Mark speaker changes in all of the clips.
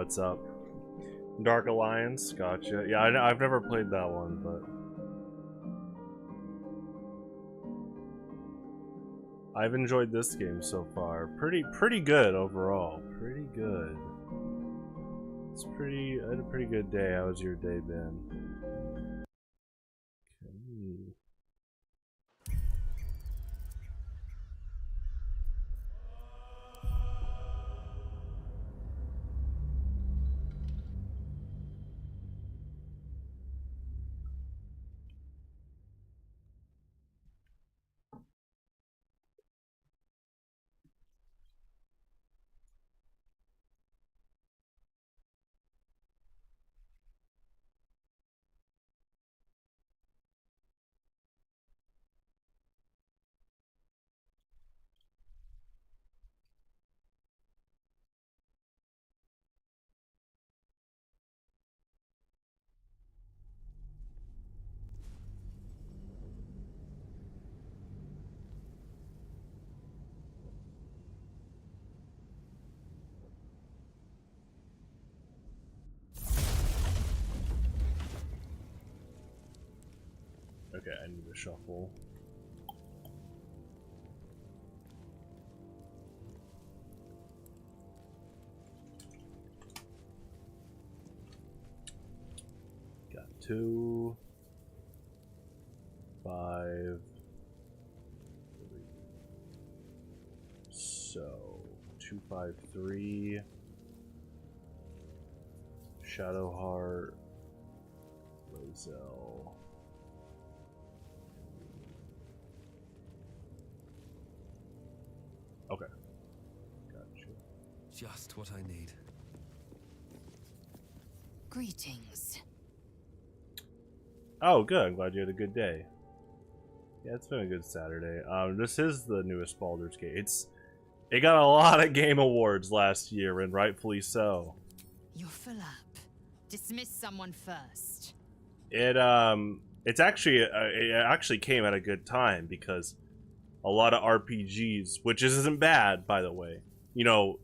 Speaker 1: what's up? Dark Alliance, gotcha. Yeah, I've never played that one, but I've enjoyed this game so far. Pretty good overall. Pretty good. I had a pretty good day. How was your day been? Okay. Okay, I need to shuffle. Got 2, 5, 3. So 2, 5, 3. Shadowheart, Roselle. Okay. Gotcha.
Speaker 2: Just what I need.
Speaker 3: Greetings.
Speaker 1: Oh, good. I'm glad you had a good day. Yeah, it's been a good Saturday. This is the newest Baldur's Gate. It got a lot of game awards last year, and rightfully so.
Speaker 3: You're full up. Dismiss someone first.
Speaker 1: It actually came at a good time because a lot of RPGs, which isn't bad, by the way. You know,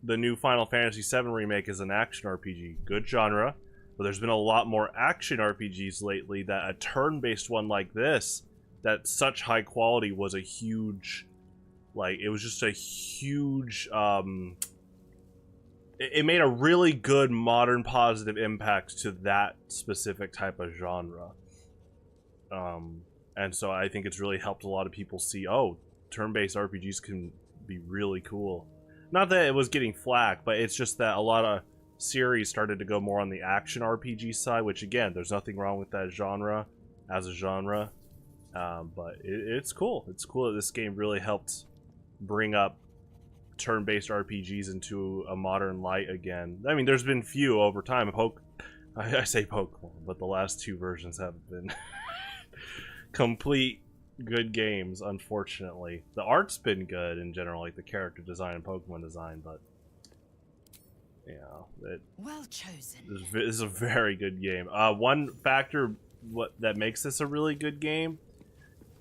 Speaker 1: the new Final Fantasy VII remake is an action RPG. Good genre. But there's been a lot more action RPGs lately that a turn-based one like this, that such high quality, was a huge... Like, it was just a huge... It made a really good modern positive impact to that specific type of genre. And so I think it's really helped a lot of people see, oh, turn-based RPGs can be really cool. Not that it was getting flack, but it's just that a lot of series started to go more on the action RPG side, which again, there's nothing wrong with that genre as a genre. But it's cool. It's cool that this game really helped bring up turn-based RPGs into a modern light again. I mean, there's been few over time. I say Pokemon, but the last 2 versions haven't been complete good games, unfortunately. The art's been good in general, like the character design and Pokemon design, but yeah,
Speaker 3: Well chosen.
Speaker 1: this is a very good game. One factor that makes this a really good game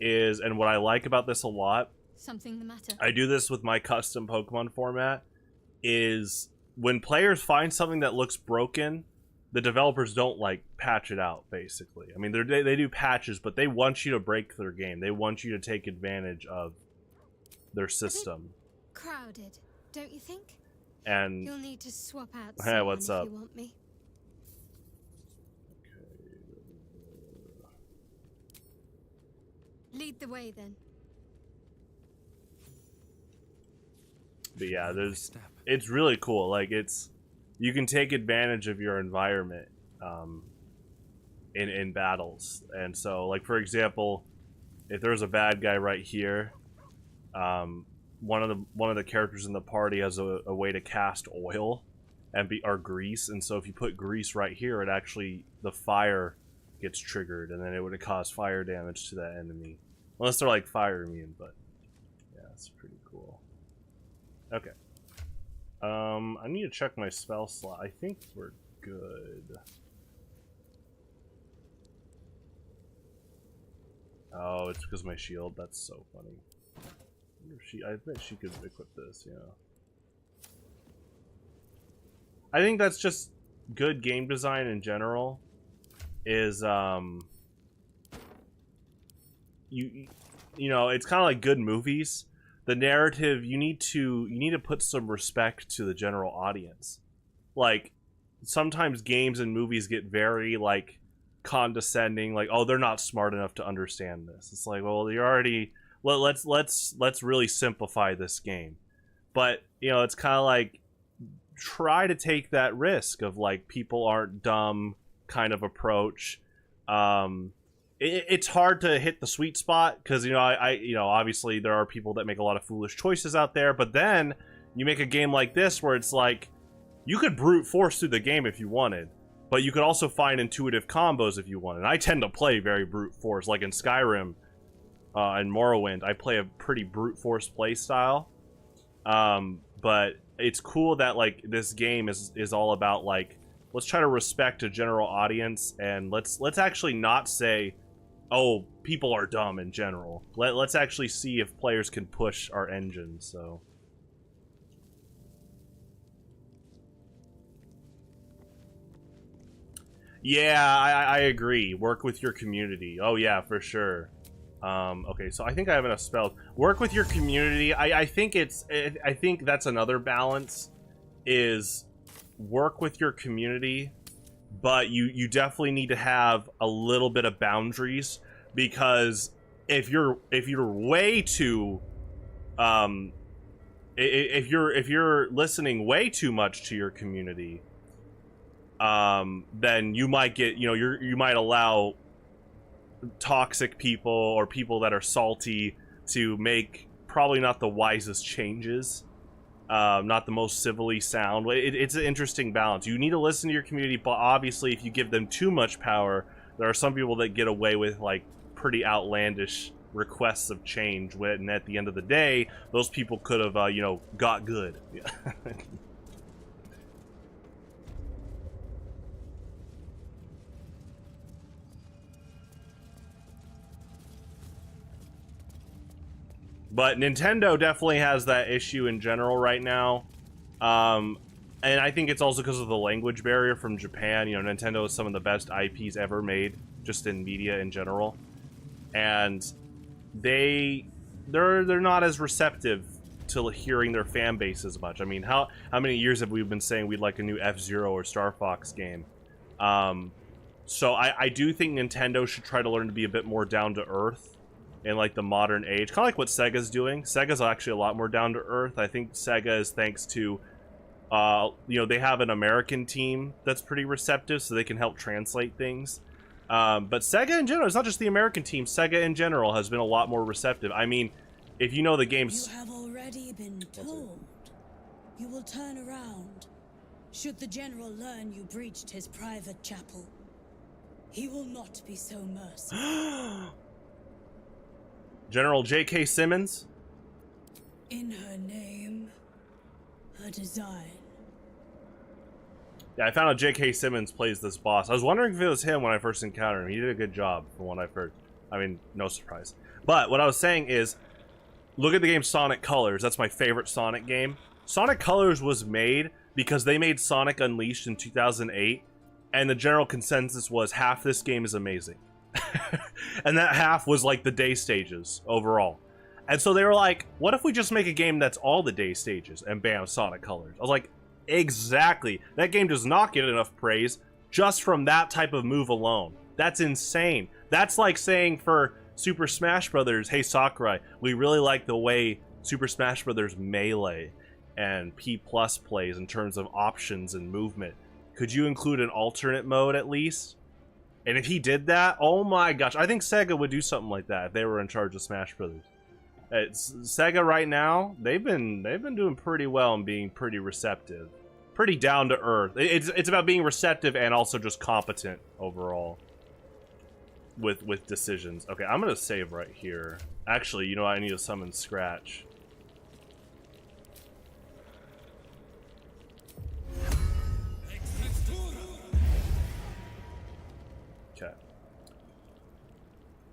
Speaker 1: is, and what I like about this a lot,
Speaker 3: Something the matter?
Speaker 1: I do this with my custom Pokemon format, is when players find something that looks broken, the developers don't like patch it out, basically. I mean, they do patches, but they want you to break their game. They want you to take advantage of their system.
Speaker 3: Crowded, don't you think?
Speaker 1: And
Speaker 3: You'll need to swap out
Speaker 1: hey,
Speaker 3: someone
Speaker 1: what's
Speaker 3: if
Speaker 1: up?
Speaker 3: you want me. Lead the way then.
Speaker 1: But yeah, it's really cool. Like, you can take advantage of your environment in battles. And so, like, for example, if there's a bad guy right here, one of the characters in the party has a way to cast oil or grease, and so if you put grease right here, it actually, the fire gets triggered, and then it would cause fire damage to that enemy. Unless they're like fire immune, but yeah, it's pretty cool. Okay. I need to check my spell slot. I think we're good. Oh, it's because of my shield. That's so funny. I bet she could equip this, yeah. I think that's just good game design in general. Is you know, it's kind of like good movies. The narrative, you need to put some respect to the general audience. Like, sometimes games and movies get very like condescending, like, oh, they're not smart enough to understand this. It's like, well, you're already let's really simplify this game. But, you know, it's kind of like, try to take that risk of like, people aren't dumb kind of approach. It's hard to hit the sweet spot because, you know, you know, obviously there are people that make a lot of foolish choices out there, but then you make a game like this where it's like, you could brute force through the game if you wanted, but you could also find intuitive combos if you wanted. And I tend to play very brute force, like in Skyrim and Morrowind, I play a pretty brute force play style. But it's cool that like this game is all about like, let's try to respect a general audience, and let's actually not say, oh, people are dumb in general. Let's actually see if players can push our engine. So yeah, I agree. Work with your community. Oh yeah, for sure. Okay, so I think I have enough spells. Work with your community. I think that's another balance, is work with your community, but you definitely need to have a little bit of boundaries, because if you're way too if you're listening way too much to your community, then you might get, you know, you might allow toxic people or people that are salty to make probably not the wisest changes, not the most civilly sound. It's an interesting balance. You need to listen to your community, but obviously if you give them too much power, there are some people that get away with like pretty outlandish requests of change, when at the end of the day those people could have you know, got good. Yeah. But Nintendo definitely has that issue in general right now. And I think it's also because of the language barrier from Japan. You know, Nintendo is some of the best IPs ever made, just in media in general. And they're not as receptive to hearing their fan base as much. I mean, how many years have we been saying we'd like a new F-Zero or Star Fox game? So I do think Nintendo should try to learn to be a bit more down to earth in like the modern age, kind of like what Sega's doing. Sega's actually a lot more down to earth. I think Sega is thanks to, you know, they have an American team that's pretty receptive, so they can help translate things. But Sega in general, it's not just the American team. Sega in general has been a lot more receptive. I mean, if you know the games,
Speaker 4: you have already been told. You will turn around. Should the general learn you breached his private chapel, he will not be so merciful.
Speaker 1: General J.K. Simmons?
Speaker 4: In her name, her design.
Speaker 1: Yeah, I found out J.K. Simmons plays this boss. I was wondering if it was him when I first encountered him. He did a good job, from what I've heard. I mean, no surprise. But what I was saying is, look at the game Sonic Colors. That's my favorite Sonic game. Sonic Colors was made because they made Sonic Unleashed in 2008, and the general consensus was half this game is amazing. And that half was like the day stages overall. And so they were like, what if we just make a game that's all the day stages? And bam, Sonic Colors. I was like, exactly. That game does not get enough praise just from that type of move alone. That's insane. That's like saying for Super Smash Brothers, hey Sakurai, we really like the way Super Smash Brothers Melee and P+ plays in terms of options and movement. Could you include an alternate mode at least? And if he did that, oh my gosh, I think Sega would do something like that if they were in charge of Smash Brothers. Sega right now, they've been doing pretty well and being pretty receptive, pretty down to earth. It's about being receptive and also just competent overall with decisions. Okay, I'm gonna save right here. Actually, you know, I need to summon Scratch.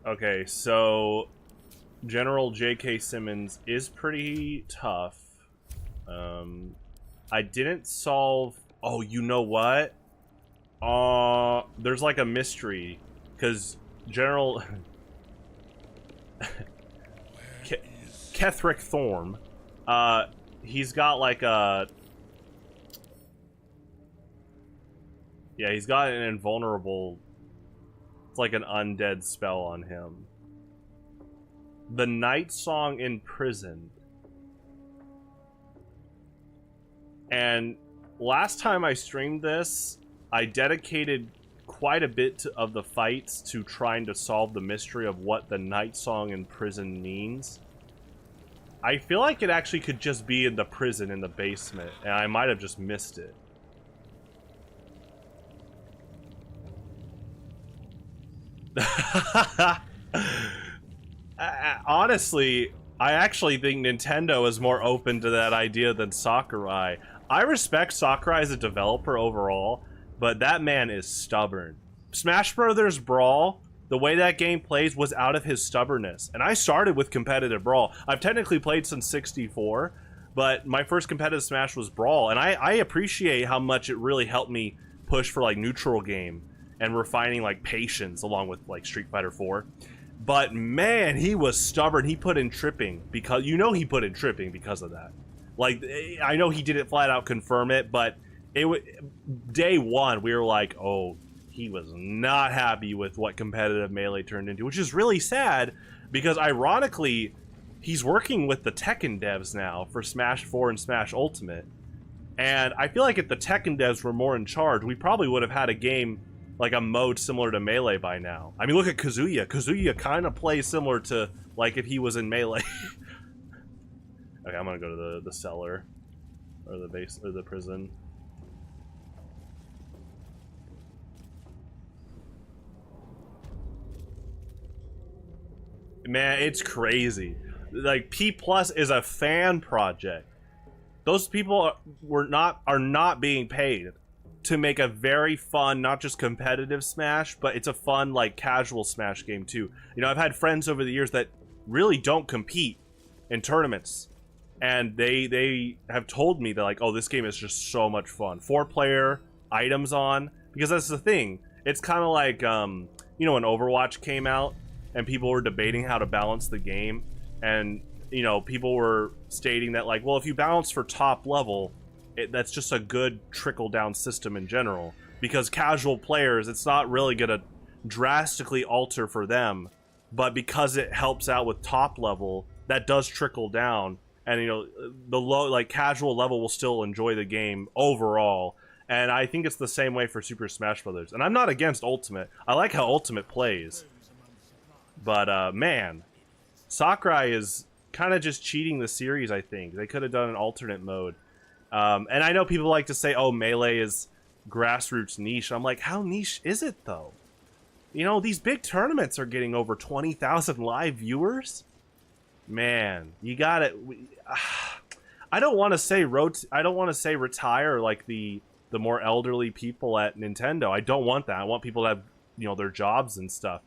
Speaker 1: Okay, so General J.K. Simmons is pretty tough. I didn't solve Oh, you know what? There's like a mystery, because General Kethric Thorm, he's got like a... Yeah, he's got an invulnerable... It's like an undead spell on him. The Night Song Imprisoned. And last time I streamed this, I dedicated quite a bit of the fights to trying to solve the mystery of what the Night Song Imprisoned means. I feel like it actually could just be in the prison in the basement, and I might have just missed it. Honestly, I actually think Nintendo is more open to that idea than Sakurai. I respect Sakurai as a developer overall, but that man is stubborn. Smash Brothers Brawl, the way that game plays was out of his stubbornness. And I started with competitive Brawl. I've technically played since 64, but my first competitive Smash was Brawl, and I appreciate how much it really helped me push for like neutral game and refining like patience along with like Street Fighter 4. But man, he was stubborn. He put in tripping because he put in tripping because of that. Like, I know he didn't flat out confirm it, but day one we were like, oh, he was not happy with what competitive Melee turned into, which is really sad because ironically he's working with the Tekken devs now for Smash 4 and Smash Ultimate. And I feel like if the Tekken devs were more in charge, we probably would have had a game, like a mode similar to Melee by now. I mean, look at Kazuya. Kazuya kind of plays similar to, like, if he was in Melee. Okay, I'm gonna go to the cellar. Or the base, or the prison. Man, it's crazy. Like, P+ is a fan project. Those people are not being paid to make a very fun, not just competitive Smash, but it's a fun, like, casual Smash game too. You know, I've had friends over the years that really don't compete in tournaments, and they have told me that, like, oh, this game is just so much fun. 4-player items on, because that's the thing. It's kind of like, you know, when Overwatch came out, and people were debating how to balance the game, and, you know, people were stating that, like, well, if you balance for top level, that's just a good trickle-down system in general. Because casual players, it's not really going to drastically alter for them, but because it helps out with top level, that does trickle down. And, you know, the low, like, casual level will still enjoy the game overall. And I think it's the same way for Super Smash Brothers. And I'm not against Ultimate. I like how Ultimate plays. But, man, Sakurai is kind of just cheating the series, I think. They could have done an alternate mode. And I know people like to say, oh, Melee is grassroots niche. I'm like, how niche is it, though? You know, these big tournaments are getting over 20,000 live viewers. Man, you got it. I don't want to say retire like the more elderly people at Nintendo. I don't want that. I want people to have, you know, their jobs and stuff.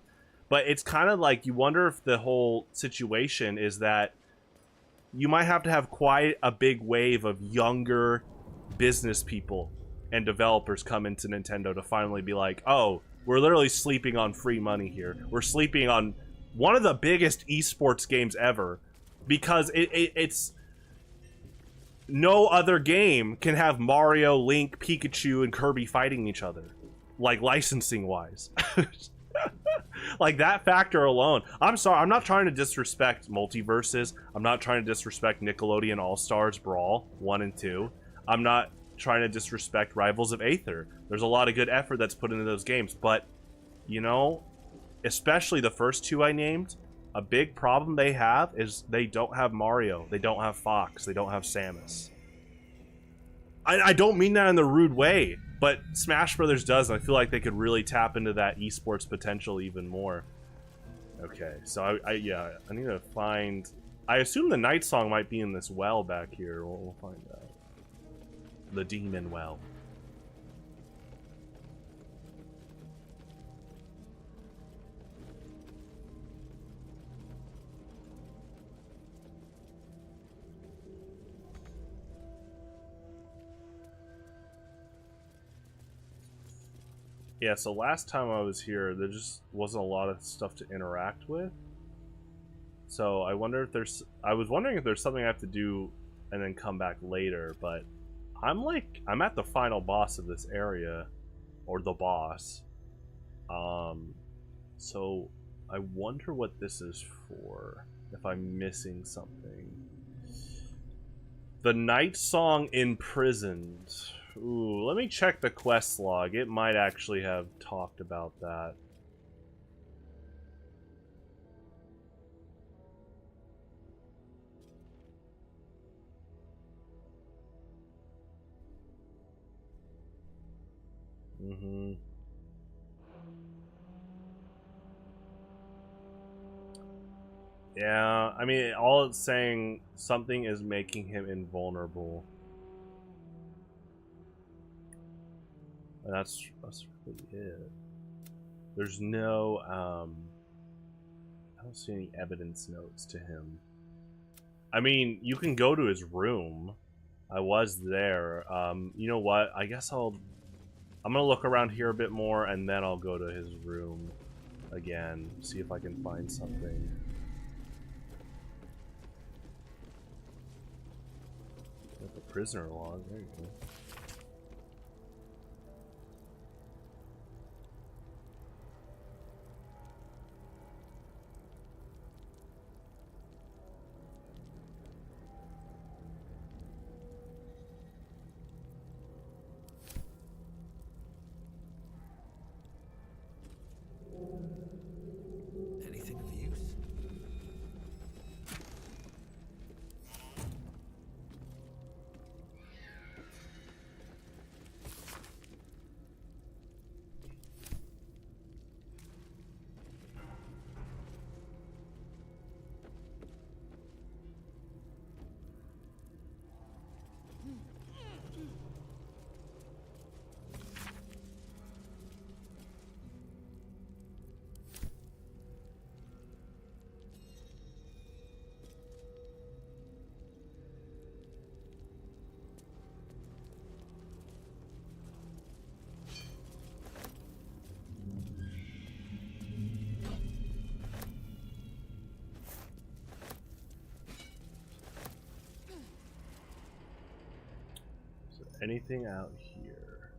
Speaker 1: But it's kind of like, you wonder if the whole situation is that you might have to have quite a big wave of younger business people and developers come into Nintendo to finally be like, oh, we're literally sleeping on free money here. We're sleeping on one of the biggest esports games ever, because it's no other game can have Mario, Link, Pikachu, and Kirby fighting each other, like, licensing wise. Like, that factor alone. I'm sorry, I'm not trying to disrespect Multiverses. I'm not trying to disrespect Nickelodeon All-Stars Brawl 1 and 2. I'm not trying to disrespect Rivals of Aether. There's a lot of good effort that's put into those games, but, you know, especially the first two I named, a big problem they have is they don't have Mario, they don't have Fox, they don't have Samus. I don't mean that in the rude way, but Smash Brothers does, and I feel like they could really tap into that esports potential even more. Okay, so I need to find... I assume the Night Song might be in this well back here. We'll find out. The Demon Well. Yeah, so last time I was here, there just wasn't a lot of stuff to interact with. So I wonder if there's... I was wondering if there's something I have to do and then come back later, but I'm at the final boss of this area, or the boss. So I wonder what this is for, if I'm missing something. The Night Song Imprisoned. Ooh, let me check the quest log. It might actually have talked about that. Yeah, I mean, all it's saying, something is making him invulnerable. And that's really it. There's no, I don't see any evidence notes to him. I mean, you can go to his room. I was there. You know what? I guess I'm gonna look around here a bit more, and then I'll go to his room again, see if I can find something. The prisoner log, there you go.
Speaker 2: Anything of use?
Speaker 1: Anything out here?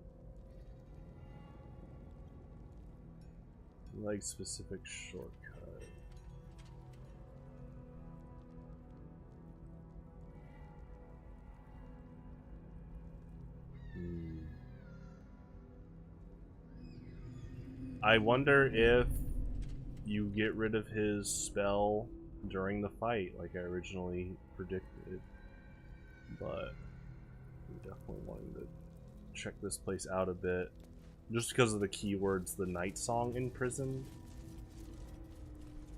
Speaker 1: Like specific shortcut. I wonder if you get rid of his spell during the fight, like I originally predicted. But I'm definitely wanting to check this place out a bit. Just because of the keywords, the Night Song Imprisoned.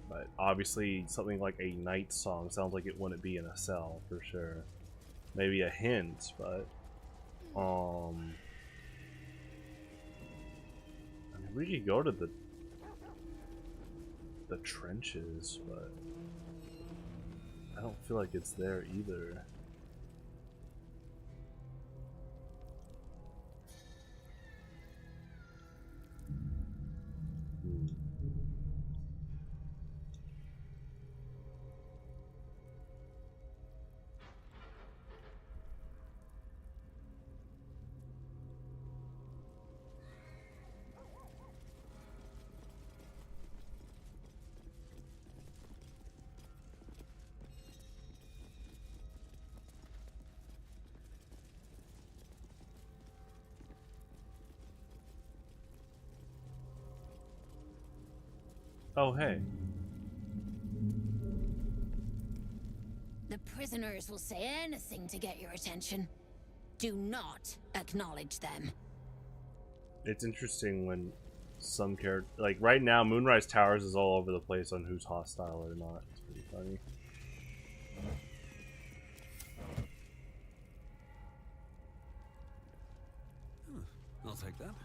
Speaker 1: But obviously something like a night song sounds like it wouldn't be in a cell for sure. Maybe a hint, but I mean, we could go to the trenches, but I don't feel like it's there either. Oh, hey.
Speaker 5: The prisoners will say anything to get your attention. Do not acknowledge them.
Speaker 1: It's interesting when some character, like right now, Moonrise Towers is all over the place on who's hostile or not. It's pretty funny.
Speaker 2: I'll take that.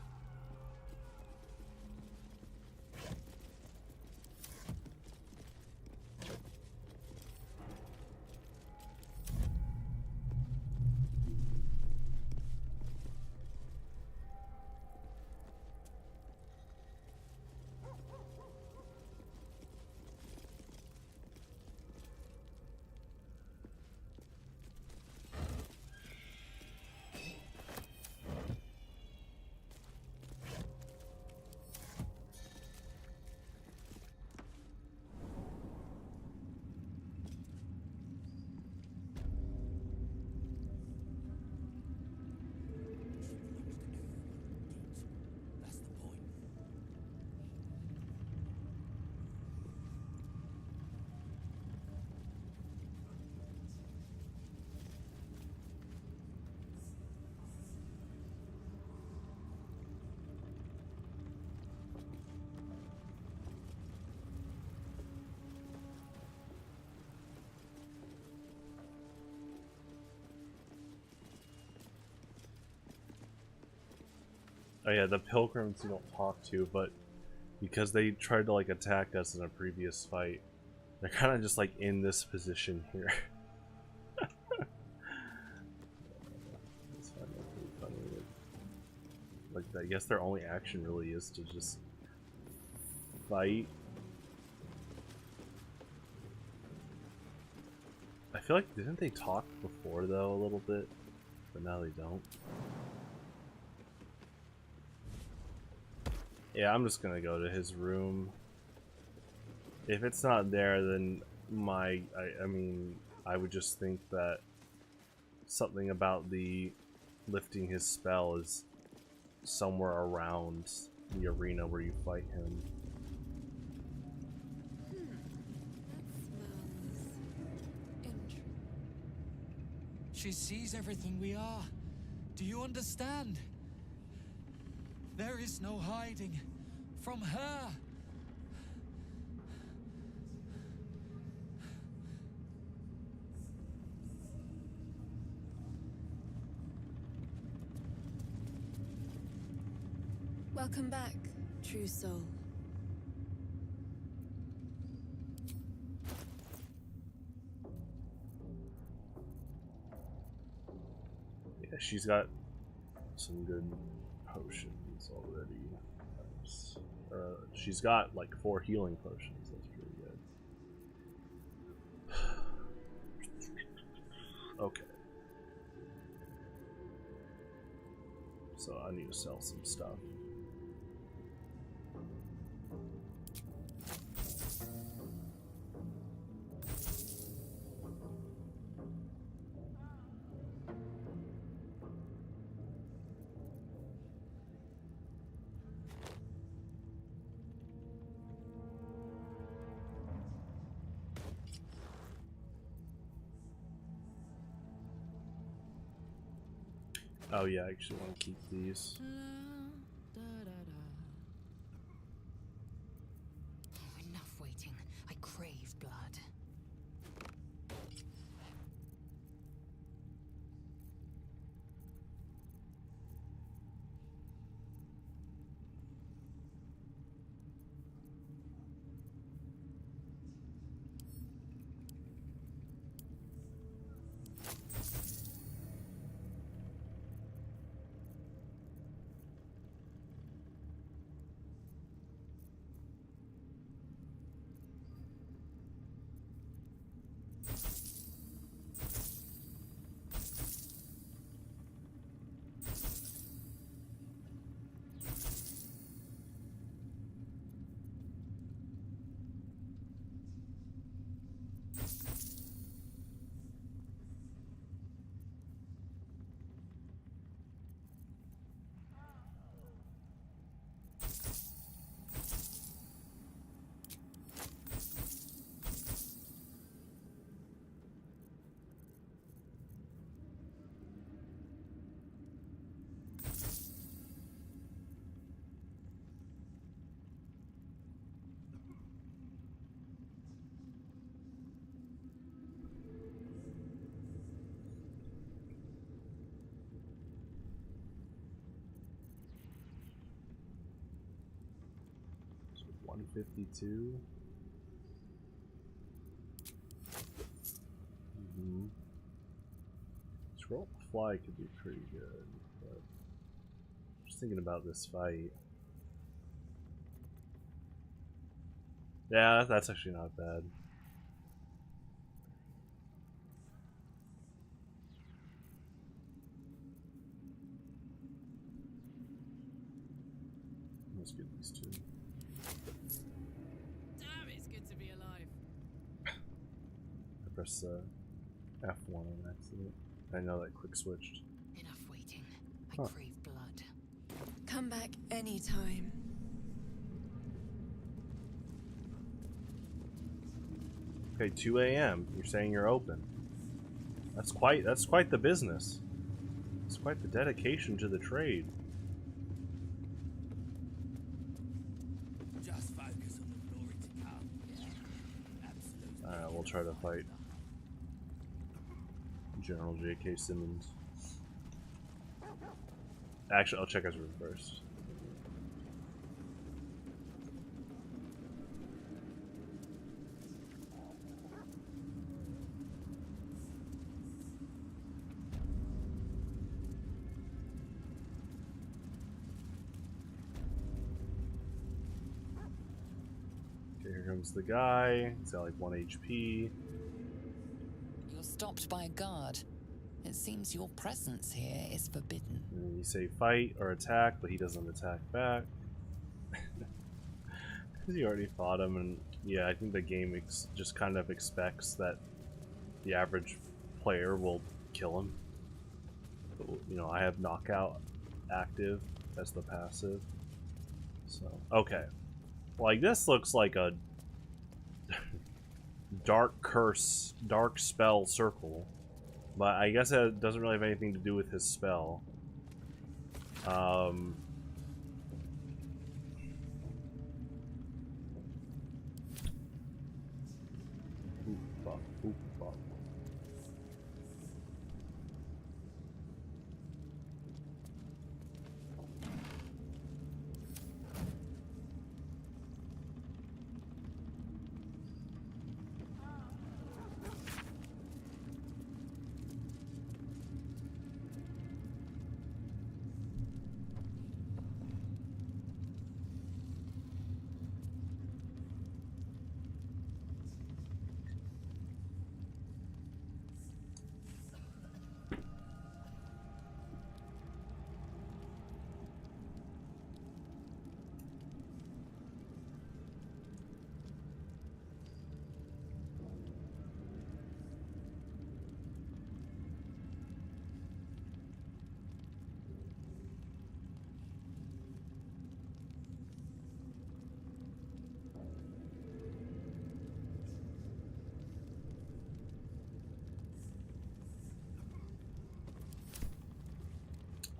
Speaker 1: Oh yeah, the pilgrims you don't talk to, but because they tried to like attack us in a previous fight, they're kind of just like in this position here. It's kind of pretty funny. Like, I guess their only action really is to just fight. I feel like, didn't they talk before though a little bit? But now they don't. Yeah, I'm just gonna go to his room. If it's not there, then I mean, I would just think that something about the lifting his spell is somewhere around the arena where you fight him.
Speaker 6: She sees everything we are. Do you understand? There is no hiding from her.
Speaker 7: Welcome back, true soul.
Speaker 1: Yeah, she's got some good potions already. She's got like 4 healing potions. That's pretty good. Okay. So I need to sell some stuff. Oh yeah, I actually want to keep these.
Speaker 3: Enough waiting. I crave blood. So 152. Scroll fly could be pretty good, but just thinking about this fight. Yeah, that's actually not bad. Let's get these two.
Speaker 6: Damn, it's good to be alive.
Speaker 1: I pressed F1 on accident. I know that quick switched.
Speaker 3: Enough waiting. I
Speaker 1: Huh.
Speaker 3: crave blood.
Speaker 7: Come back anytime.
Speaker 1: Okay, 2 a.m. You're saying you're open. That's quite the business. It's quite the dedication to the trade.
Speaker 2: Just focus on the glory to come. Absolutely.
Speaker 1: Alright, we'll try to fight General J.K. Simmons. Actually, I'll check his room first. Here comes the guy. He's got like 1 HP.
Speaker 8: You're stopped by a guard. It seems your presence here is forbidden.
Speaker 1: And then you say fight or attack, but he doesn't attack back. Because you already fought him, and yeah, I think the game just kind of expects that the average player will kill him. But, you know, I have knockout active as the passive. So, okay. Like, this looks like a dark curse, dark spell circle. But I guess it doesn't really have anything to do with his spell.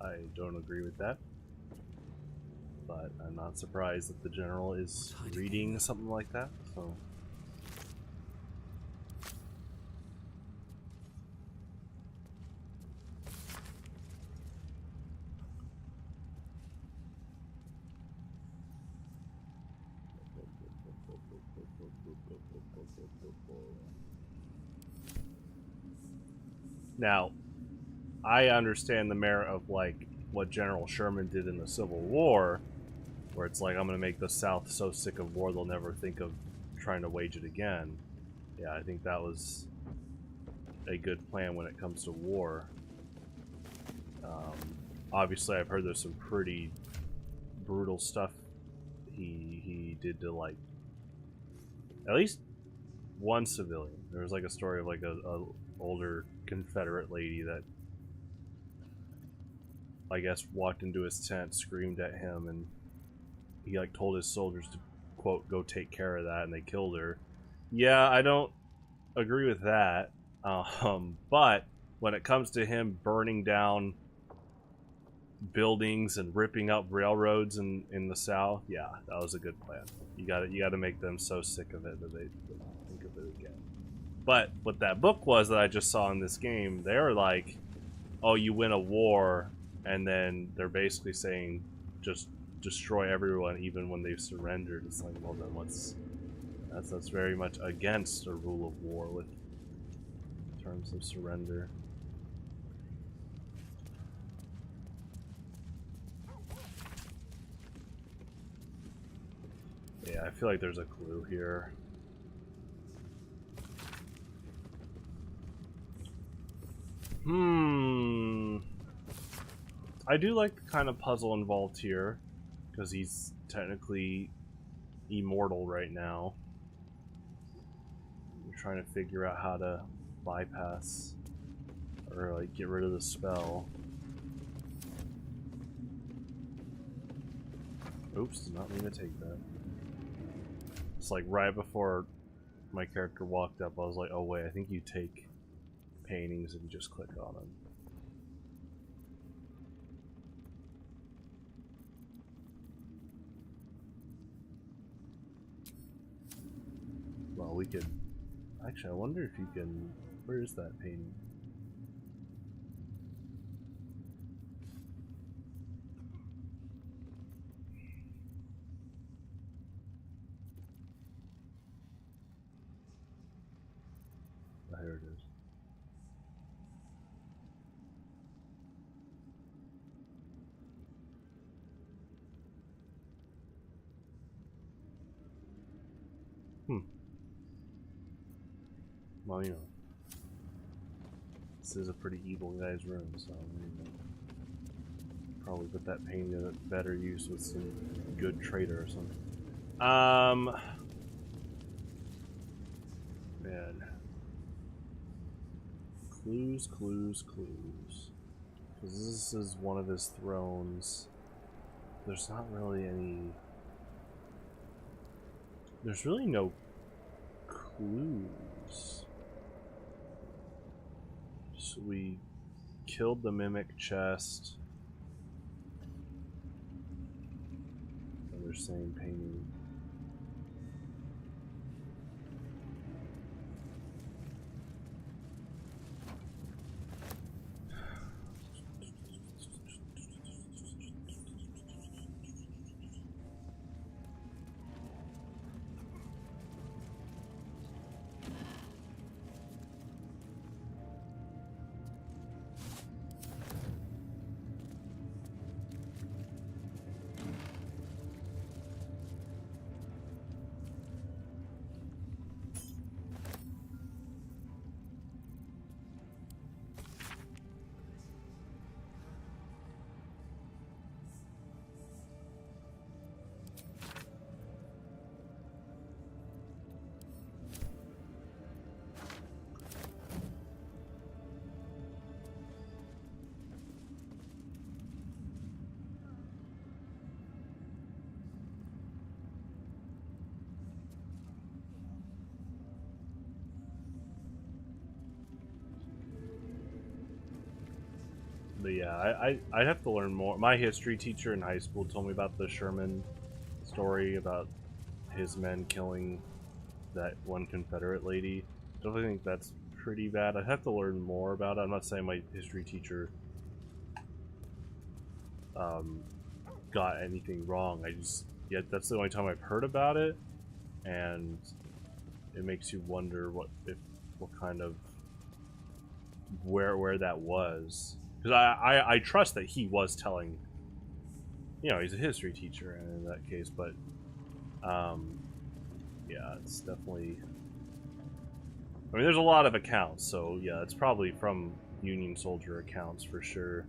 Speaker 1: I don't agree with that, but I'm not surprised that the general is reading something like that, so... Now, I understand the merit of, like, what General Sherman did in the Civil War, where it's like, I'm gonna make the South so sick of war they'll never think of trying to wage it again. Yeah, I think that was a good plan when it comes to war. Obviously, I've heard there's some pretty brutal stuff he did to, like, at least one civilian. There was like a story of like a older Confederate lady that, I guess, walked into his tent, screamed at him, and he like told his soldiers to, quote, go take care of that, and they killed her. Yeah, I don't agree with that. But when it comes to him burning down buildings and ripping up railroads in the South, yeah, that was a good plan. You got to make them so sick of it that they think of it again. But what that book was that I just saw in this game, they were like, oh, you win a war, and then they're basically saying just destroy everyone even when they've surrendered. It's like, well, then that's very much against a rule of war with terms of surrender. Yeah, I feel like there's a clue here. I do like the kind of puzzle involved here, because he's technically immortal right now. You're trying to figure out how to bypass or like get rid of the spell. Oops, did not mean to take that. It's like right before my character walked up, I was like, oh wait, I think you take paintings and you just click on them. Well, we could... Actually, I wonder if you can... Where is that painting? Oh, here it is. Well, you know, this is a pretty evil guy's room, so probably put that paint to better use with some good trader or something. Man. Clues. Because this is one of his thrones. There's not really any... There's really no clues. So we killed the mimic chest. Another same painting. But yeah, I'd have to learn more. My history teacher in high school told me about the Sherman story about his men killing that one Confederate lady. Don't I think that's pretty bad? I'd have to learn more about it. I'm not saying my history teacher got anything wrong. That's the only time I've heard about it, and it makes you wonder what kind of where that was. Because I trust that he was telling, you know, he's a history teacher in that case, but yeah, it's definitely, I mean, there's a lot of accounts, so yeah, it's probably from Union soldier accounts for sure.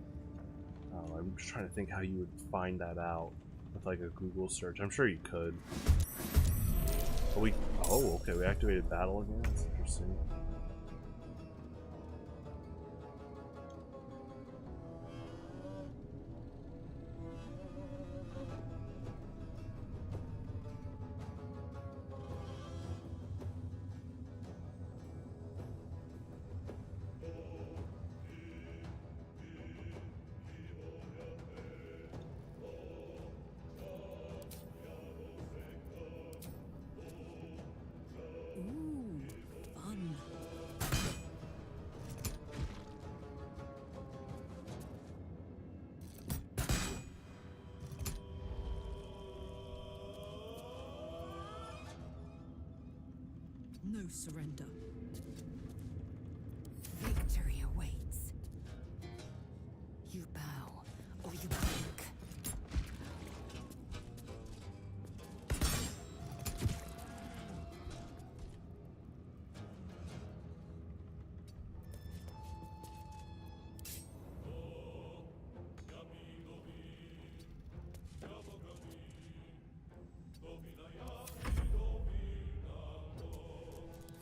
Speaker 1: I'm just trying to think how you would find that out with like a Google search. I'm sure you could. Oh, okay, we activated battle again. That's interesting.
Speaker 4: Ooh, fun. No surrender.
Speaker 5: Victory awaits. You bow, or you break.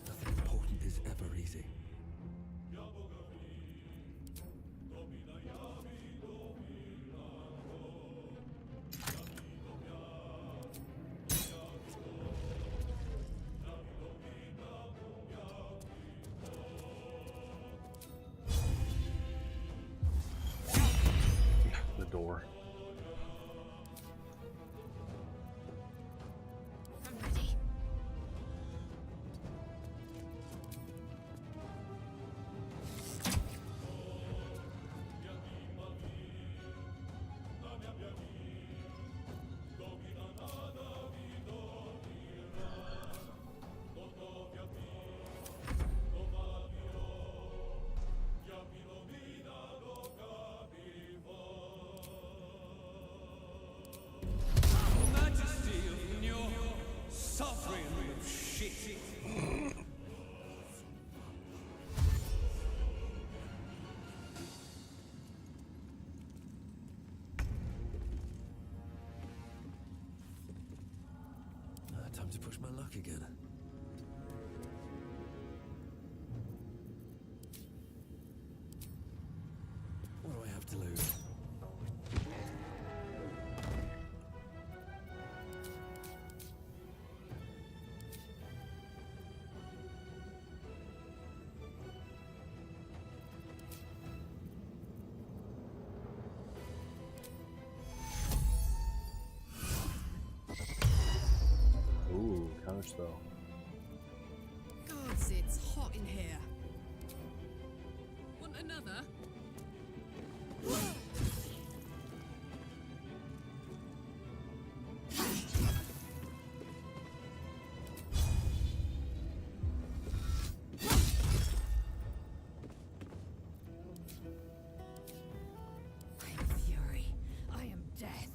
Speaker 2: Nothing important is ever
Speaker 9: Time to push my luck again. What do I have to lose?
Speaker 3: Ooh, counterspell.
Speaker 10: Gods, it's hot in here. Want another?
Speaker 5: I am fury. I am death.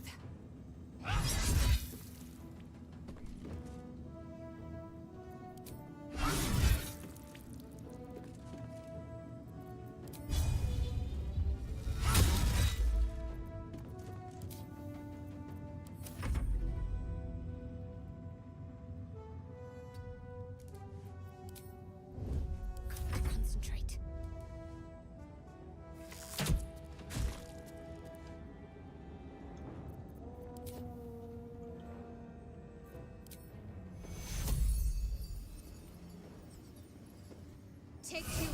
Speaker 5: Concentrate. Take two.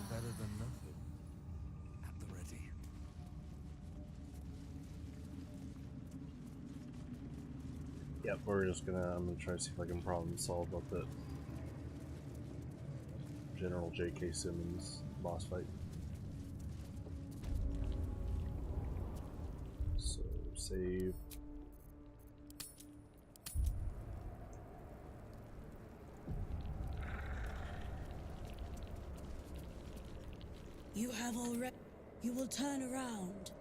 Speaker 9: Better than nothing. At the ready.
Speaker 3: Yep, I'm gonna try to see if I can problem solve about the General J.K. Simmons boss fight. So, save.
Speaker 4: You have already. You will turn around.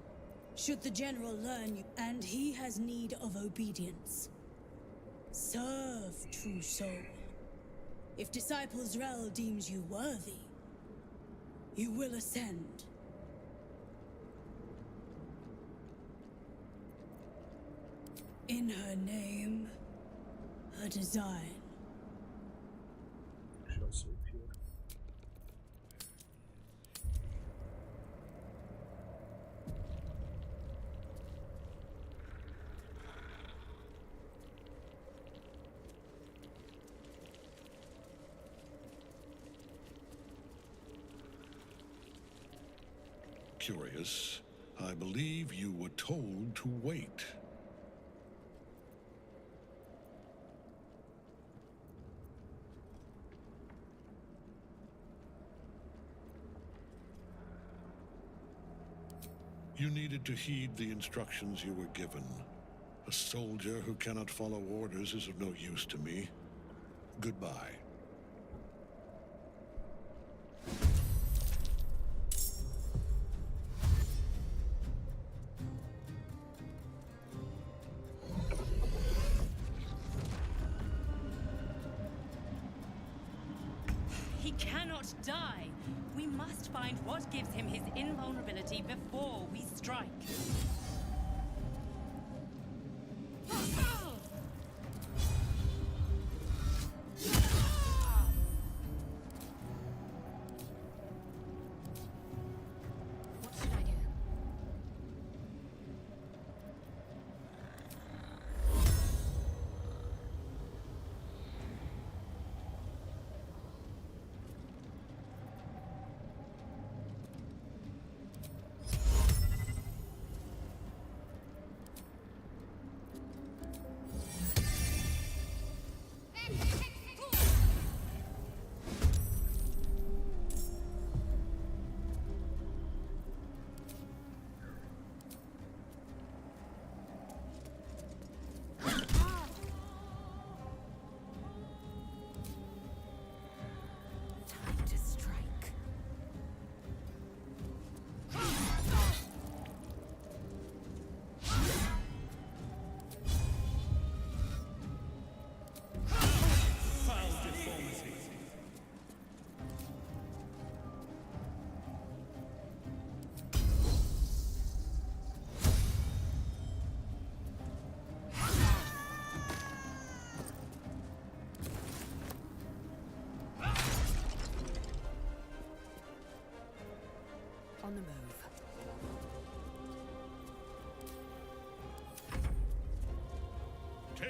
Speaker 4: Should the general learn you, and he has need of obedience. Serve, true soul. If Disciples Rel deems you worthy, you will ascend. In her name, her design.
Speaker 3: Shall save here.
Speaker 11: Curious. I believe you were told to wait. You needed to heed the instructions you were given. A soldier who cannot follow orders is of no use to me. Goodbye.
Speaker 12: He cannot die. We must find what gives him his invulnerability before we strike.
Speaker 5: What should I do?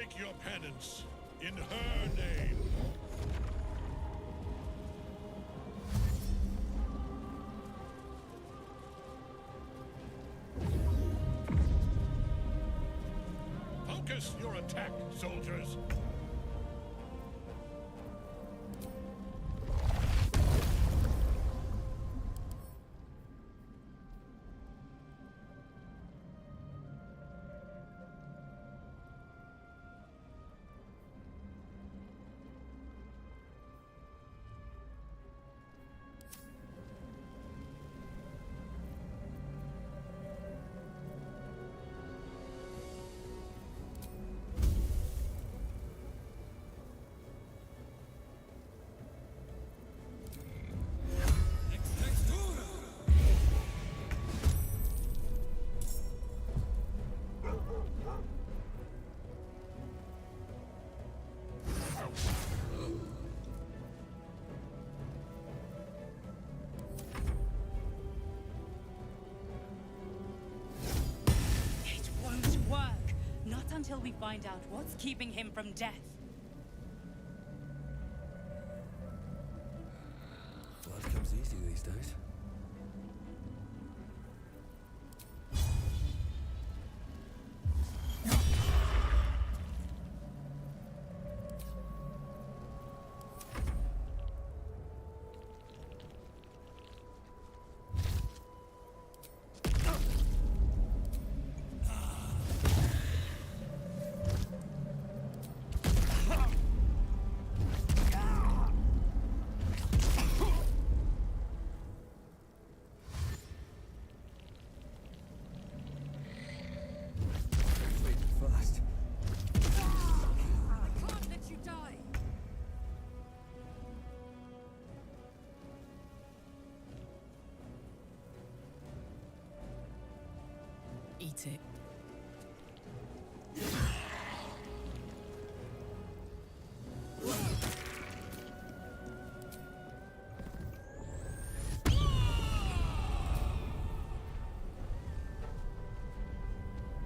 Speaker 11: Take your penance in her name. Focus your attack, soldiers.
Speaker 12: It won't work. Not until we find out what's keeping him from death.
Speaker 9: Life comes easy these days. Fast.
Speaker 12: I can't let you die.
Speaker 7: Eat it.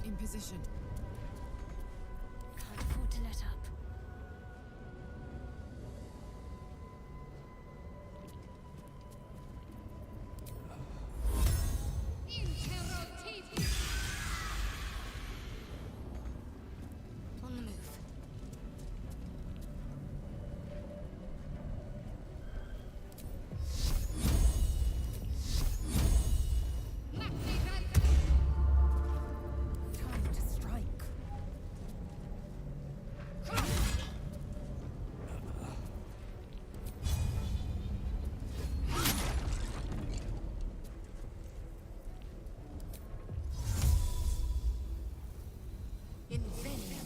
Speaker 7: In position.
Speaker 5: Can't afford to let up. On the move. Time to strike. In Venusor.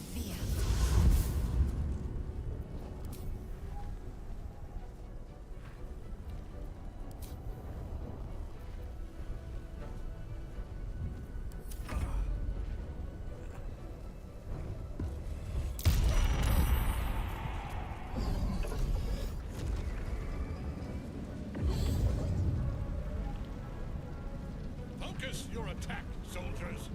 Speaker 11: Focus your attack, soldiers.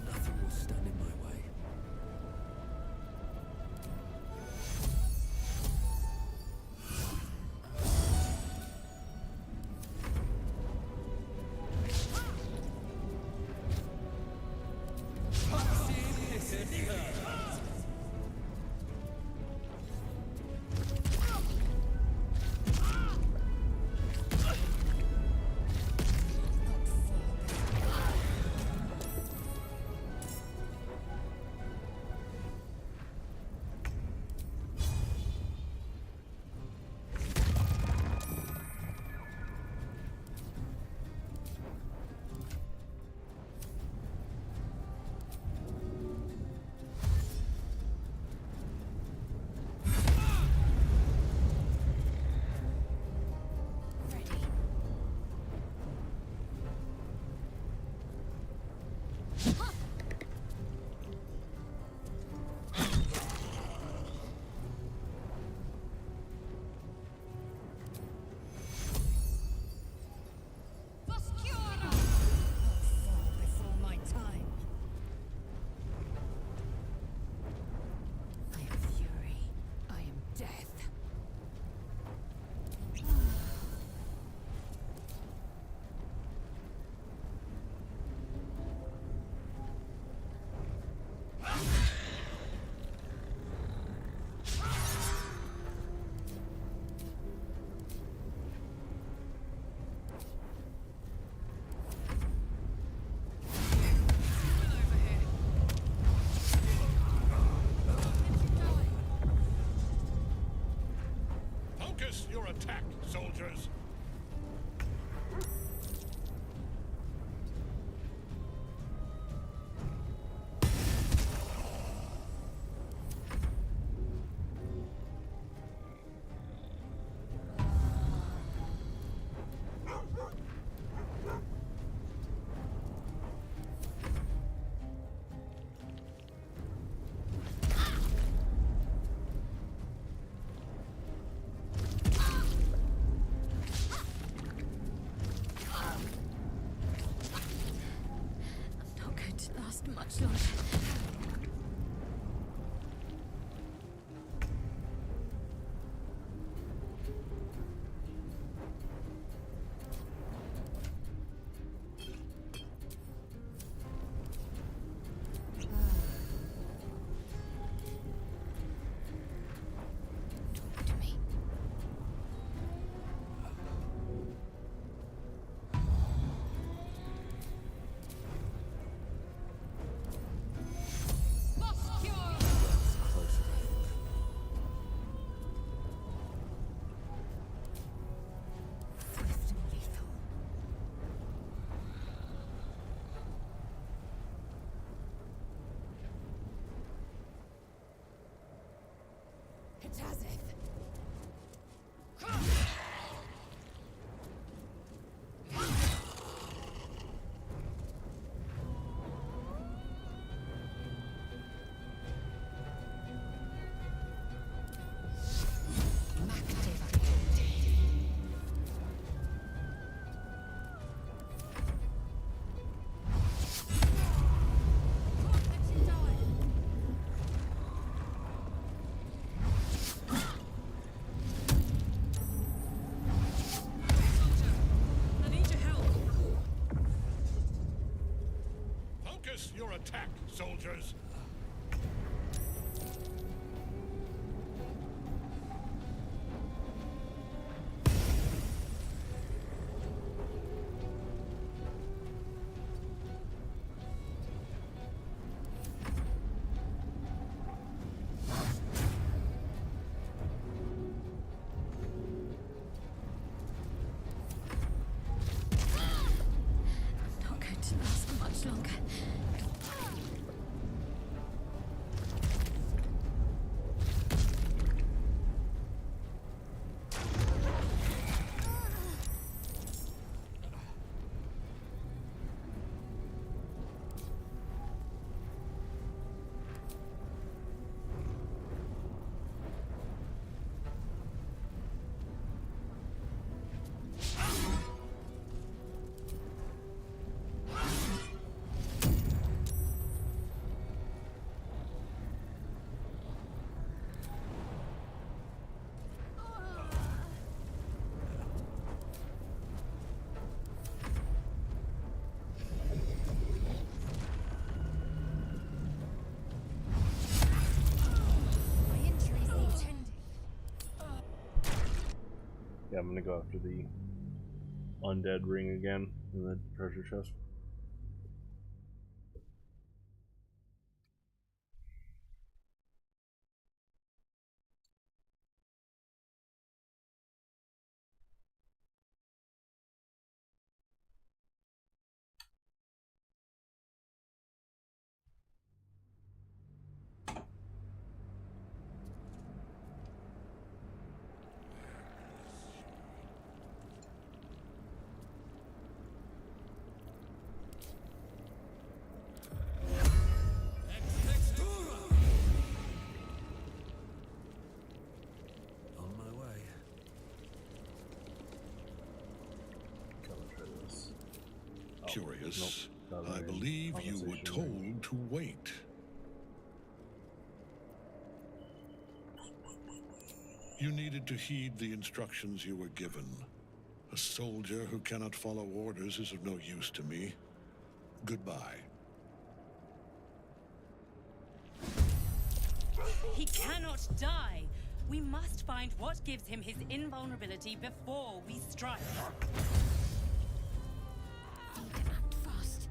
Speaker 9: Nothing will stand in my way.
Speaker 11: attack, soldiers!
Speaker 5: Not going to last much longer. Talk to me. Swift and lethal. Hitazeth.
Speaker 12: I need your help.
Speaker 11: Focus your attack, soldiers!
Speaker 5: Not going to last much longer. My injuries need tending.
Speaker 1: Yeah, I'm gonna go after the undead ring again in the treasure chest.
Speaker 9: On my way.
Speaker 1: Gotta try this. Oh,
Speaker 11: Curious.
Speaker 1: nope,
Speaker 11: I
Speaker 1: not
Speaker 11: believe you were
Speaker 1: conversation ring.
Speaker 11: told to wait. You needed to heed the instructions you were given. A soldier who cannot follow orders is of no use to me. Goodbye.
Speaker 12: He cannot die. We must find what gives him his invulnerability before we strike.
Speaker 5: Need to act fast.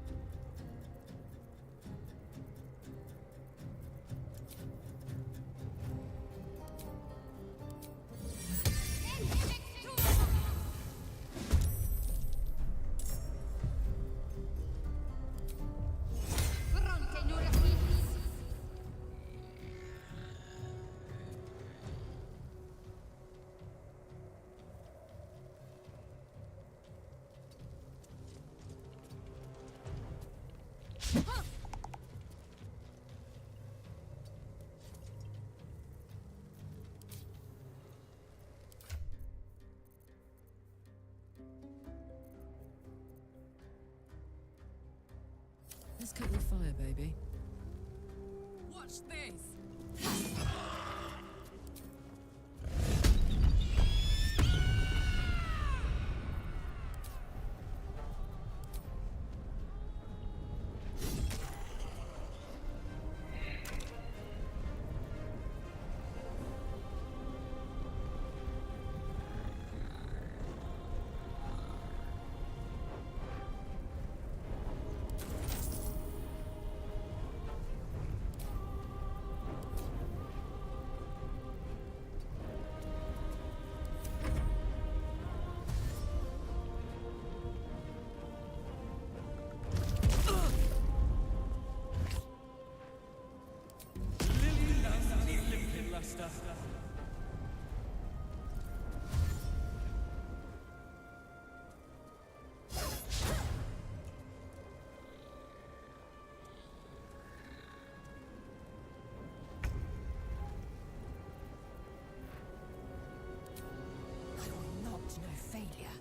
Speaker 7: fire, baby. Watch this!
Speaker 5: I will not know failure.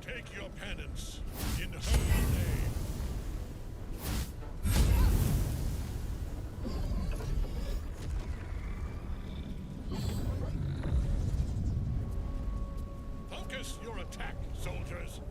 Speaker 11: Take your penance in holy name. Focus your attack, soldiers.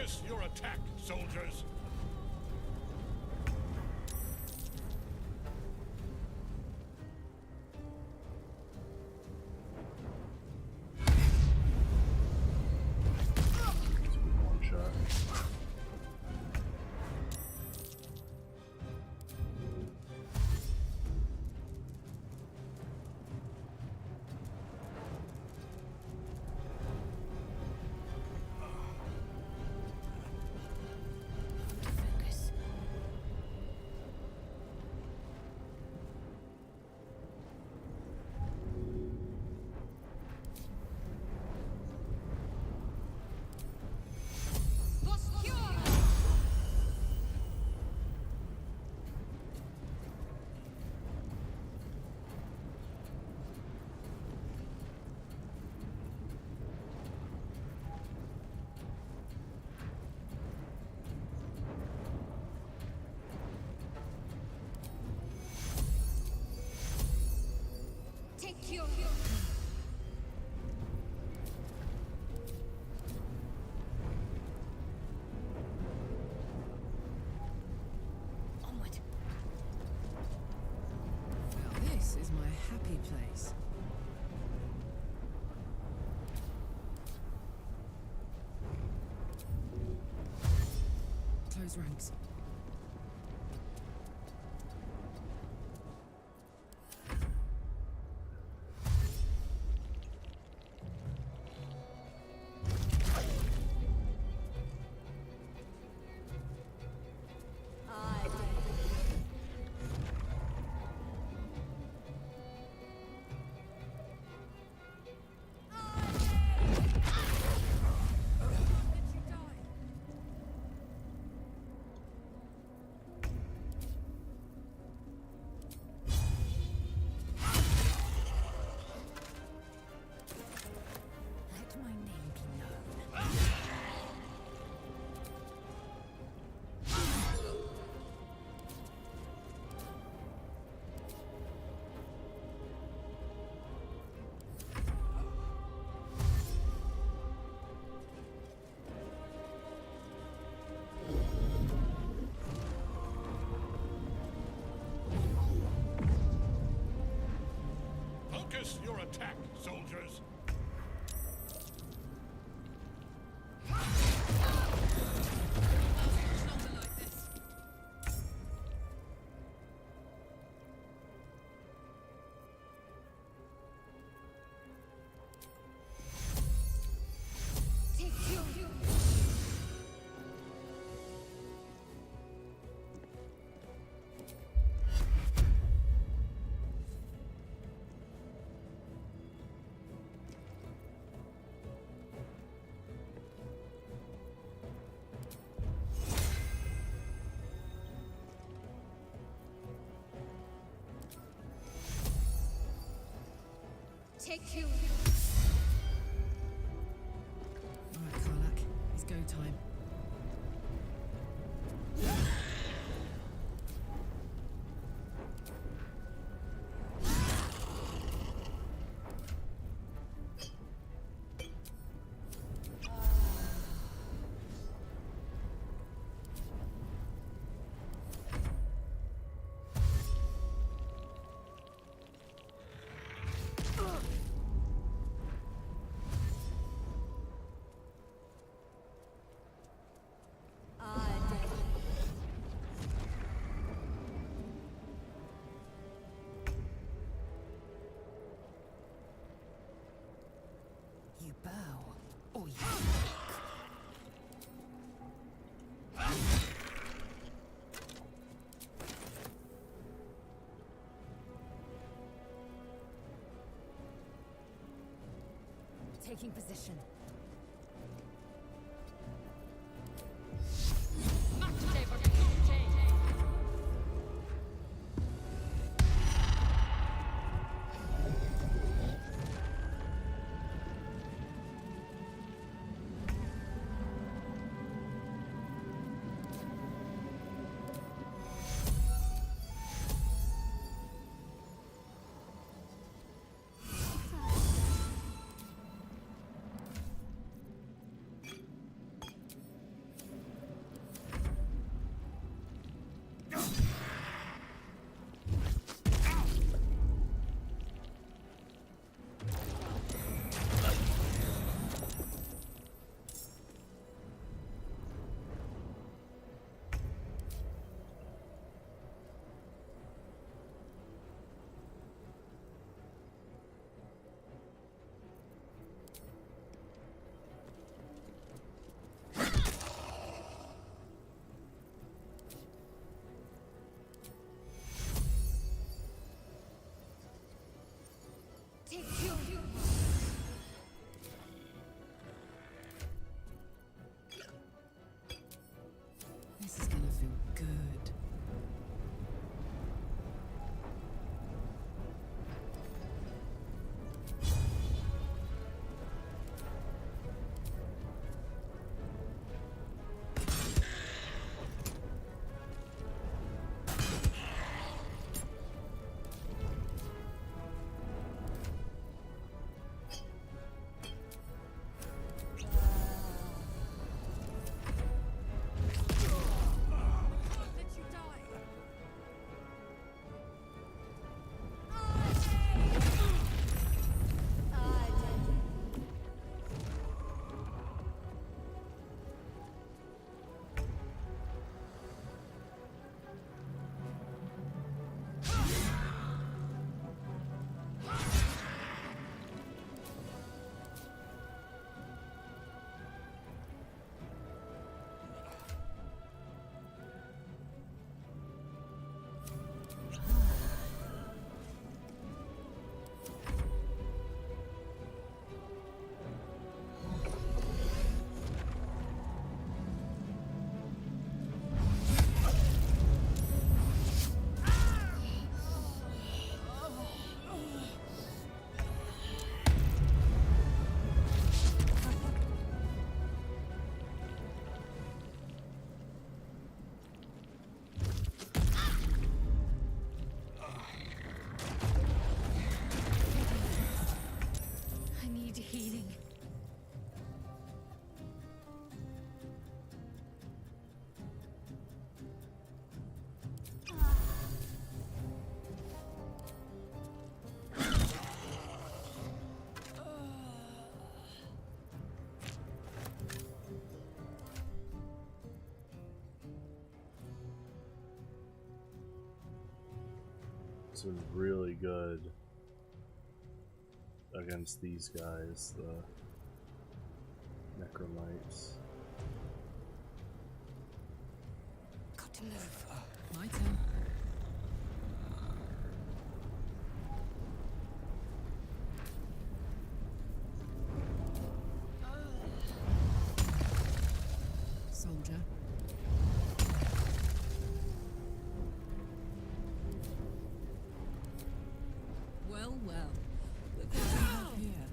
Speaker 11: Focus your attack, soldiers.
Speaker 3: One shot.
Speaker 5: Focus. Take your onward.
Speaker 7: Well, this is my happy place. Close ranks.
Speaker 5: Let my name be known.
Speaker 11: Focus your attack, soldiers.
Speaker 5: Take your Take you.
Speaker 7: Alright, Karlak, it's go time.
Speaker 8: You bow, or you
Speaker 5: Taking position.
Speaker 7: This is gonna feel good.
Speaker 5: I need healing.
Speaker 3: It's been really good against these guys, the Necromites.
Speaker 5: Got to move.
Speaker 7: My turn. Soldier. Well, well. Look what we have here.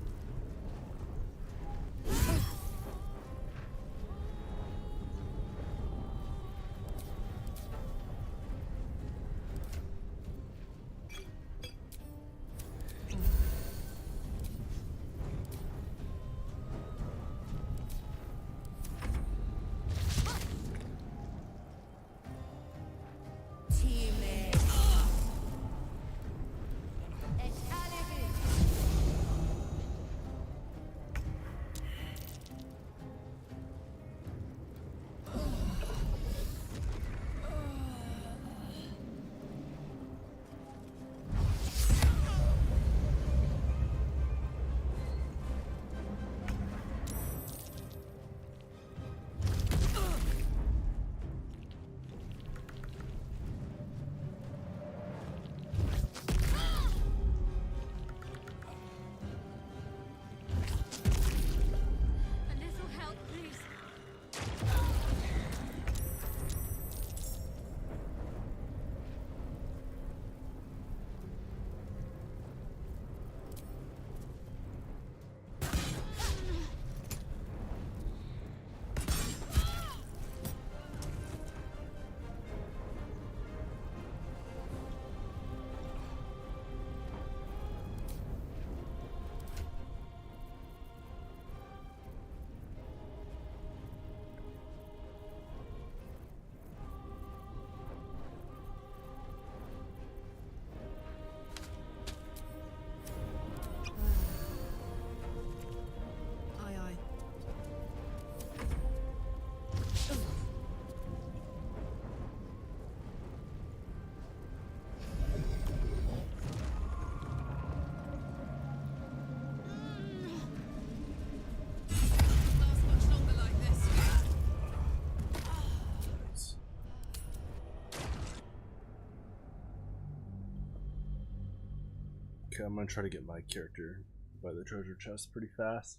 Speaker 3: Okay, I'm gonna try to get my character by the treasure chest pretty fast.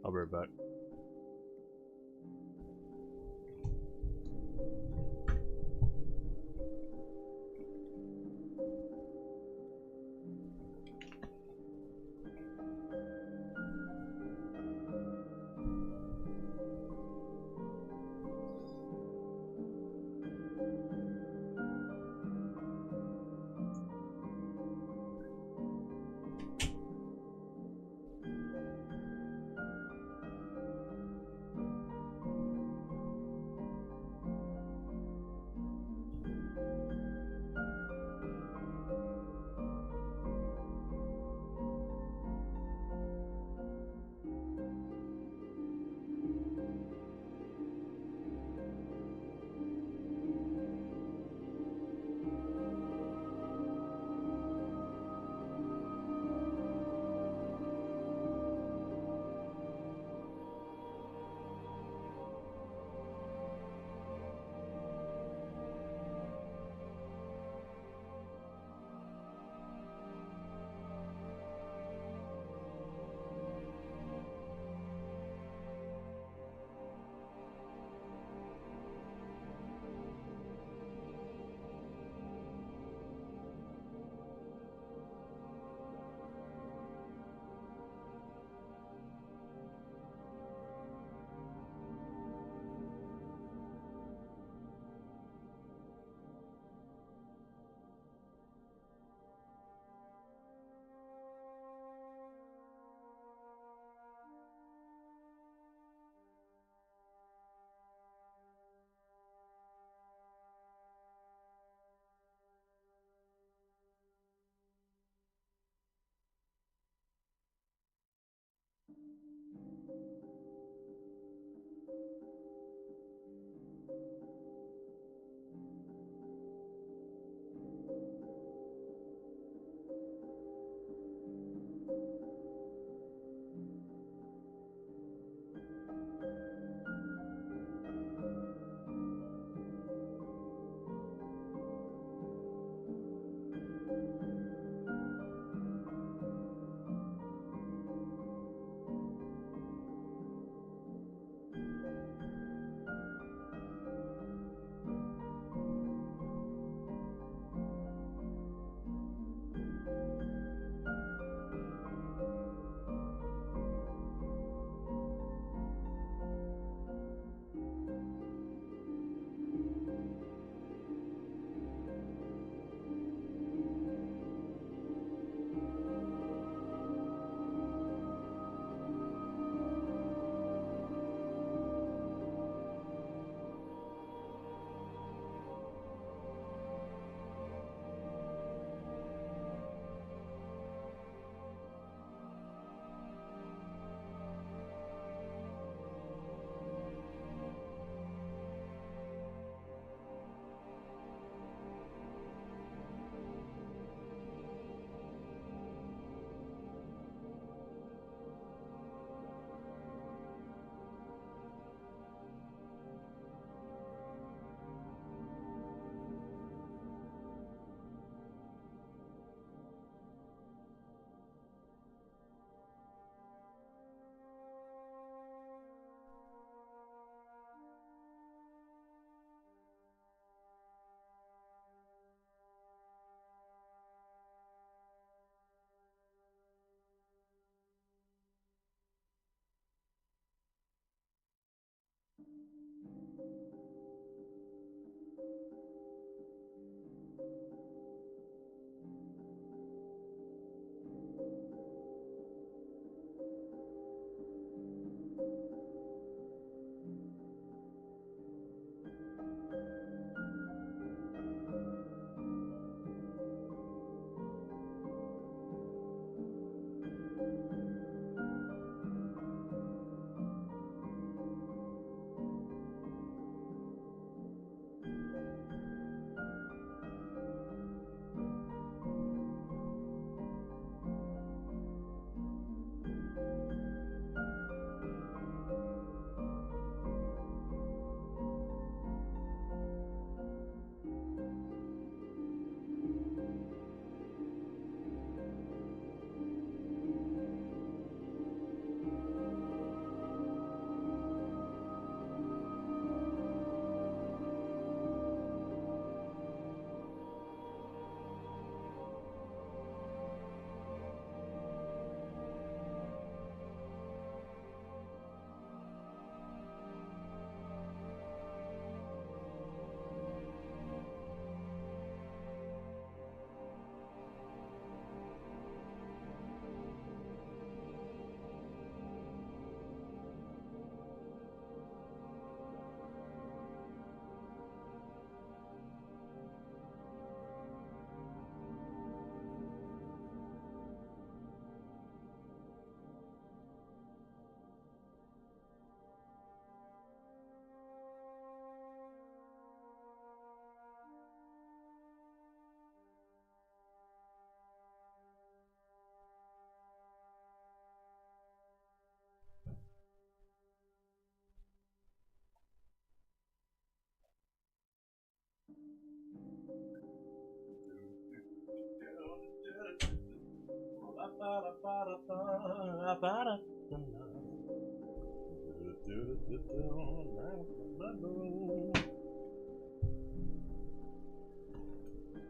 Speaker 3: I'll be right back.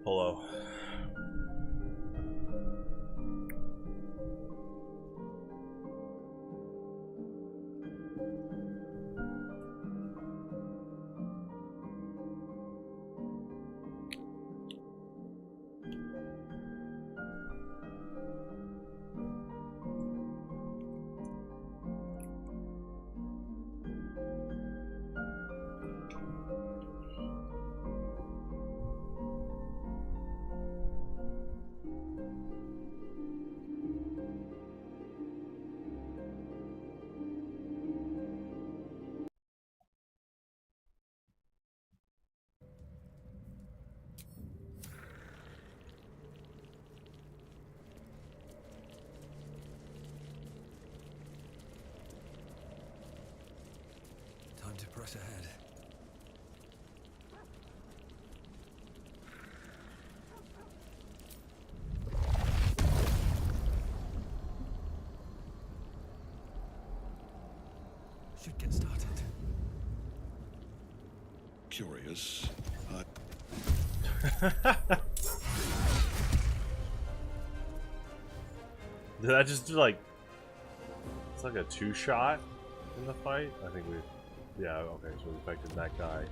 Speaker 1: Hello.
Speaker 9: Time to press ahead. Should get started.
Speaker 11: Curious.
Speaker 1: Did I just do like... It's like a two-shot in the fight? I think we... Yeah, okay, so we affected that guy.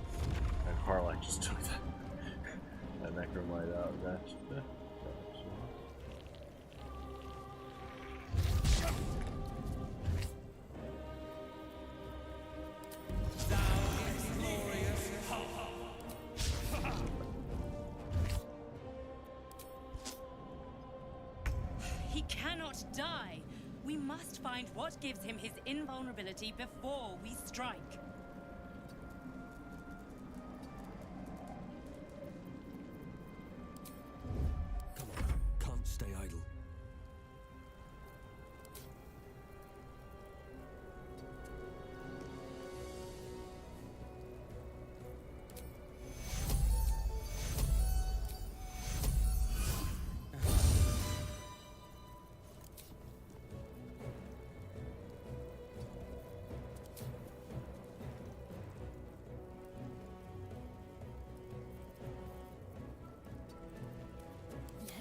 Speaker 1: And Harlock just took that Necromite out. Gotcha.
Speaker 12: He cannot die. We must find what gives him his invulnerability before we strike.
Speaker 9: Come on, can't stay idle.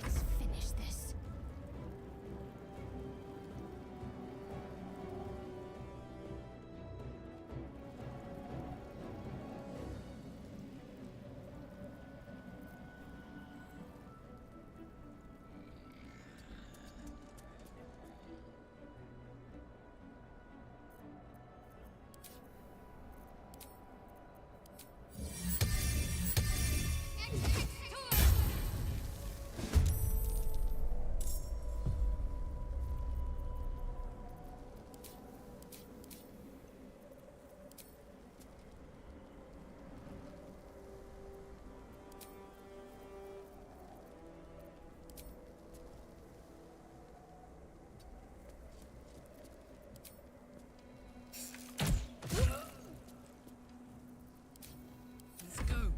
Speaker 5: Let's finish this.
Speaker 7: Let's go.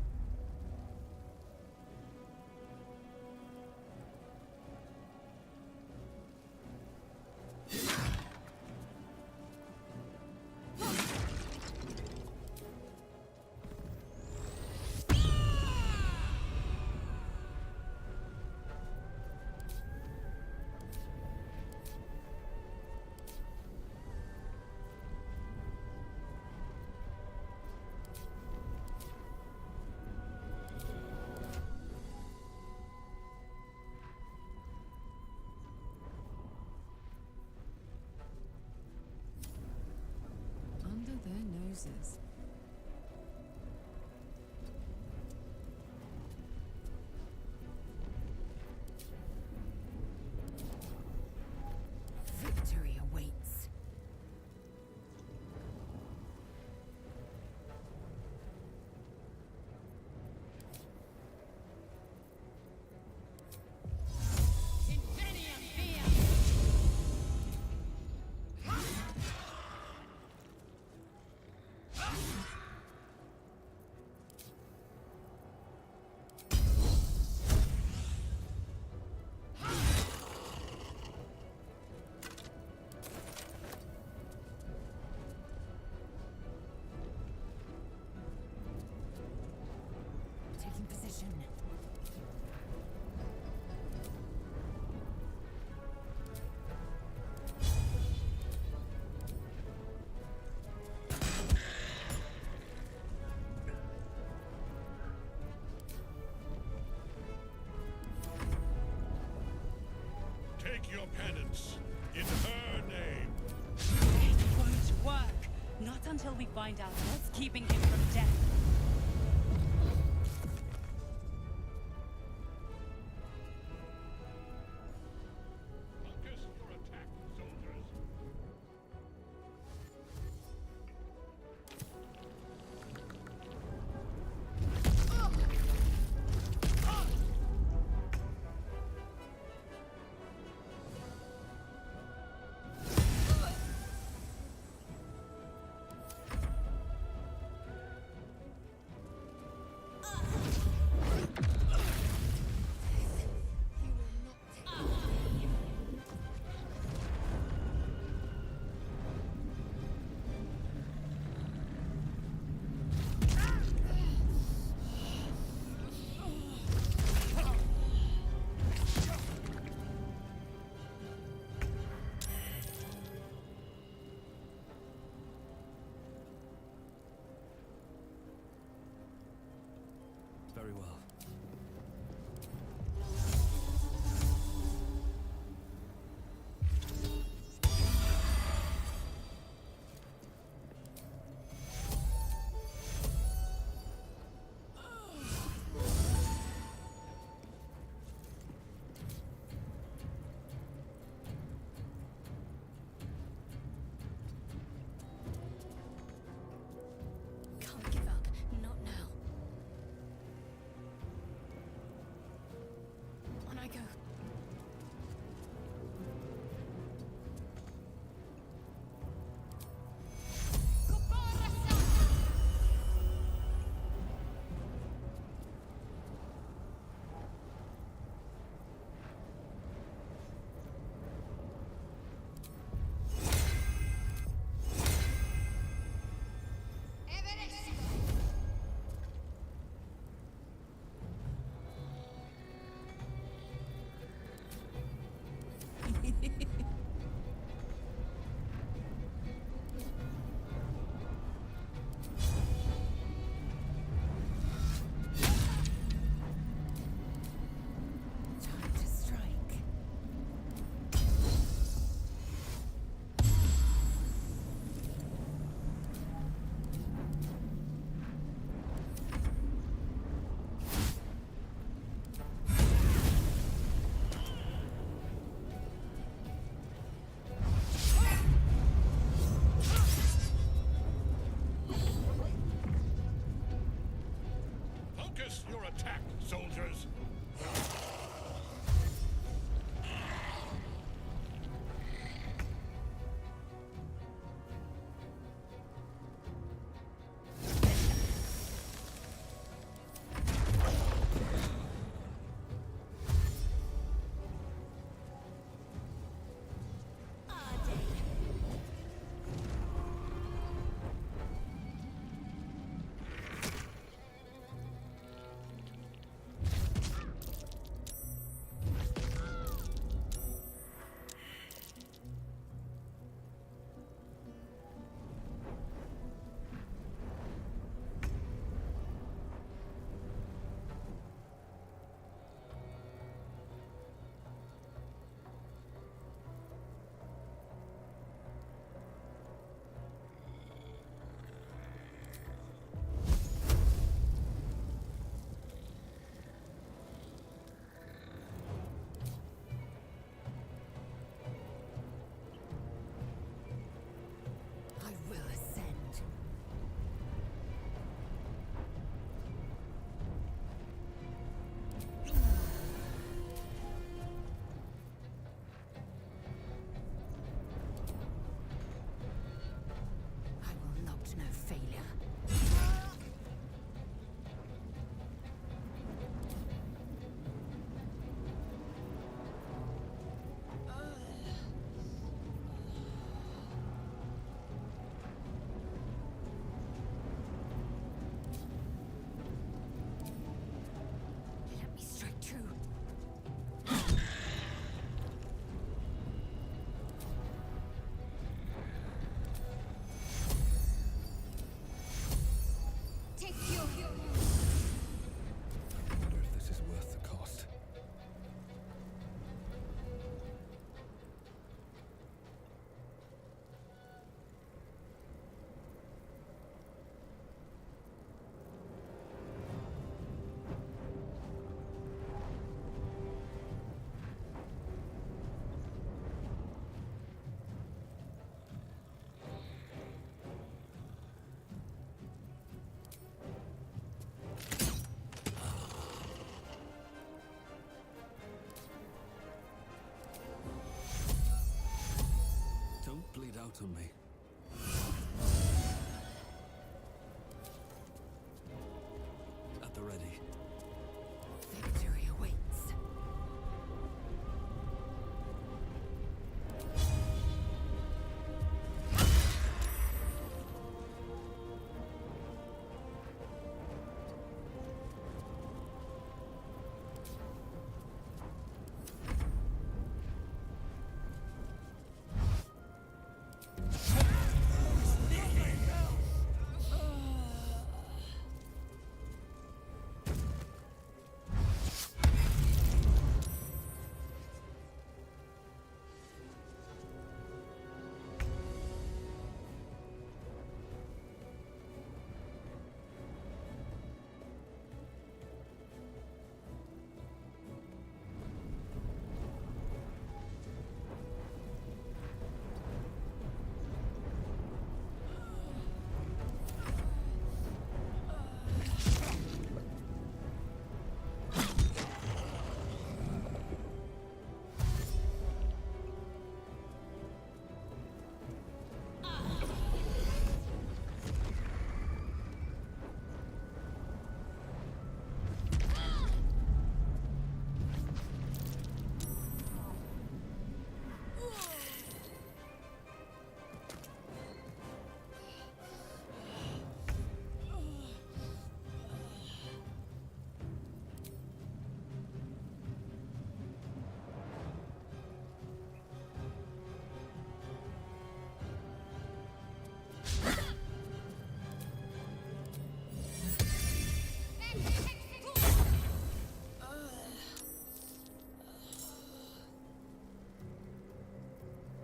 Speaker 7: Under their noses.
Speaker 5: Victory awaits.
Speaker 12: Invenium via!
Speaker 11: Take your penance in her name.
Speaker 12: It won't work. Not until we find out what's keeping him from death.
Speaker 11: Focus your attack, soldiers.
Speaker 9: count on me. At the ready.
Speaker 5: Victory awaits.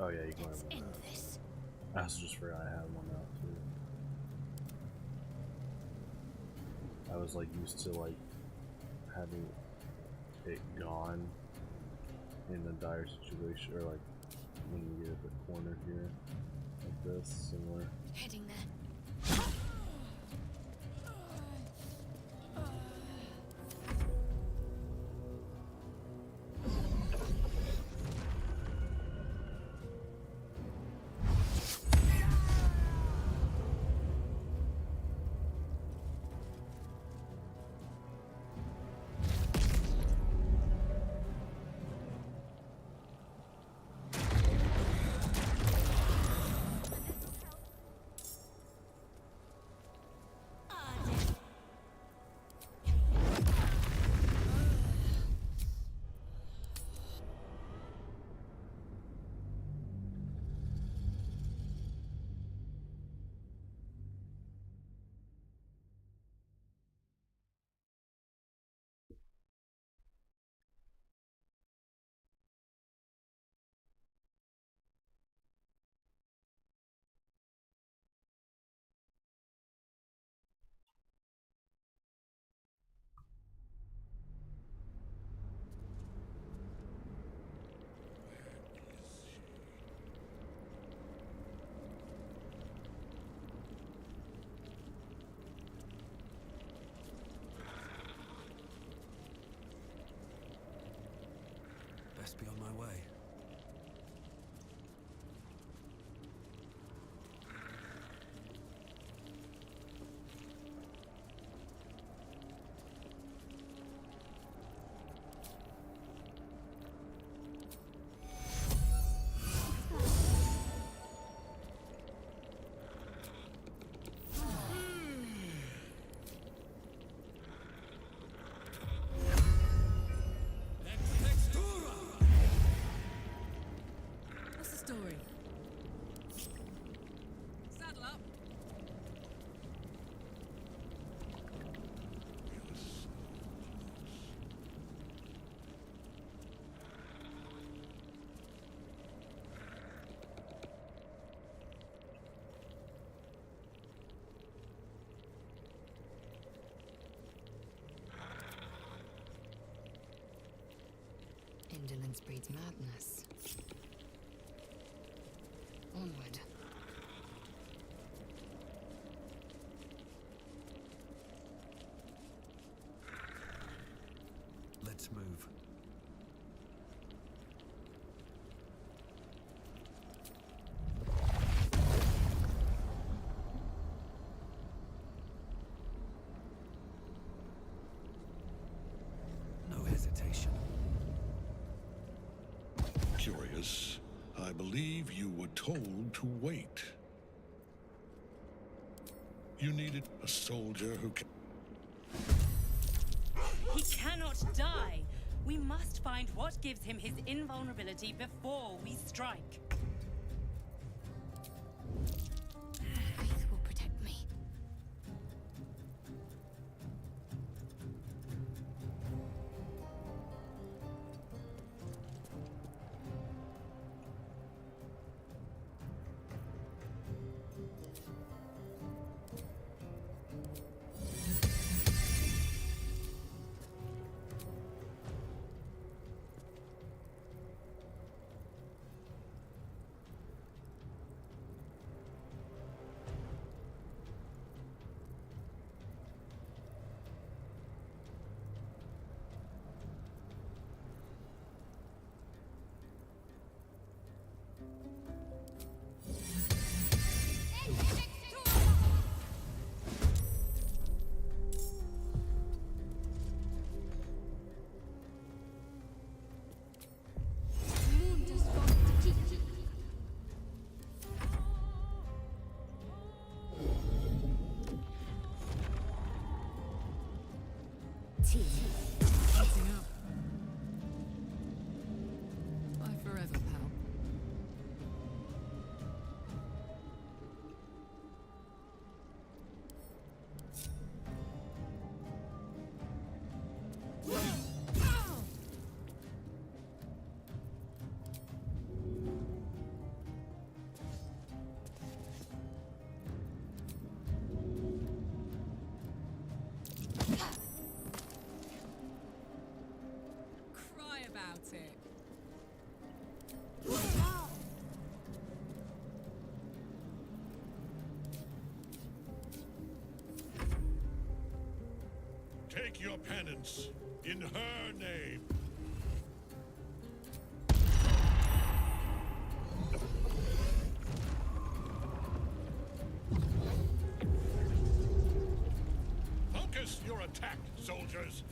Speaker 3: Oh yeah, you can
Speaker 5: Let's
Speaker 3: have one
Speaker 5: end
Speaker 3: out.
Speaker 5: this.
Speaker 3: I also just forgot I had one out too. I was like used to like having it gone in a dire situation, or like when you get at the corner here, like this, similar.
Speaker 5: Heading there.
Speaker 9: Best be on my way.
Speaker 7: What's the story? Saddle up.
Speaker 8: Indolence breeds madness. Onward.
Speaker 9: Let's move.
Speaker 11: told to wait. You needed a soldier who can...
Speaker 12: He cannot die. We must find what gives him his invulnerability before we strike.
Speaker 5: Faith will protect me.
Speaker 7: Eating up. Bye forever, pal. Cry about it.
Speaker 11: Take your penance in her name. Focus your attack, soldiers.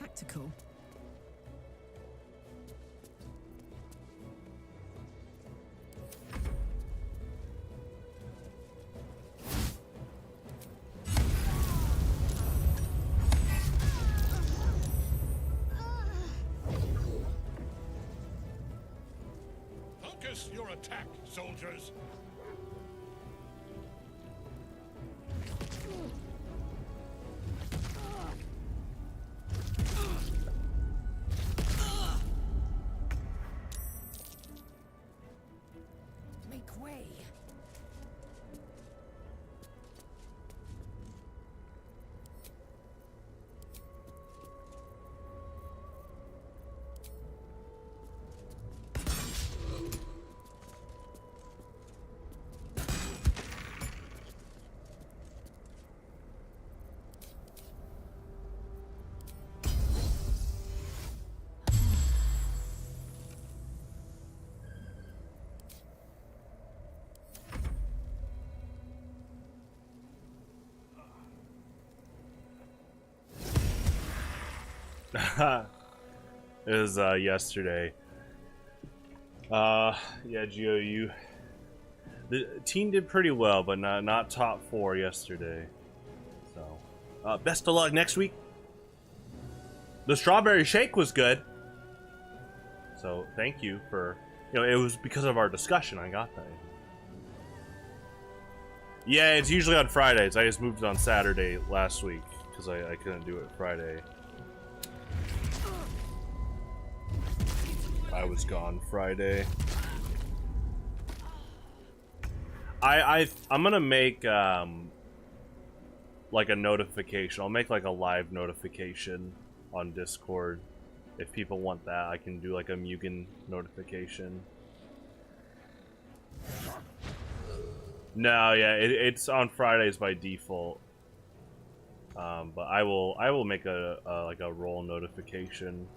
Speaker 7: tactical.
Speaker 11: Focus your attack, soldiers.
Speaker 5: Make way.
Speaker 1: It was yesterday. Yeah, Gio, the team did pretty well, but not top 4 yesterday. So, best of luck next week. The strawberry shake was good. So thank you for, it was because of our discussion I got that. Yeah, it's usually on Fridays. I just moved it on Saturday last week because I couldn't do it Friday. I was gone Friday. I'm gonna make like a notification. I'll make like a live notification on Discord. If people want that, I can do like a Mugen notification. No, yeah, it's on Fridays by default. But I will make a like a roll notification.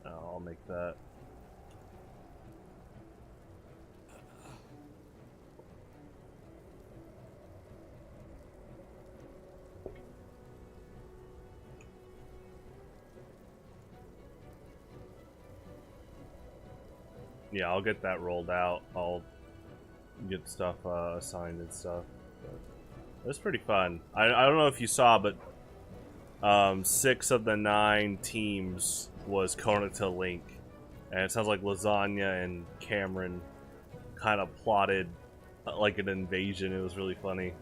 Speaker 1: I'll make that. Yeah, I'll get that rolled out. I'll get stuff assigned and stuff. But it was pretty fun. I don't know if you saw, but 6 of the 9 teams was Kona to Link, and it sounds like Lasagna and Cameron kind of plotted like an invasion. It was really funny.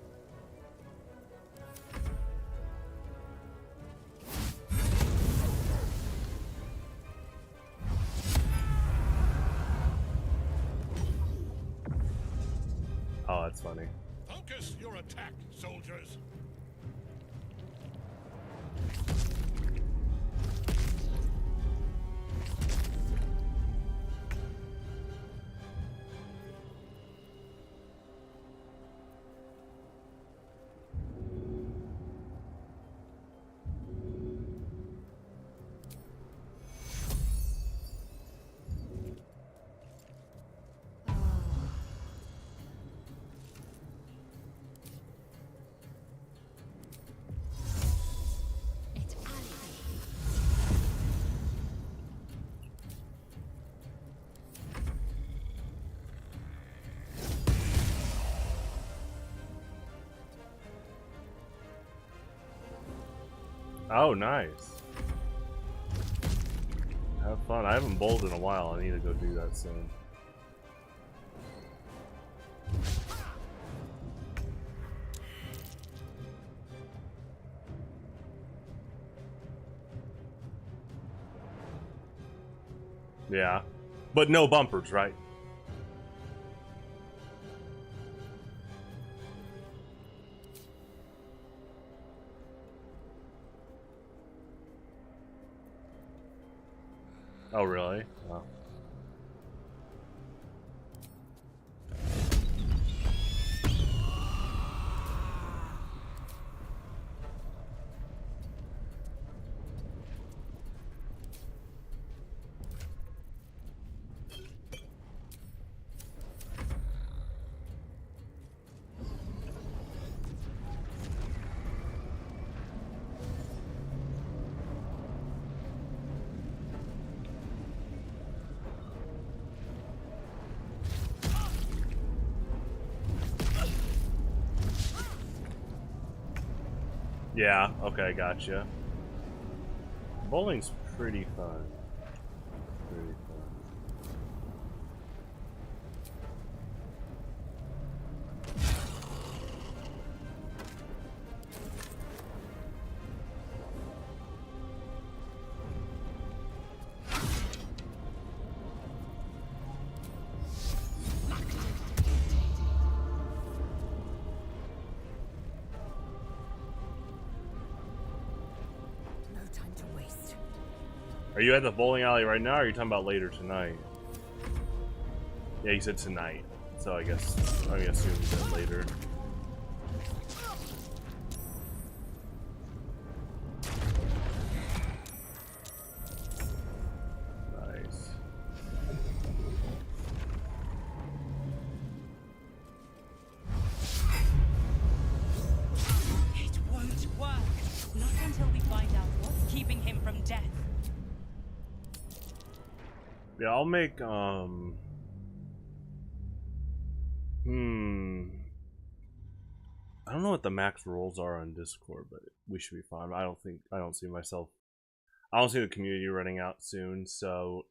Speaker 1: Oh, that's funny.
Speaker 11: Focus your attack, soldiers.
Speaker 1: Oh, nice. Have fun. I haven't bowled in a while. I need to go do that soon. Yeah. But no bumpers, right? Oh, really? Oh. Yeah, okay, gotcha. Bowling's pretty fun. Pretty fun.
Speaker 5: No time to waste.
Speaker 1: Are you at the bowling alley right now, or are you talking about later tonight? Yeah, you said tonight, so I guess I'm gonna assume you said later. Nice.
Speaker 12: It won't work. Not until we find out what's keeping him from death.
Speaker 1: Yeah, I'll make I don't know what the max rolls are on Discord, but we should be fine. I don't see the community running out soon, so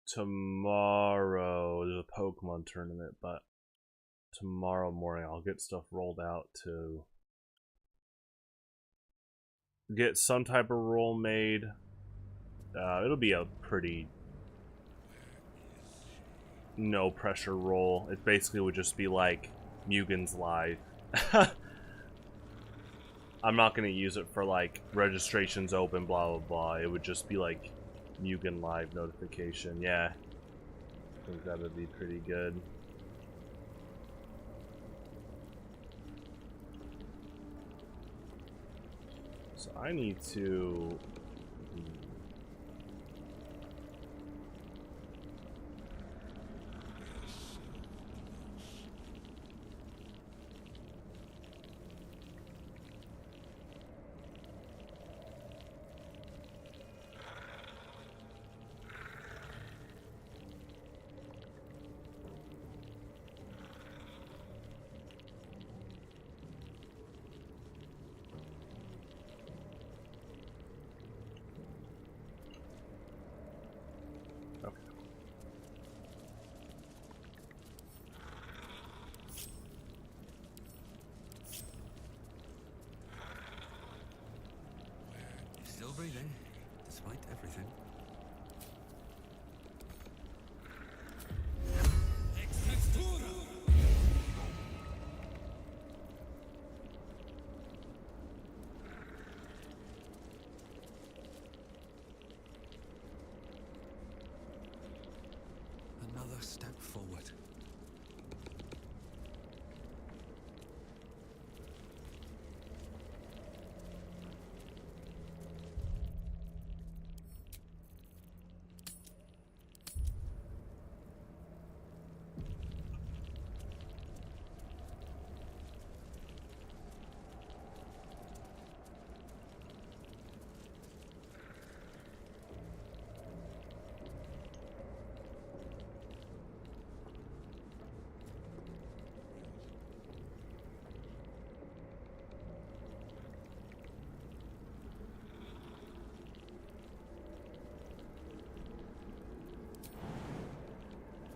Speaker 1: tomorrow there's a Pokemon tournament, but tomorrow morning I'll get stuff rolled out to get some type of roll made. It'll be a pretty no pressure roll. It basically would just be like Mugen's Live. I'm not gonna use it for like registrations open, blah blah blah. It would just be like Mugen Live notification. Yeah, I think that would be pretty good. So I need to.
Speaker 9: Still breathing, despite everything. Another step forward.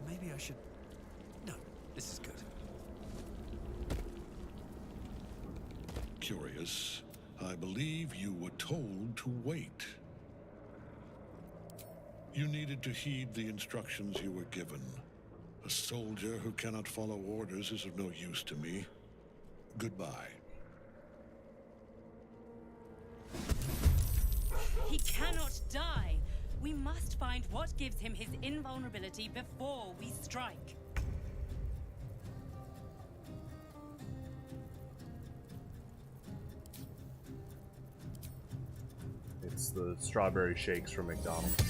Speaker 9: Maybe I should... No, this is good.
Speaker 11: Curious. I believe you were told to wait. You needed to heed the instructions you were given. A soldier who cannot follow orders is of no use to me. Goodbye.
Speaker 12: He cannot die. We must find what gives him his invulnerability before we strike.
Speaker 1: It's the strawberry shakes from McDonald's.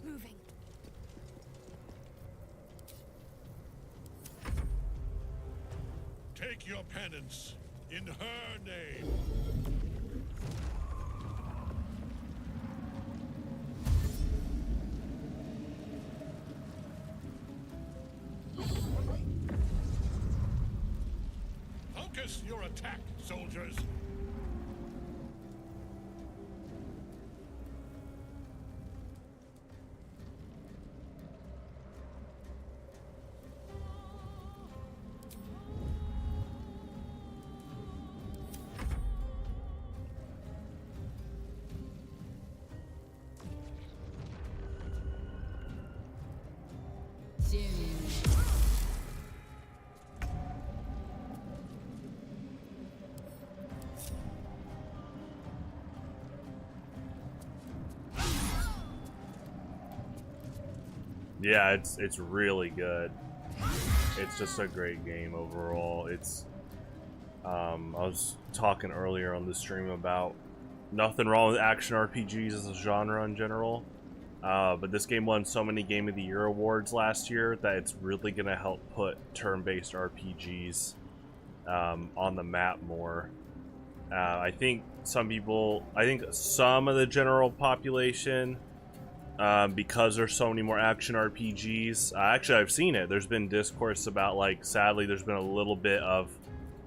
Speaker 5: Moving.
Speaker 11: Take your penance. In her name. Focus your attack, soldiers.
Speaker 1: Yeah, it's really good. It's just a great game overall. It's I was talking earlier on the stream about nothing wrong with action RPGs as a genre in general, but this game won so many Game of the Year awards last year that it's really gonna help put turn-based RPGs on the map more. I think some of the general population, because there's so many more action RPGs. Actually, I've seen it. There's been discourse about, like, sadly, there's been a little bit of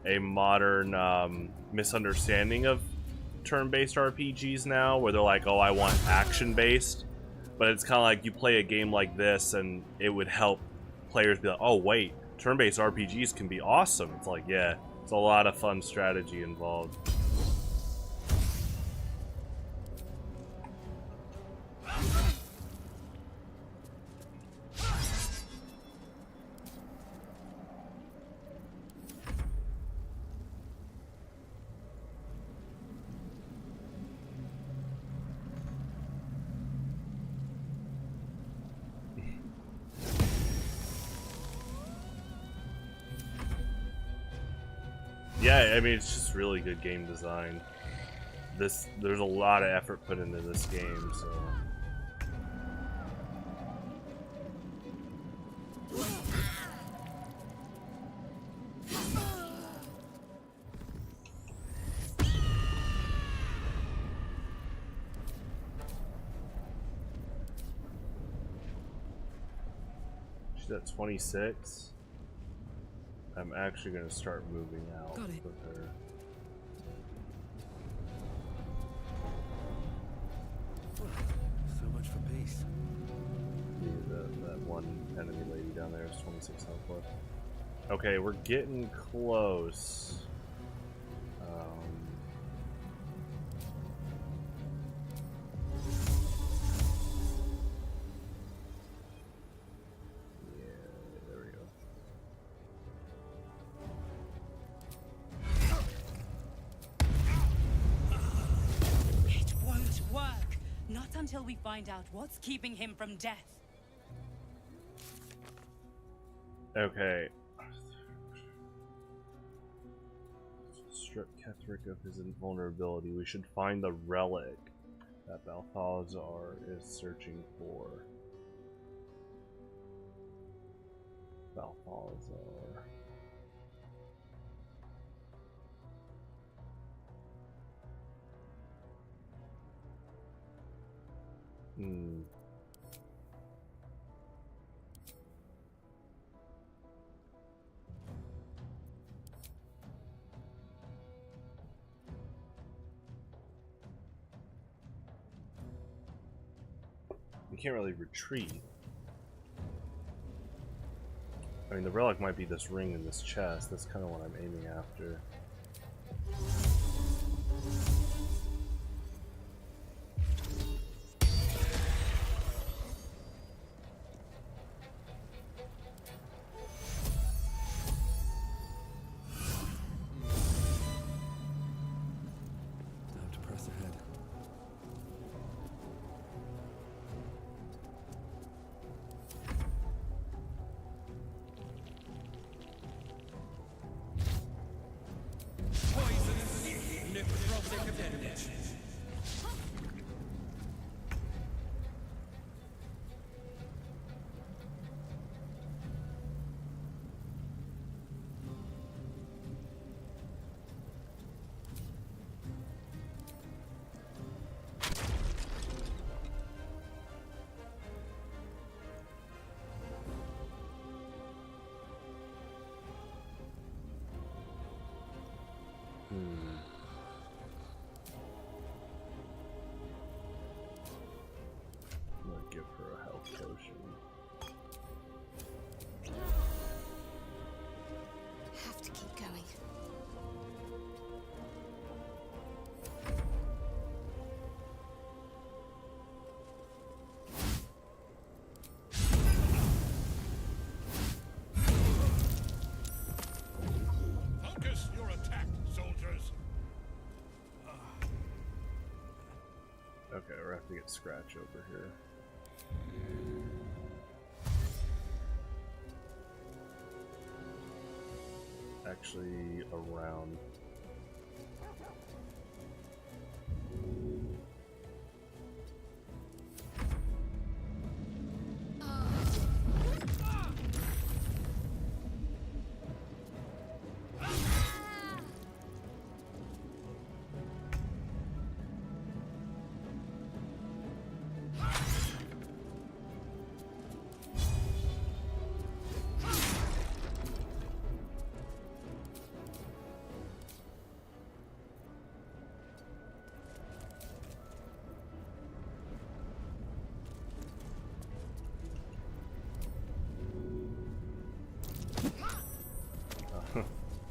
Speaker 1: a modern misunderstanding of turn-based RPGs now, where they're like, oh, I want action-based. But it's kind of like you play a game like this, and it would help players be like, oh, wait, turn-based RPGs can be awesome. It's like, yeah, it's a lot of fun strategy involved. Yeah, I mean, it's just really good game design. There's a lot of effort put into this game, so. She's at 26. I'm actually going to start moving out with her.
Speaker 9: So much for peace.
Speaker 1: That one enemy lady down there is 26 health left. Okay, we're getting close.
Speaker 12: Until we find out what's keeping him from death.
Speaker 1: Okay. Strip Ketheric of his invulnerability. We should find the relic that Balthazar is searching for. Balthazar. You can't really retreat. I mean, the relic might be this ring in this chest. That's kind of what I'm aiming after. get Scratch over here. Actually, around.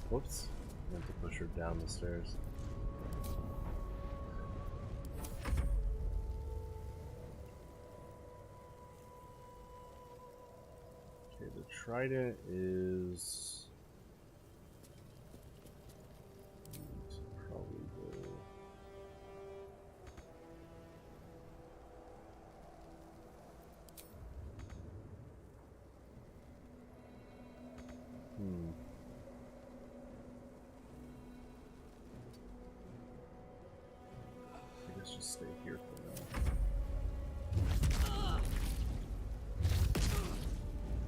Speaker 1: Whoops. I meant to push her down the stairs. Okay, the trident is probably the I guess just stay here for now.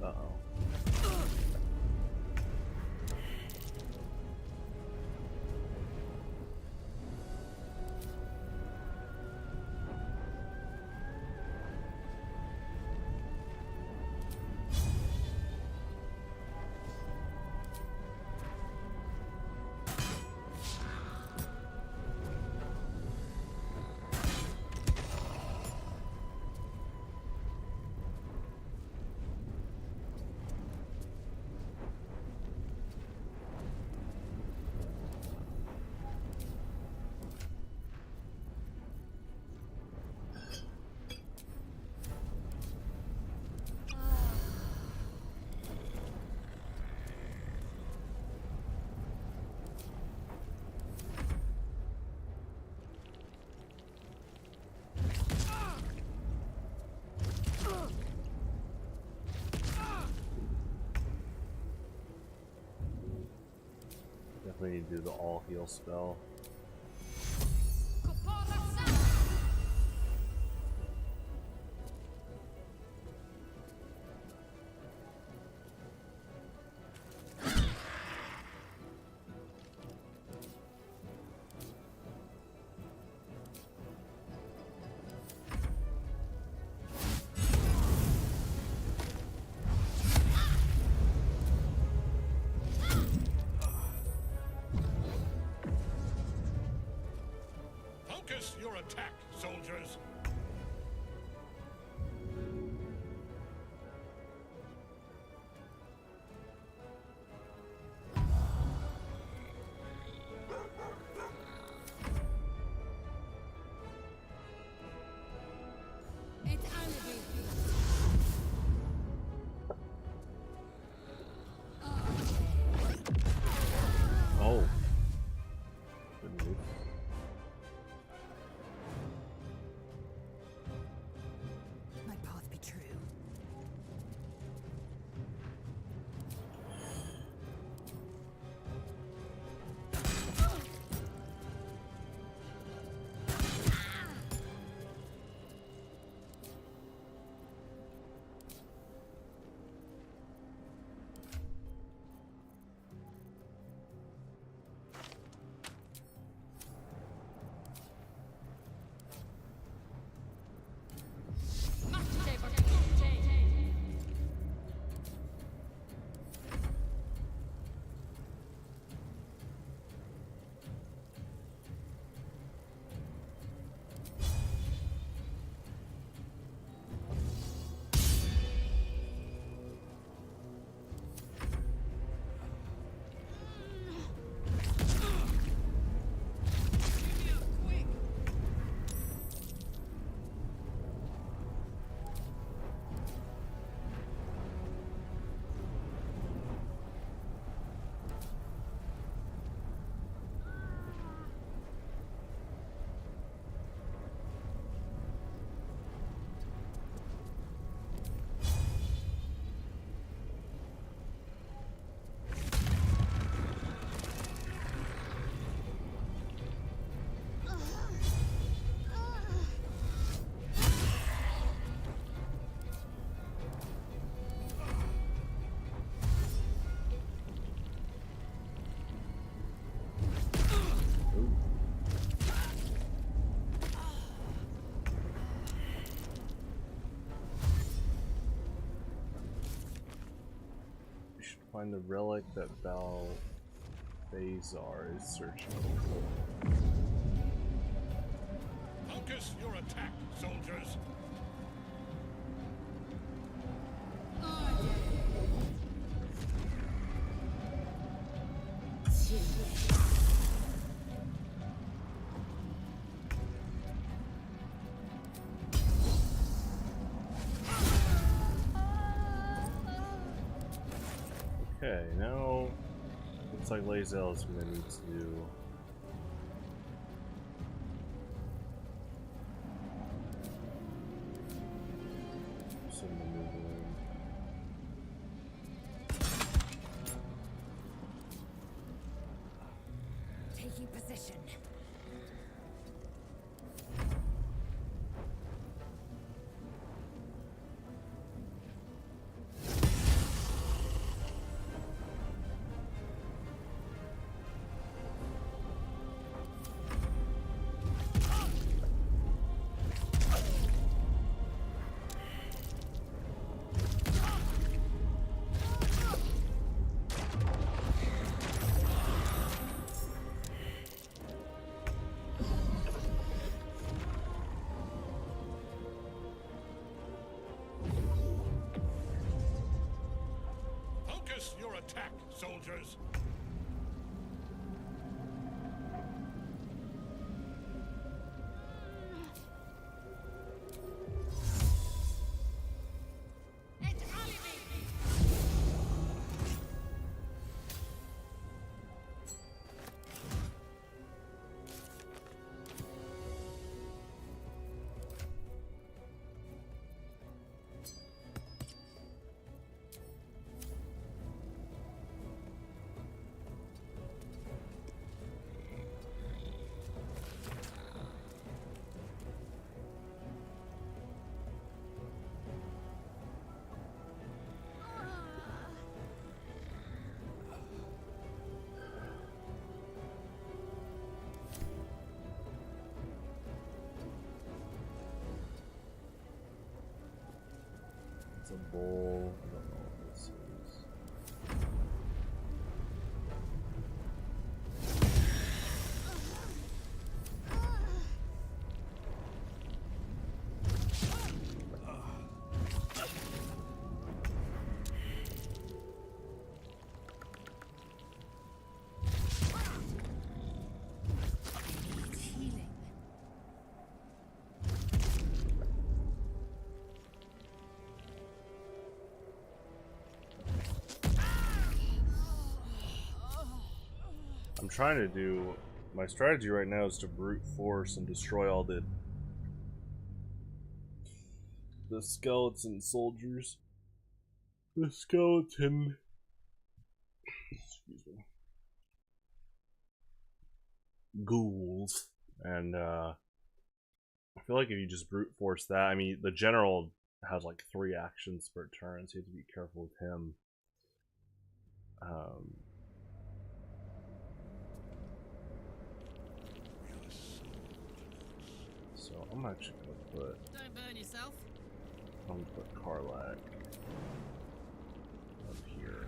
Speaker 1: Uh-oh. Definitely need to do the all heal spell.
Speaker 11: Focus your attack, soldiers!
Speaker 1: Oh. Good move. Find the relic that Baldur is searching for.
Speaker 11: Focus your attack, soldiers!
Speaker 1: Okay, now looks like Lae'zel is going to need to do some maneuvering.
Speaker 5: Taking position.
Speaker 11: Focus your attack, soldiers!
Speaker 1: It's a bowl. I don't know what this is. I'm trying to do, my strategy right now is to brute force and destroy all the skeleton soldiers. The skeleton, excuse me, ghouls. And I feel like if you just brute force that, I mean, the general has like 3 actions per turn, so you have to be careful with him. So I'm actually gonna put.
Speaker 7: Don't burn yourself.
Speaker 1: I'm gonna put Karlak up here.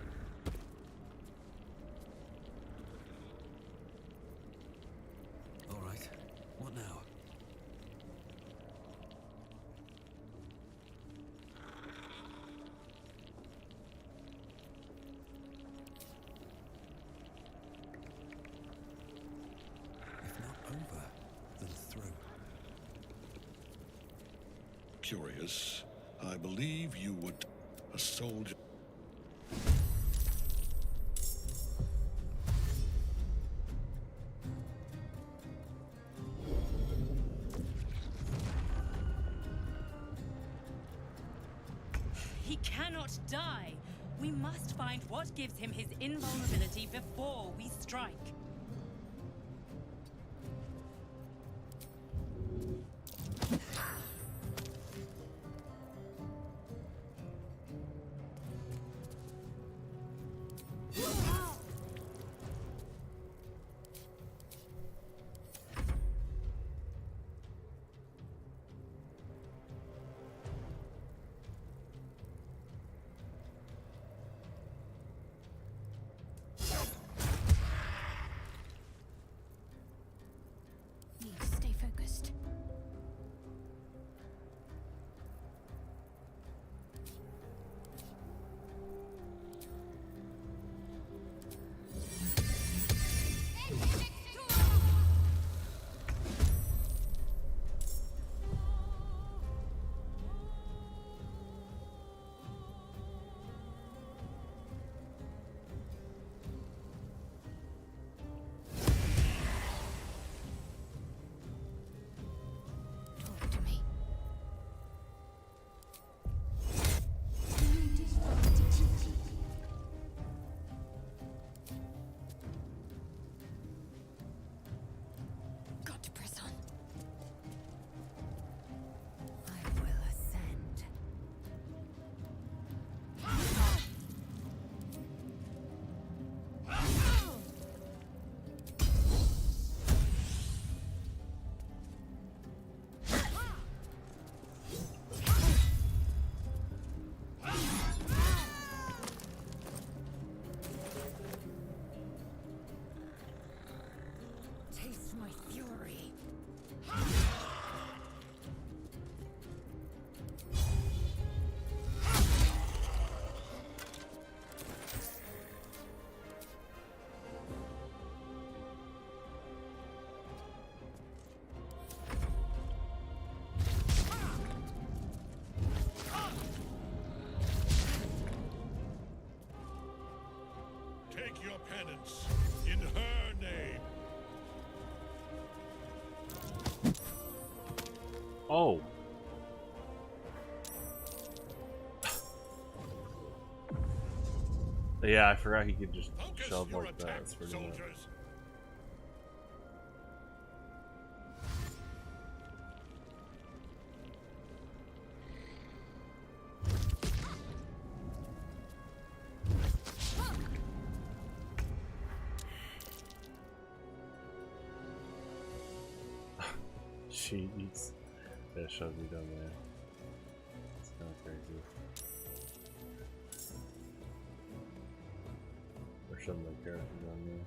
Speaker 9: All right. What now? If not over, then through.
Speaker 11: Curious. I believe you would... a soldier...
Speaker 12: He cannot die. We must find what gives him his invulnerability before we strike.
Speaker 1: Oh. Yeah, I forgot he could just shove like that. That's pretty nice. Jeez. That shoved me down there. It's kind of crazy. Or shoving my character down there.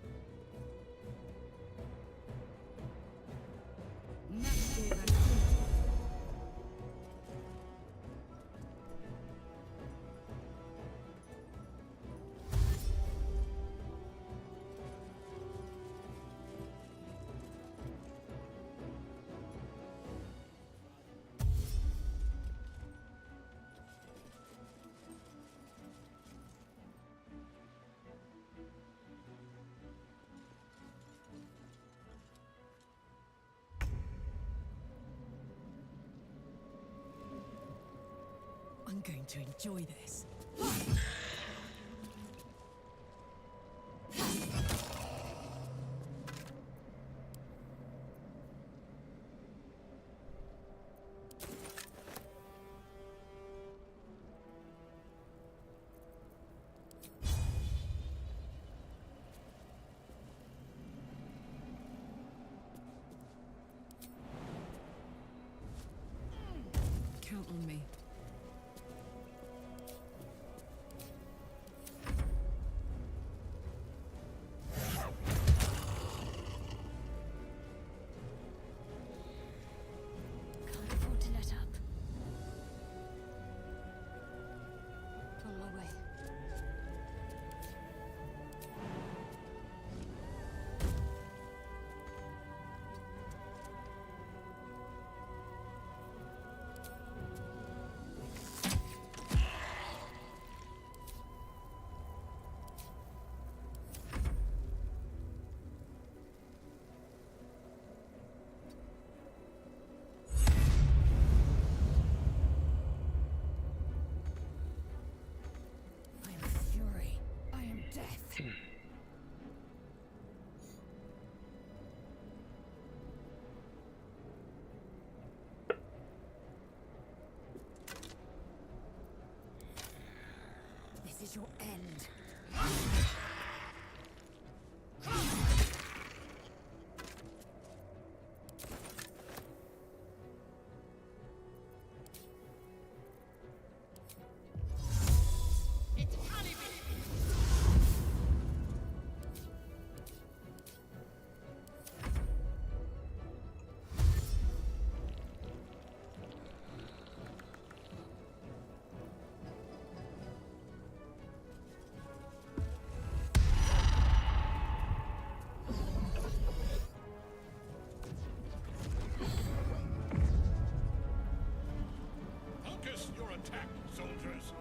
Speaker 7: I'm going to enjoy this. Count on me.
Speaker 5: Can't afford to let up. On my way. I am fury. I am death. This is your end.
Speaker 11: Focus your attack, soldiers.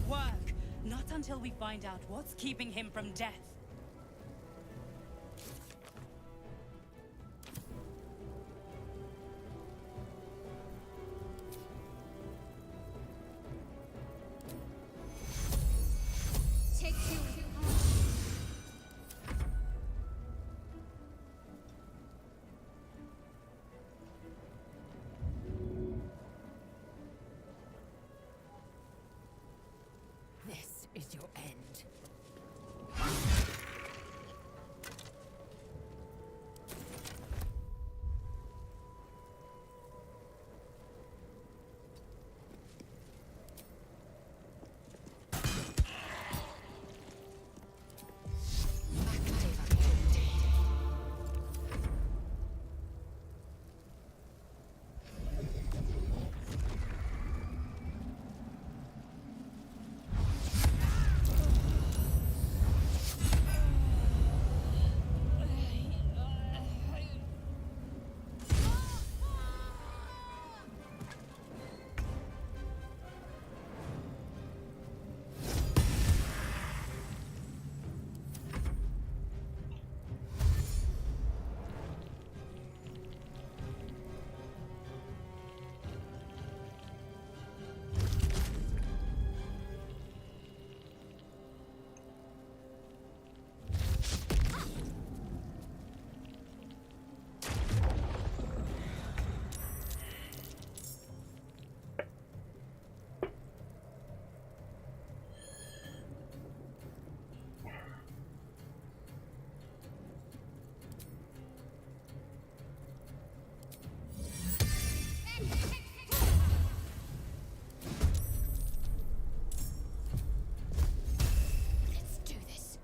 Speaker 12: work. Not until we find out what's keeping him from death.
Speaker 5: This is your end. Let's do this.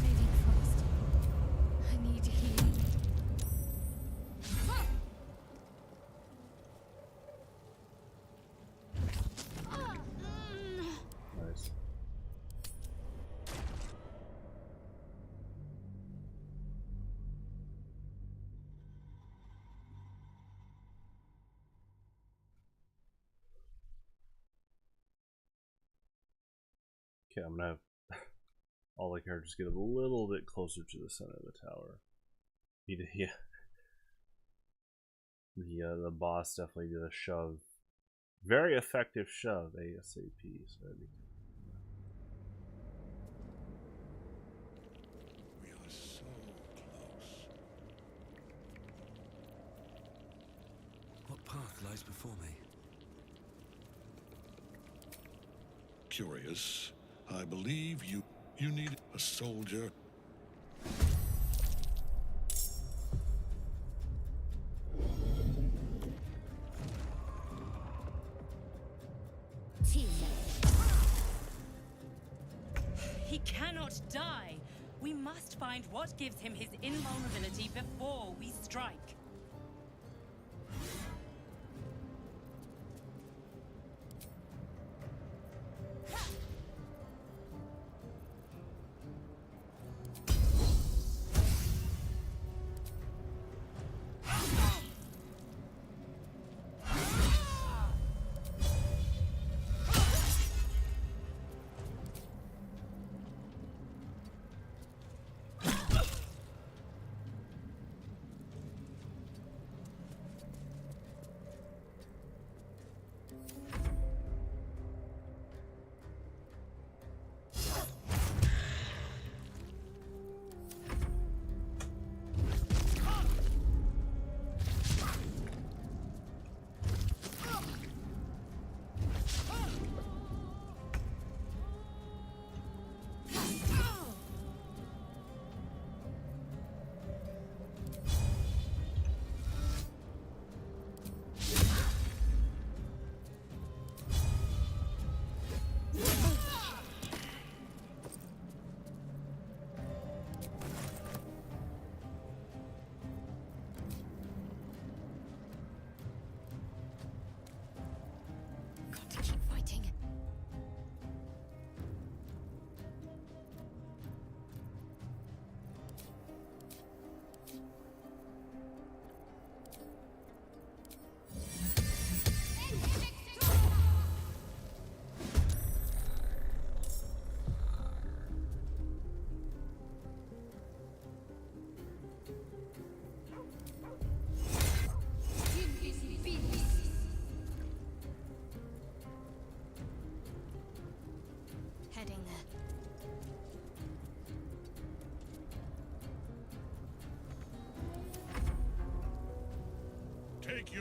Speaker 5: Fading fast. I need healing.
Speaker 3: Nice. Okay, I'm gonna have all the characters get a little bit closer to the center of the tower. Yeah. The boss definitely did a shove. Very effective shove, ASAP. So that'd be
Speaker 11: We are so close.
Speaker 9: What path lies before me?
Speaker 11: Curious. I believe you need a soldier.
Speaker 12: He cannot die. We must find what gives him his invulnerability before we strike.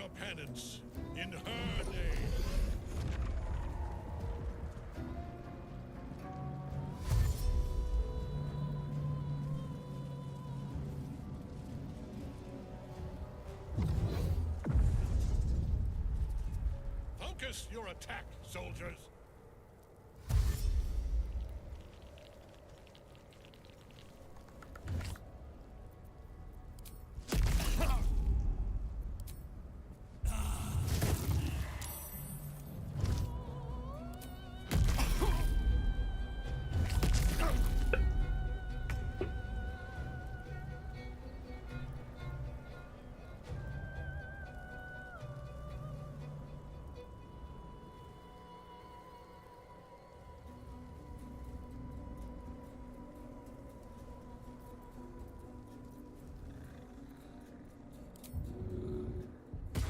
Speaker 11: your penance in her name. Focus your attack, soldiers.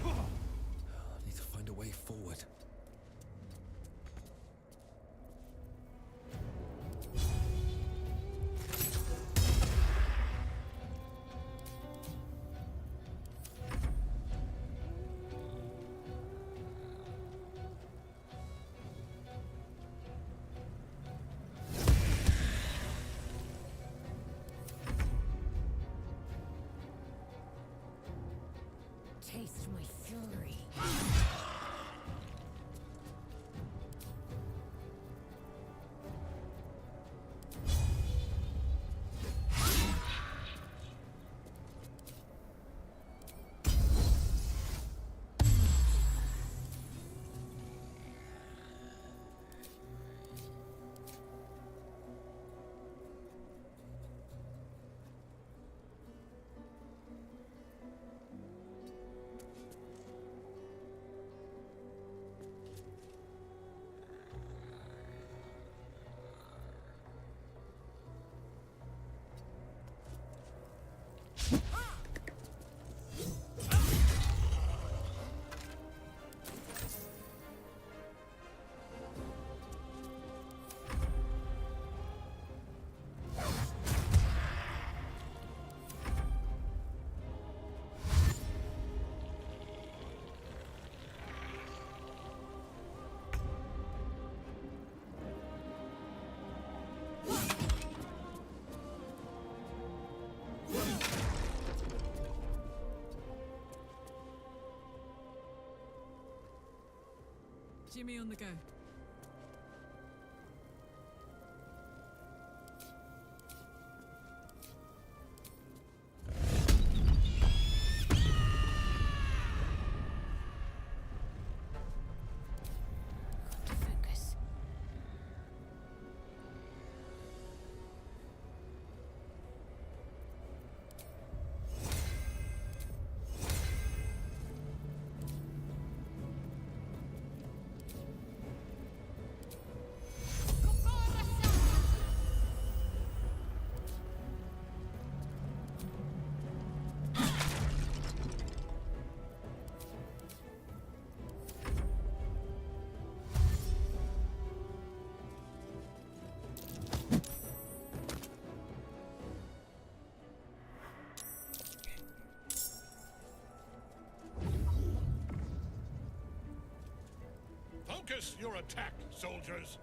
Speaker 9: I need to find a way forward.
Speaker 5: Taste my fury.
Speaker 7: Jimmy on the go.
Speaker 5: Focus.
Speaker 11: Focus your attack, soldiers.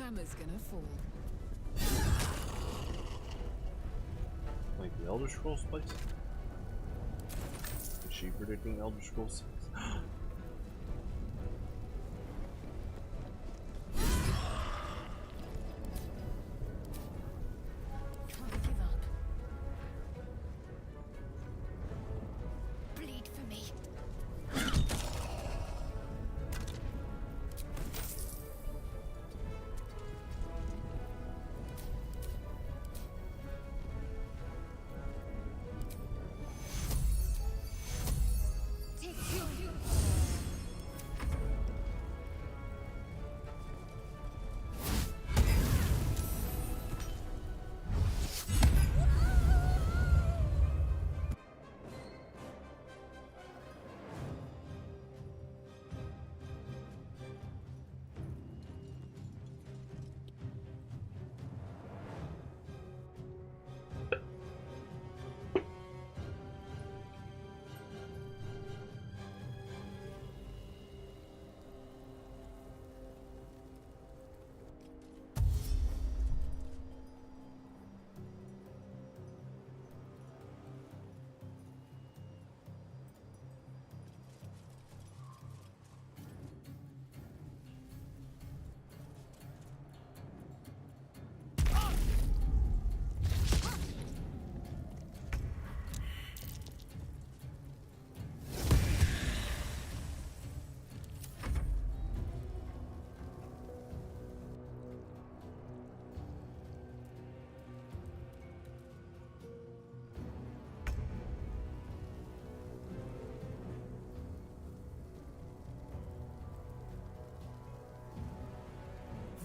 Speaker 7: hammer's gonna fall.
Speaker 1: Like the Elder Scrolls place? Is she predicting Elder Scrolls 6?
Speaker 5: Can't give up. Bleed for me.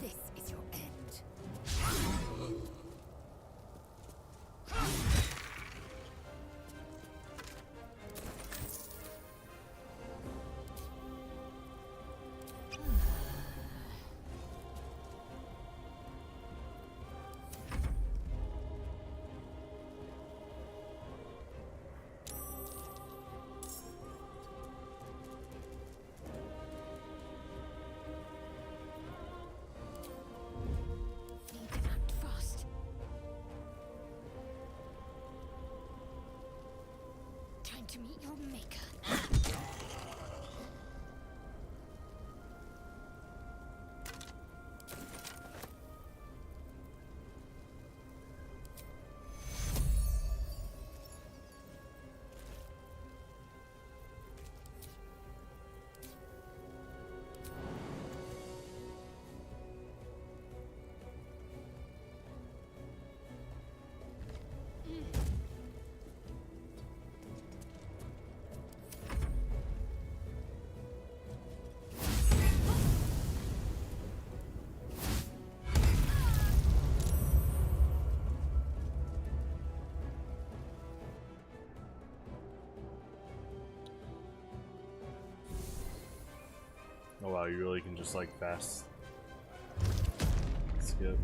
Speaker 5: This is your end. Need to act fast. Time to meet your maker.
Speaker 1: Oh wow, you really can just like fast skip.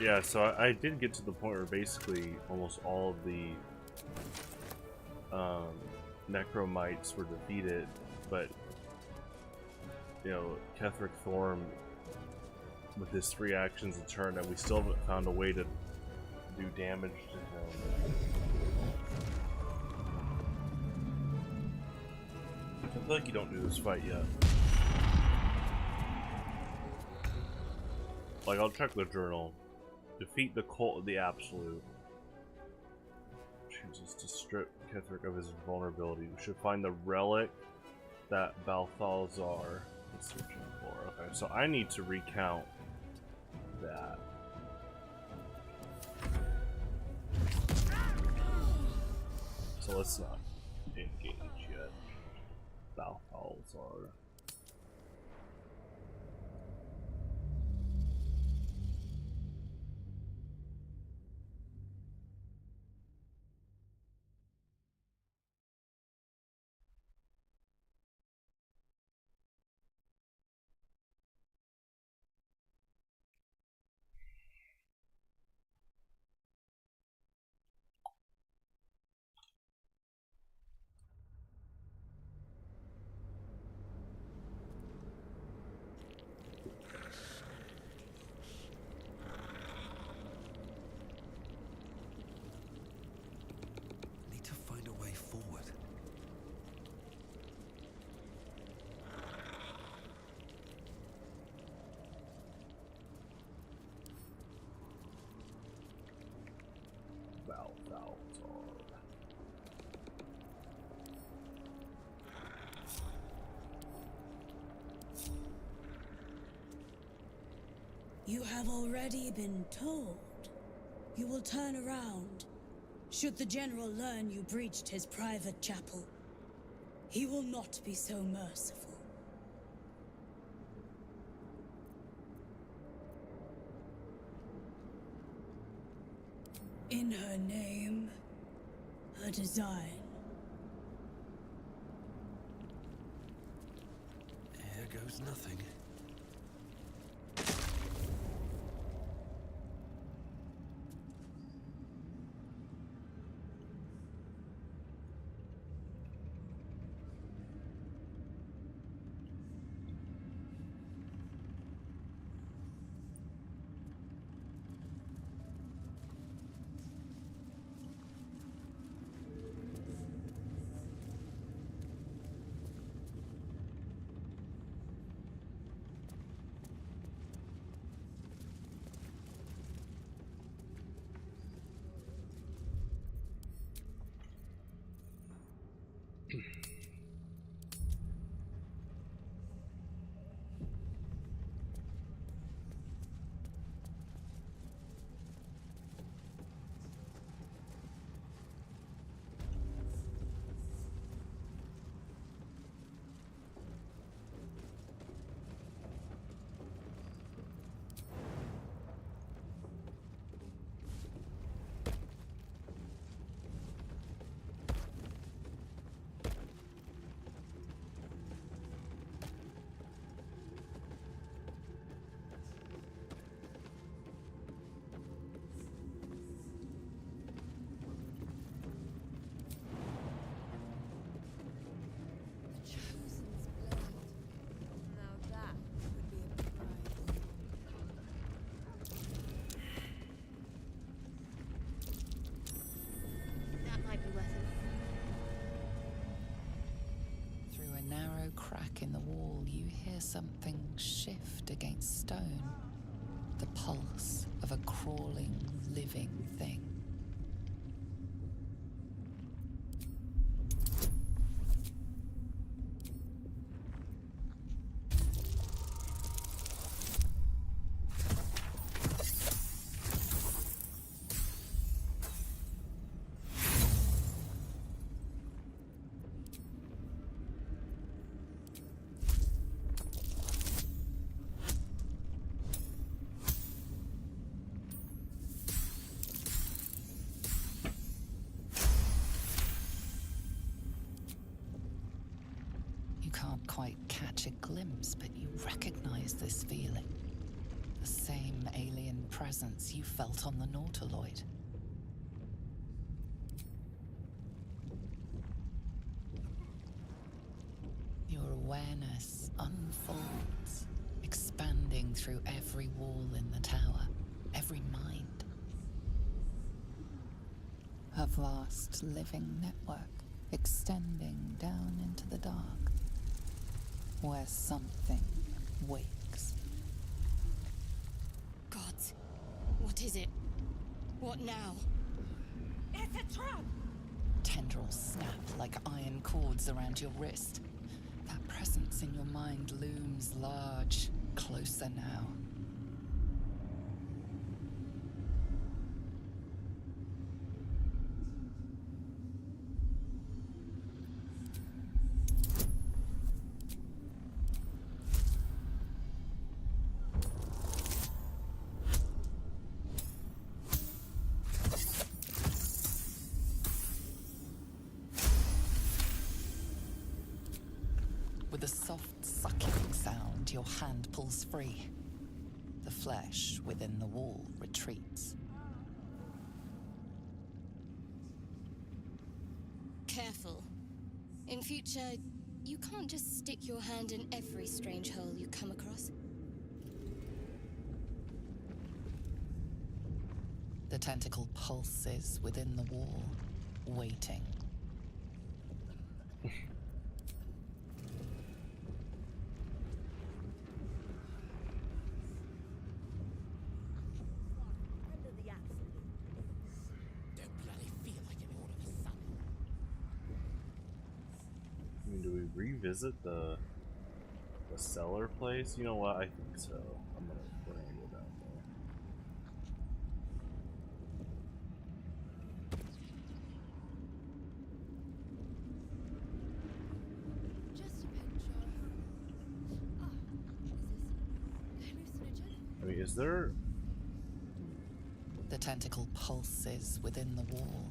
Speaker 1: Yeah, so I did get to the point where basically almost all of the necromites were defeated, but you know, Ketheric Thorm with his 3 actions a turn, and we still haven't found a way to do damage to him. I feel like you don't do this fight yet. Like, I'll check the journal. Defeat the cult of the Absolute. Chooses to strip Ketheric of his vulnerability. We should find the relic that Balthazar is searching for. Okay, so I need to recount that. So let's not engage yet. Balthazar.
Speaker 9: Need to find a way forward.
Speaker 1: Balthazar.
Speaker 4: You have already been told. You will turn around. Should the general learn you breached his private chapel, he will not be so merciful. In her name, her design.
Speaker 9: Here goes nothing.
Speaker 8: living thing. You can't quite catch a glimpse, but you recognize this feeling. The same alien presence you felt on the Nautiloid. Your awareness unfolds, expanding through every wall in the tower, every mind. A vast living network extending down into the dark, where something wakes.
Speaker 4: Gods, what is it? What now?
Speaker 12: It's a trap!
Speaker 8: Tendrils snap like iron cords around your wrist. That presence in your mind looms large, closer now. With a soft sucking sound, your hand pulls free. The flesh within the wall retreats.
Speaker 4: Careful. In future, you can't just stick your hand in every strange hole you come across.
Speaker 8: The tentacle pulses within the wall, waiting.
Speaker 2: Don't bloody feel like it all of a sudden.
Speaker 1: I mean, do we revisit the cellar place? You know what? I think so. We're gonna go down there.
Speaker 7: Just a picture. Ah, is this hallucinogen?
Speaker 1: I mean, is there?
Speaker 8: The tentacle pulses within the wall,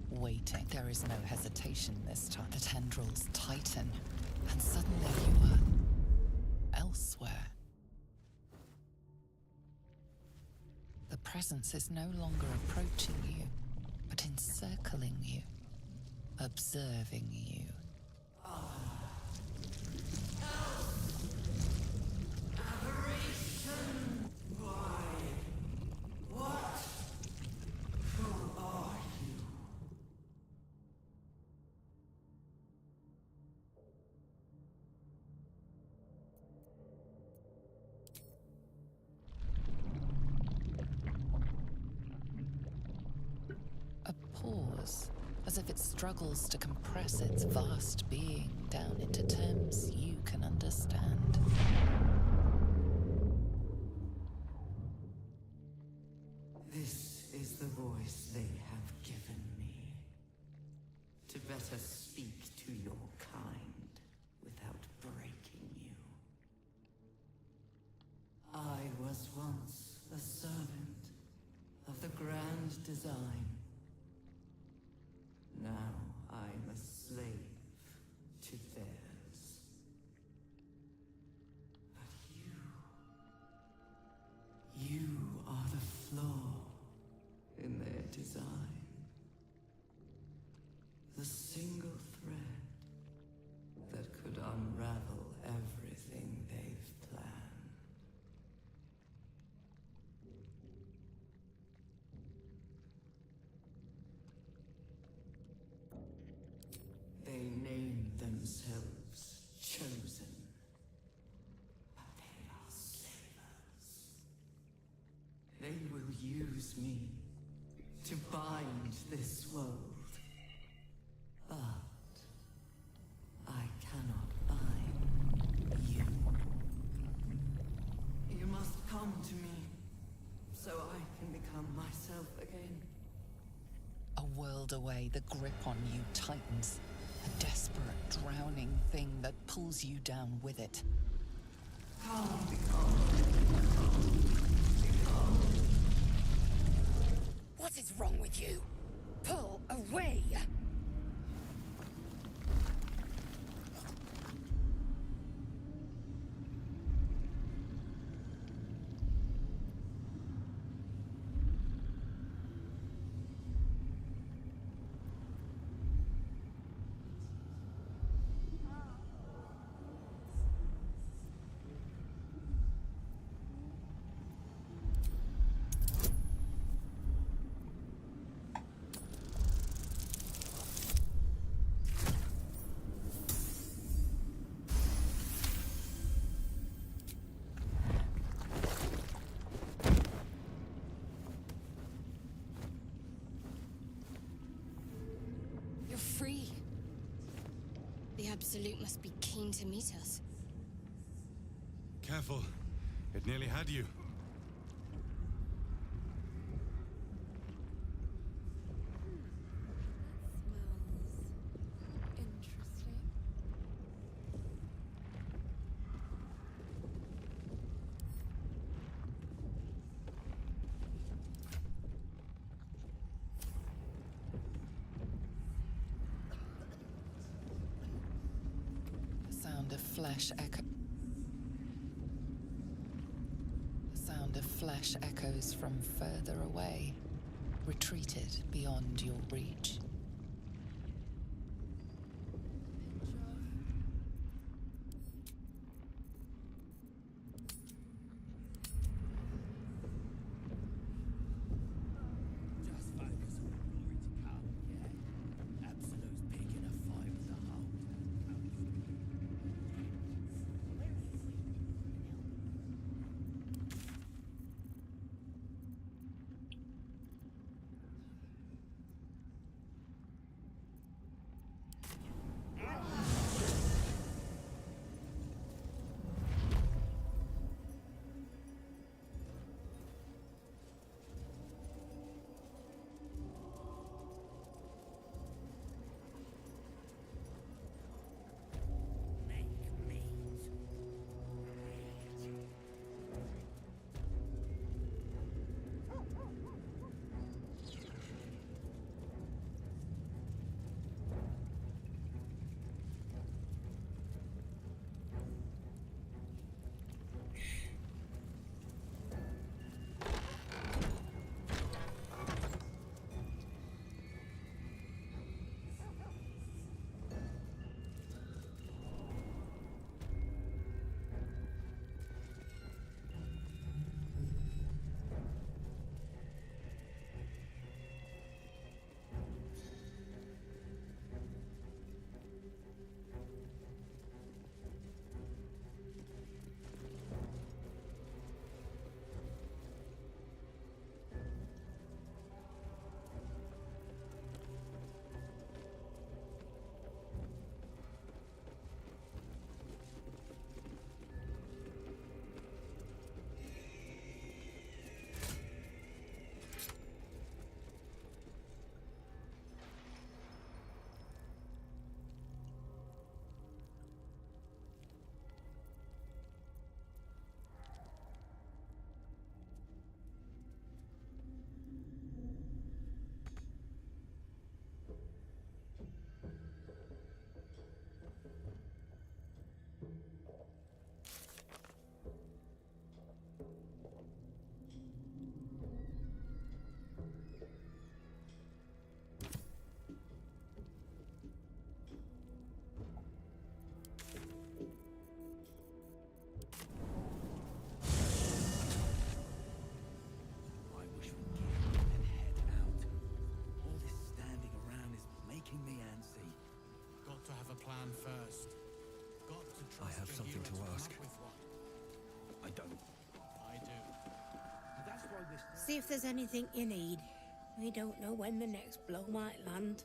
Speaker 8: waiting. There is no hesitation this time. The tendrils tighten, and suddenly you are elsewhere. The presence is no longer approaching you, but encircling you, observing you. A pause, as if it struggles to compress its vast being down into terms you can understand.
Speaker 10: This is the voice they have given me, to better speak to your kind without breaking you. I was once a servant of the grand design. Now I'm a slave to theirs. But you are the flaw in their design. The single thread that could unravel everything they've planned. They name themselves chosen, but they are slavers. They will use me to bind this world. But I cannot bind you. You must come to me so I can become myself again.
Speaker 8: A world away, the grip on you tightens. A desperate, drowning thing that pulls you down with it.
Speaker 10: Come, become.
Speaker 5: What is wrong with you? Pull away!
Speaker 13: You're free. The Absolute must be keen to meet us.
Speaker 14: Careful. It nearly had you.
Speaker 8: The sound of flesh echoes from further away, retreated beyond your reach.
Speaker 2: Just focus on the glory to come, yeah? Absolute's picking a fight with the whole.
Speaker 9: First. Got to trust
Speaker 15: I have
Speaker 9: the
Speaker 15: something
Speaker 9: hero
Speaker 15: to
Speaker 9: come
Speaker 15: ask.
Speaker 9: up with one.
Speaker 15: I don't.
Speaker 9: I do.
Speaker 2: That's why this.
Speaker 4: See if there's anything you need.
Speaker 15: We don't know when the next blow might land.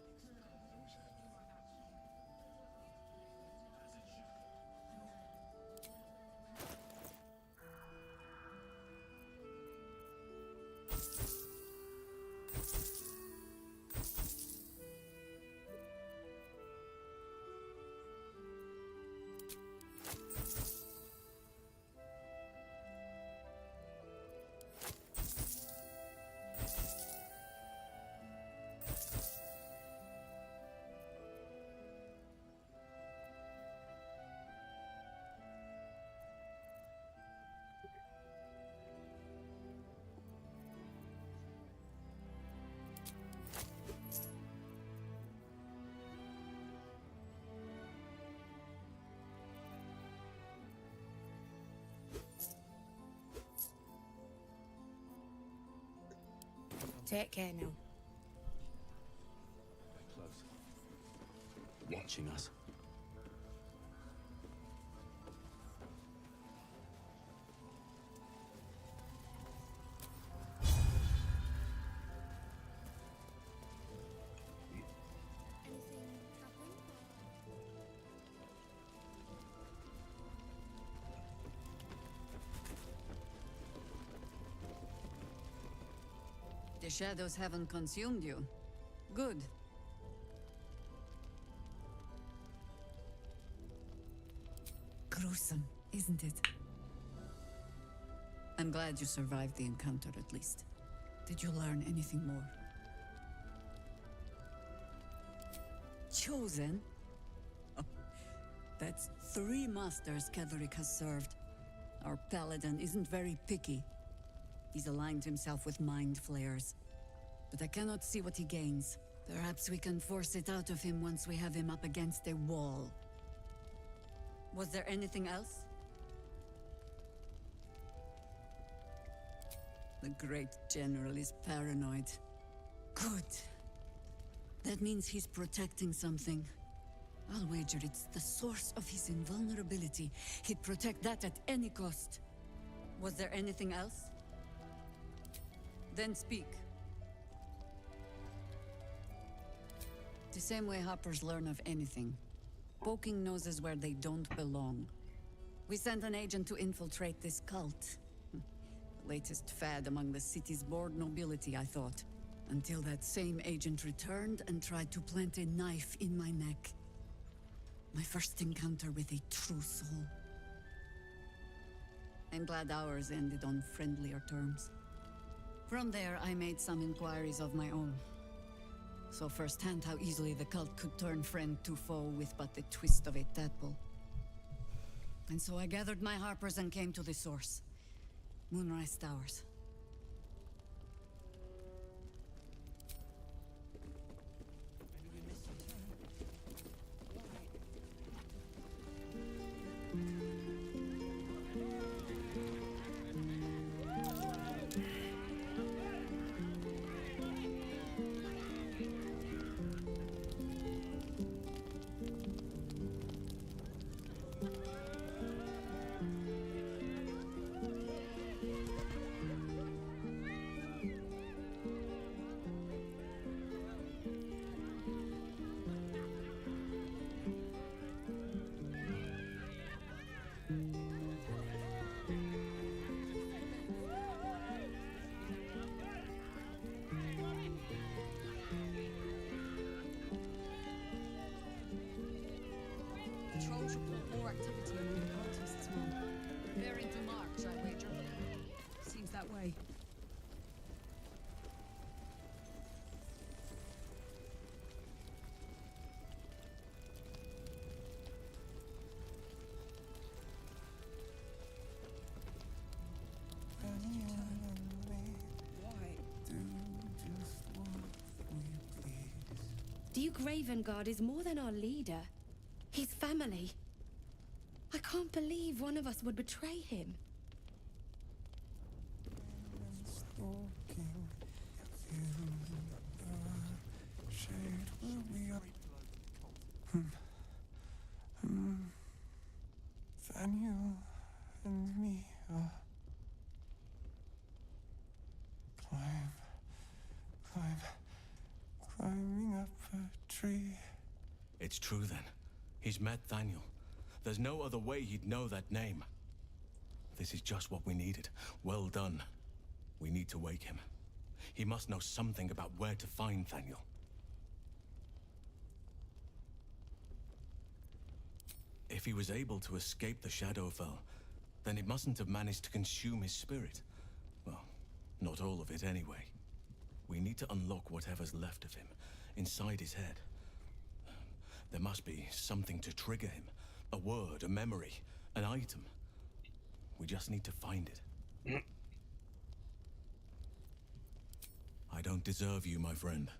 Speaker 15: Take care now.
Speaker 9: Close. Watching us.
Speaker 16: The shadows haven't consumed you. Good. Gruesome, isn't it? I'm glad you survived the encounter at least. Did you learn anything more? Chosen? Oh, that's 3 masters Ketheric has served. Our paladin isn't very picky. He's aligned himself with mind flayers. But I cannot see what he gains. Perhaps we can force it out of him once we have him up against a wall. Was there anything else? The great general is paranoid. Good. That means he's protecting something. I'll wager it's the source of his invulnerability. He'd protect that at any cost. Was there anything else? Then speak. The same way hoppers learn of anything. Poking noses where they don't belong. We sent an agent to infiltrate this cult. The latest fad among the city's bored nobility, I thought. Until that same agent returned and tried to plant a knife in my neck. My first encounter with a true soul. I'm glad ours ended on friendlier terms. From there, I made some inquiries of my own. Saw firsthand how easily the cult could turn friend to foe with but the twist of a tadpole. And so I gathered my harpers and came to the source. Moonrise Towers. Trolls report more activity among the cultists, Mom. Preparing to march, I wager. Seems that way.
Speaker 15: Duke Ravengard is more than our leader. He's family. I can't believe one of us would betray him.
Speaker 17: Daniel and me climb
Speaker 18: It's true then. He's met Thaniel. There's no other way he'd know that name. This is just what we needed. Well done. We need to wake him. He must know something about where to find Thaniel. If he was able to escape the Shadowfell, then it mustn't have managed to consume his spirit. Well, not all of it anyway. We need to unlock whatever's left of him, inside his head. There must be something to trigger him. A word, a memory, an item. We just need to find it. I don't deserve you, my friend.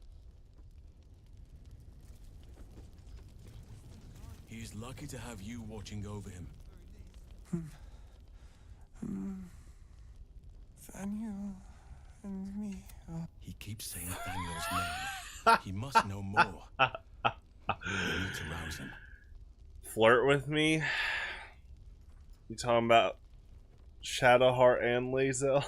Speaker 18: He's lucky to have you watching over him.
Speaker 17: Thaniel and me.
Speaker 18: He keeps saying Thaniel's name. He must know more. We need to rouse him.
Speaker 1: Flirt with me? You talking about Shadowheart and Lae'zel?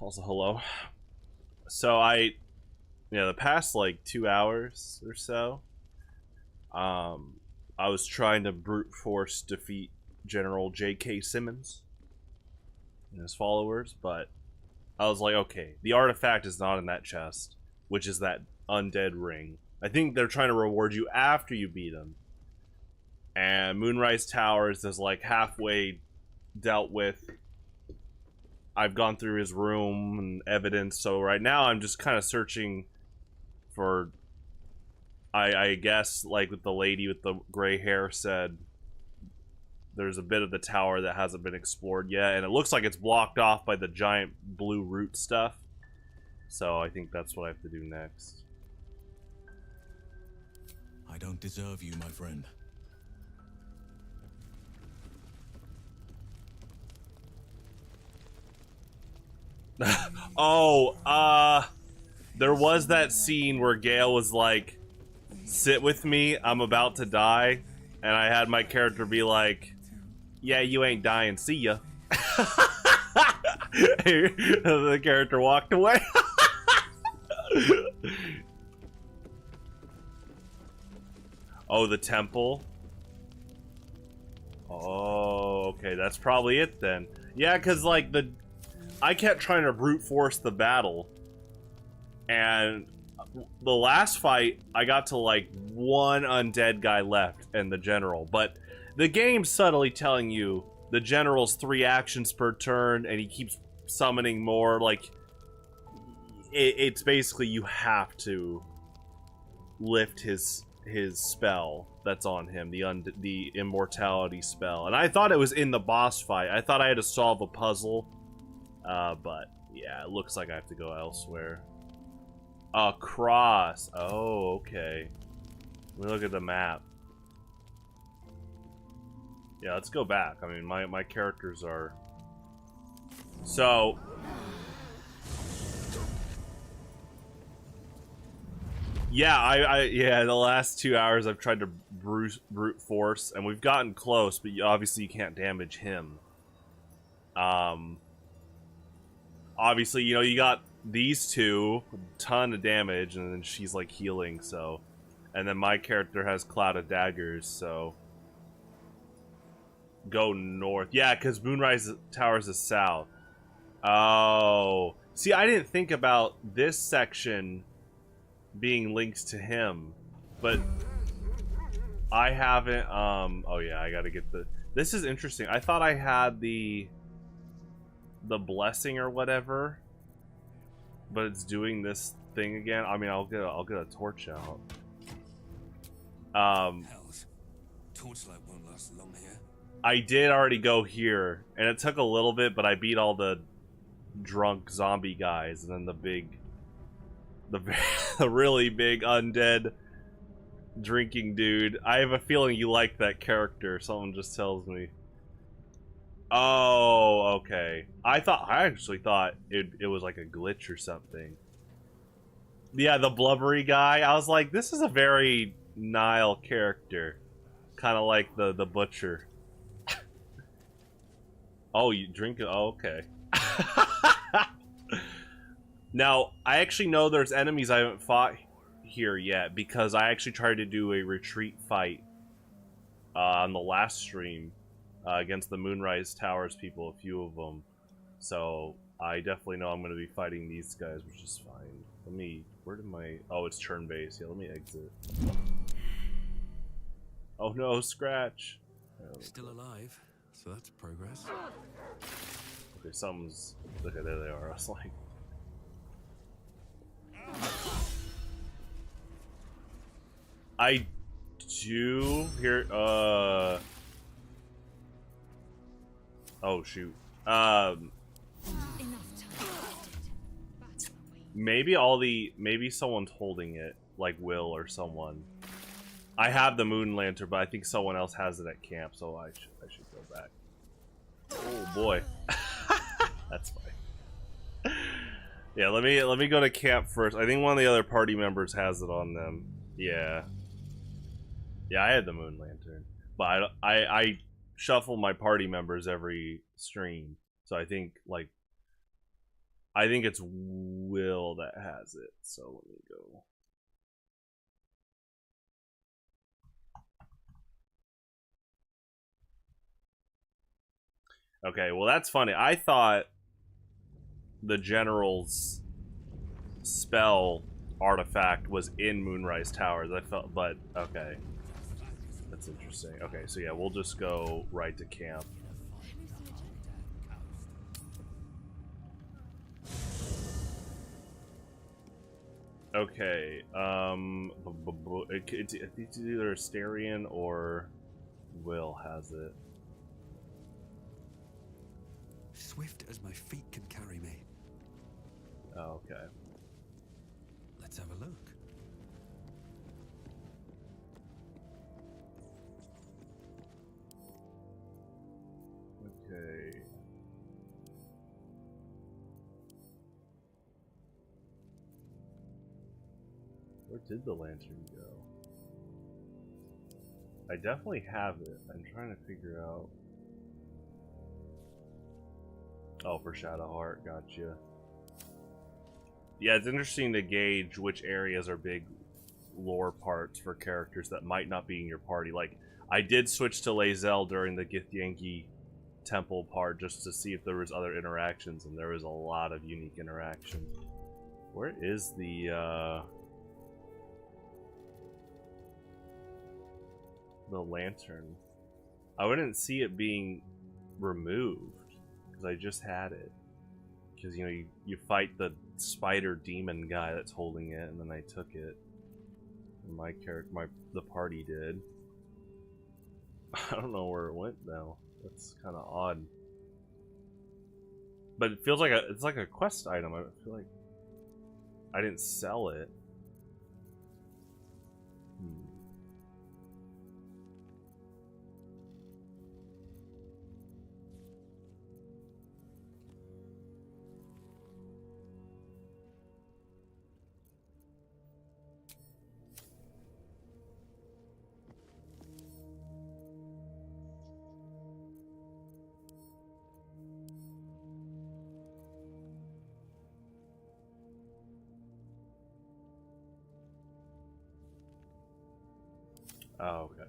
Speaker 1: Also, hello. So the past like 2 hours or so, I was trying to brute force defeat General J.K. Simmons and his followers, but I was like, okay, the artifact is not in that chest, which is that undead ring. I think they're trying to reward you after you beat him. And Moonrise Towers is like halfway dealt with. I've gone through his room and evidence, so right now I'm just kind of searching for, I guess, like with the lady with the gray hair said, there's a bit of the tower that hasn't been explored yet, and it looks like it's blocked off by the giant blue root stuff. So I think that's what I have to do next.
Speaker 18: I don't deserve you, my friend.
Speaker 1: There was that scene where Gale was like, sit with me, I'm about to die, and I had my character be like, yeah, you ain't dying, see ya. The character walked away. Oh, the temple? Oh, okay, that's probably it then. Yeah, because like I kept trying to brute force the battle, and the last fight I got to like one undead guy left and the general, but the game's subtly telling you the general's 3 actions per turn and he keeps summoning more. Like it's basically you have to lift his spell that's on him, the immortality spell, and I thought it was in the boss fight. I thought I had to solve a puzzle. But yeah, it looks like I have to go elsewhere. Across. Oh, okay. Let me look at the map. Yeah, let's go back. I mean, my characters are... So... Yeah, yeah, the last 2 hours I've tried to brute force, and we've gotten close, but obviously you can't damage him. Obviously, you know, you got these two, a ton of damage, and then she's like healing, so. And then my character has Cloud of Daggers, so. Go north. Yeah, because Moonrise Towers is south. Oh. See, I didn't think about this section being linked to him, but I haven't, oh yeah, I gotta get this is interesting. I thought I had the blessing or whatever, but it's doing this thing again. I mean, I'll get a torch out.
Speaker 9: Hells. Torchlight won't last long here.
Speaker 1: I did already go here, and it took a little bit, but I beat all the drunk zombie guys, and then the really big undead drinking dude. I have a feeling you like that character. Someone just tells me. Oh, okay. I actually thought it was like a glitch or something. Yeah, the blubbery guy. I was like, this is a very Nile character. Kind of like the butcher. Oh, you drink it? Oh, okay. Now, I actually know there's enemies I haven't fought here yet because I actually tried to do a retreat fight on the last stream against the Moonrise Towers people, a few of them. So I definitely know I'm going to be fighting these guys, which is fine. Let me, where did my, oh, it's turn-based. Yeah, let me exit. Oh no, Scratch.
Speaker 9: Still alive, so that's progress.
Speaker 1: Okay, something's, okay, there they are. I was like, I do hear, oh shoot. Maybe someone's holding it, like Will or someone. I have the moon lantern, but I think someone else has it at camp, so I should go back. Oh boy. That's fine. Yeah, let me go to camp first. I think one of the other party members has it on them. Yeah. Yeah, I had the moon lantern. But I shuffle my party members every stream. So I think it's Will that has it. So let me go. Okay, well that's funny. I thought the general's spell artifact was in Moonrise Towers. I felt, but okay. That's interesting. Okay, so yeah, we'll just go right to camp. Okay, it's either Asterion or Will has it.
Speaker 9: Swift as my feet can carry me.
Speaker 1: Oh, okay.
Speaker 9: Let's have a look.
Speaker 1: Okay. Where did the lantern go? I definitely have it. I'm trying to figure out. Oh, for Shadowheart, gotcha. Yeah, it's interesting to gauge which areas are big lore parts for characters that might not be in your party. Like, I did switch to Lae'zel during the Githyanki temple part just to see if there was other interactions, and there was a lot of unique interactions. Where is the lantern? I wouldn't see it being removed because I just had it. Because, you know, you fight the spider demon guy that's holding it, and then I took it. And my character, the party did. I don't know where it went though. That's kind of odd. But it feels like it's like a quest item. I feel like I didn't sell it. Oh, okay.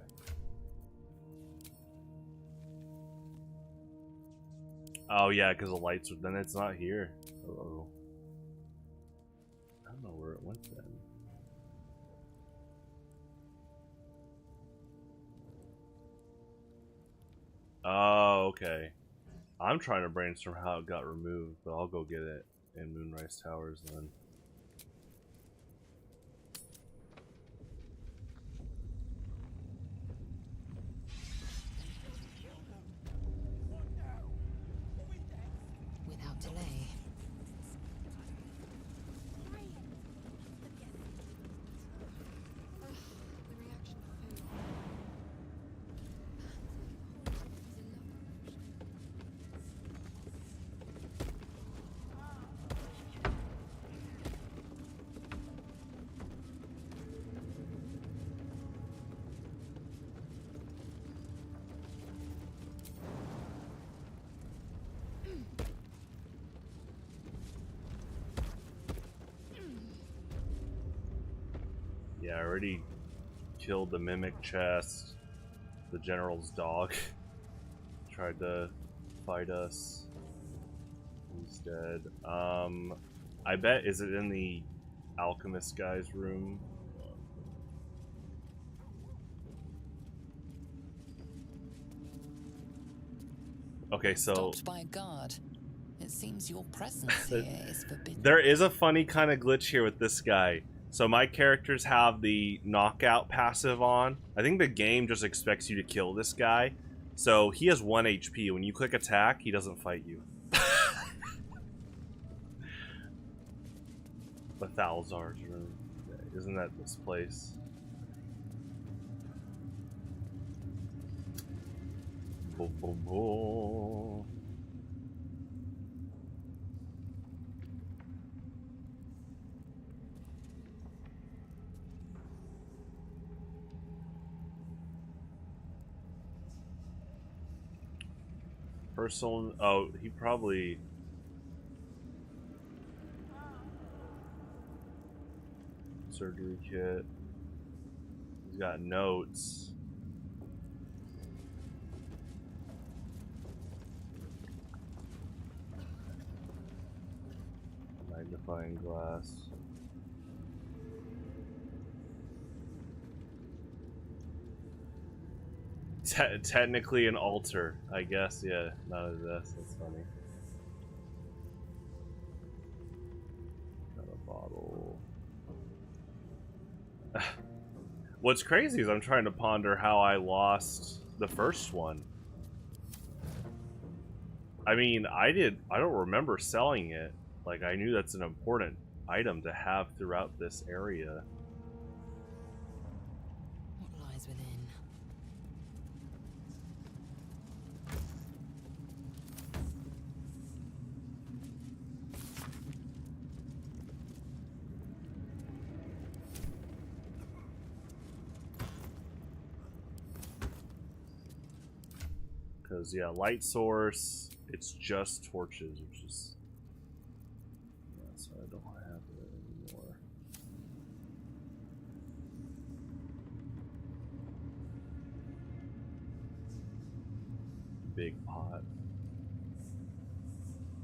Speaker 1: Oh yeah, because the lights. Then it's not here. Uh-oh. I don't know where it went then. Oh, okay. I'm trying to brainstorm how it got removed, but I'll go get it in Moonrise Towers then.
Speaker 5: Without delay.
Speaker 1: I already killed the mimic chest. The general's dog tried to fight us. He's dead. I bet, is it in the alchemist guy's room? Okay, so
Speaker 8: Stopped by a guard. It seems your presence here is forbidden.
Speaker 1: there is a funny kind of glitch here with this guy. So my characters have the knockout passive on. I think the game just expects you to kill this guy. So he has 1 HP. When you click attack, he doesn't fight you. Balthazar's room. Isn't that this place? Boom, boom, boom. Personal. Oh, he probably. Surgery kit. He's got notes. Magnifying glass. Technically an altar, I guess. Yeah, not a this. That's funny. Got a bottle. What's crazy is I'm trying to ponder how I lost the first one. I mean, I don't remember selling it. Like, I knew that's an important item to have throughout this area.
Speaker 8: What lies within?
Speaker 1: Because, yeah, light source, it's just torches, which is... Yeah, so I don't have it anymore. Big pot.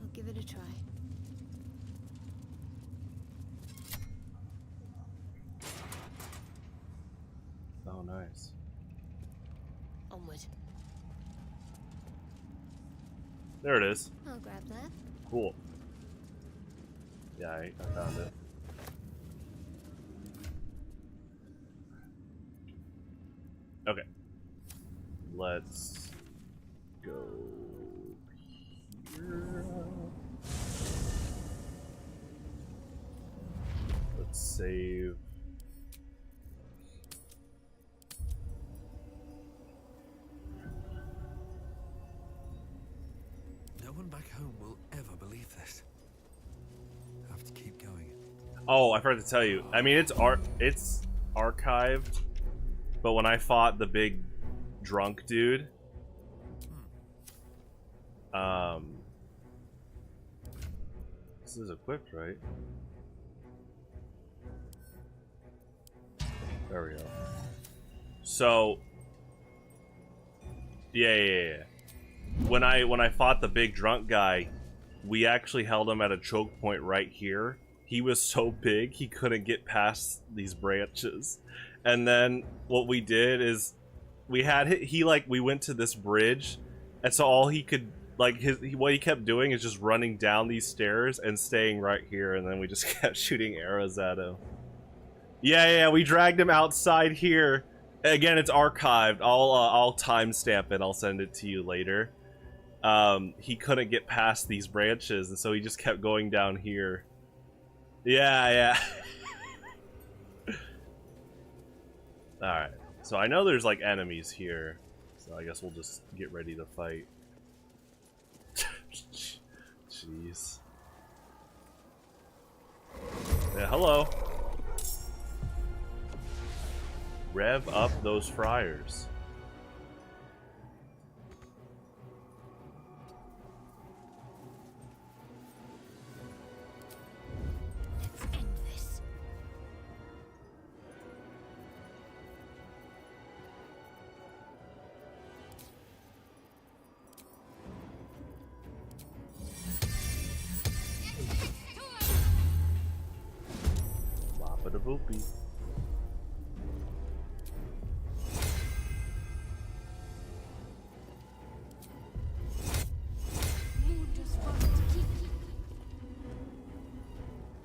Speaker 13: I'll give it a try.
Speaker 1: Oh, nice.
Speaker 13: Onward.
Speaker 1: There it is.
Speaker 13: I'll grab that.
Speaker 1: Cool. Yeah, I found it. Okay. Let's go here. Let's save.
Speaker 9: No one back home will ever believe this. Have to keep going.
Speaker 1: Oh, I forgot to tell you. I mean, it's archived, but when I fought the big drunk dude, this is equipped, right? There we go. So, yeah. When I fought the big drunk guy, we actually held him at a choke point right here. He was so big he couldn't get past these branches. And then what we did is we went to this bridge, and so all he could what he kept doing is just running down these stairs and staying right here, and then we just kept shooting arrows at him. Yeah, we dragged him outside here. Again, it's archived. I'll timestamp it. I'll send it to you later. He couldn't get past these branches, and so he just kept going down here. Yeah. Alright, so I know there's like enemies here, so I guess we'll just get ready to fight. Jeez. Yeah, hello. Rev up those fryers.
Speaker 13: Let's end this.
Speaker 1: Voopy.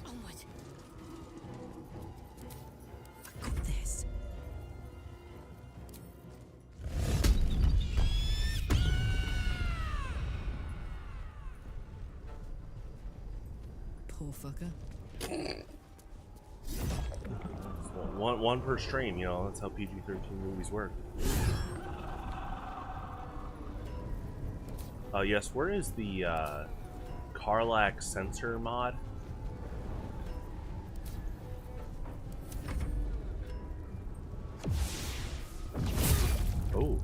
Speaker 5: Onward.
Speaker 16: I got this. Poor fucker.
Speaker 1: One per stream, you know, that's how PG-13 movies work. Yes, where is the Karlak sensor mod? Oh.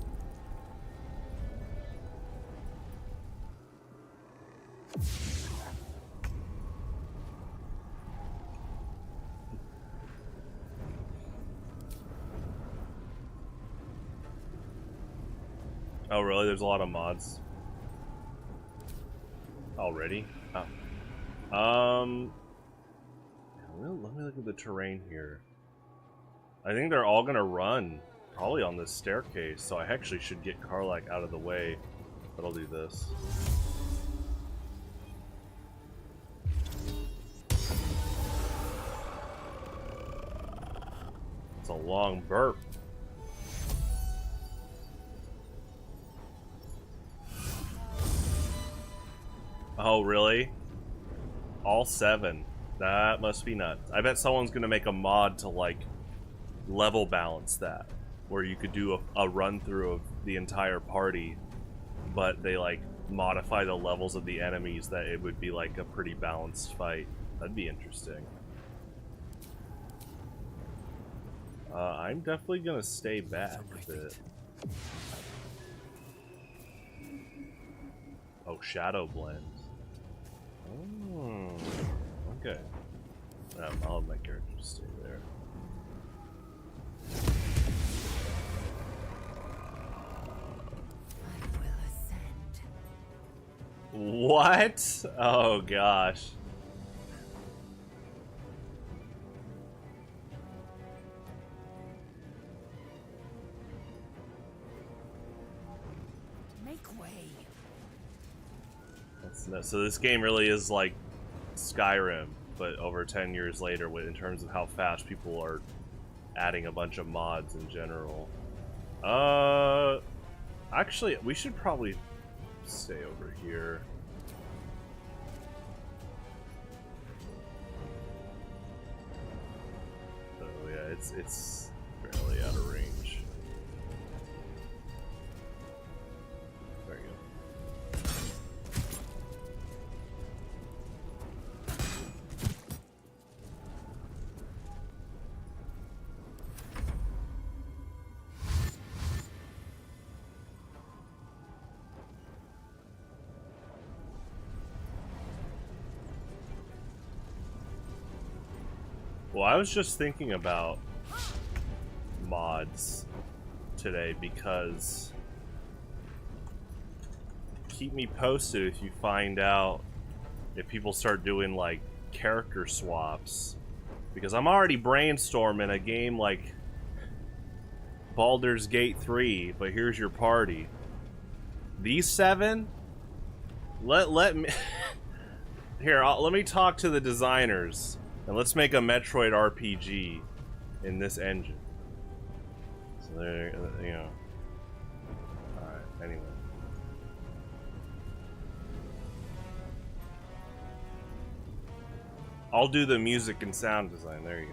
Speaker 1: Oh, really? There's a lot of mods already? Oh. Let me look at the terrain here. I think they're all gonna run probably on this staircase, so I actually should get Karlak out of the way, but I'll do this. It's a long burp. Oh, really? All 7. That must be nuts. I bet someone's gonna make a mod to, like, level balance that, where you could do a run-through of the entire party, but they, like, modify the levels of the enemies that it would be, like, a pretty balanced fight. That'd be interesting. I'm definitely gonna stay back a bit. Oh, Shadow Blend. Oh, okay. I'll have my character stay there. What? Oh gosh.
Speaker 5: Make way.
Speaker 1: That's nuts. So this game really is like Skyrim, but over 10 years later, in terms of how fast people are adding a bunch of mods in general. Actually, we should probably stay over here. Oh yeah, it's barely out of range. There you go. Well, I was just thinking about mods today because keep me posted if you find out if people start doing like character swaps, because I'm already brainstorming a game like Baldur's Gate 3, but here's your party. These 7? Let me here, let me talk to the designers. And let's make a Metroid RPG in this engine. So there, you know. Alright, anyway. I'll do the music and sound design. There you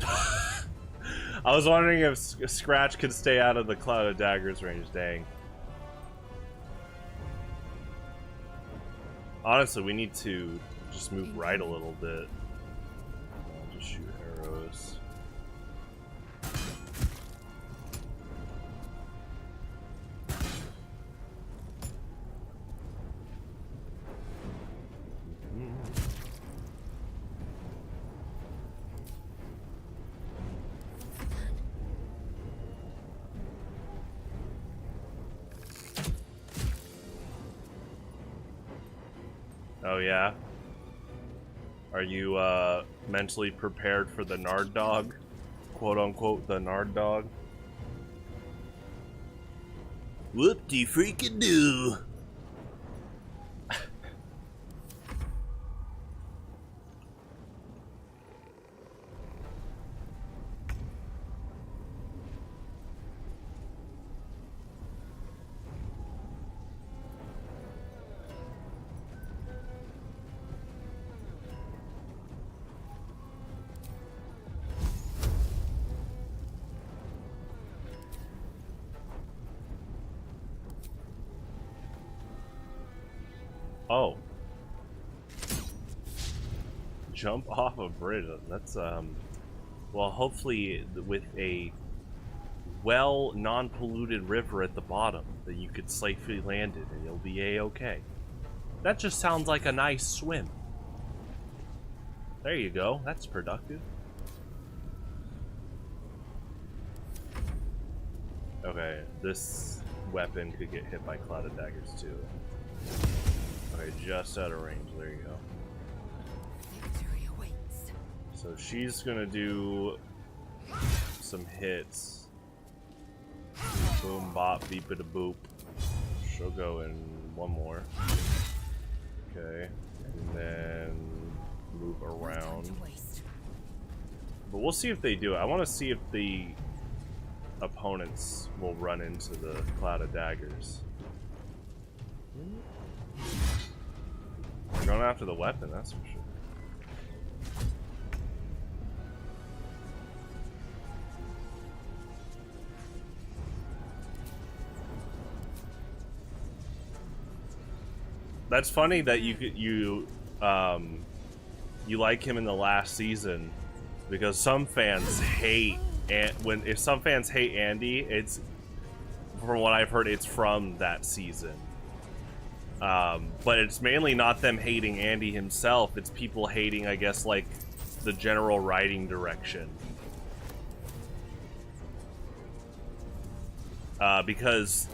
Speaker 1: go. I was wondering if Scratch could stay out of the Cloud of Daggers range. Dang. Honestly, we need to just move right a little bit. I'll just shoot arrows. Oh yeah. Are you mentally prepared for the Nard dog? Quote unquote, the Nard dog? Whoop-de-freaking-do! Oh. Jump off a bridge. That's, well, hopefully with a well non-polluted river at the bottom that you could safely land in and you'll be a-okay. That just sounds like a nice swim. There you go. That's productive. Okay, this weapon could get hit by clouded daggers too. Okay, just out of range. There you go.
Speaker 5: Victory awaits.
Speaker 1: So she's gonna do some hits. Boom, bop, beep it a boop. She'll go in one more. Okay, and then move around. But we'll see if they do it. I want to see if the opponents will run into the cloud of daggers. They're going after the weapon, that's for sure. That's funny that you like him in the last season, because some fans hate, and if some fans hate Andy, it's, from what I've heard, it's from that season. But it's mainly not them hating Andy himself, it's people hating, I guess, like, the general writing direction. Because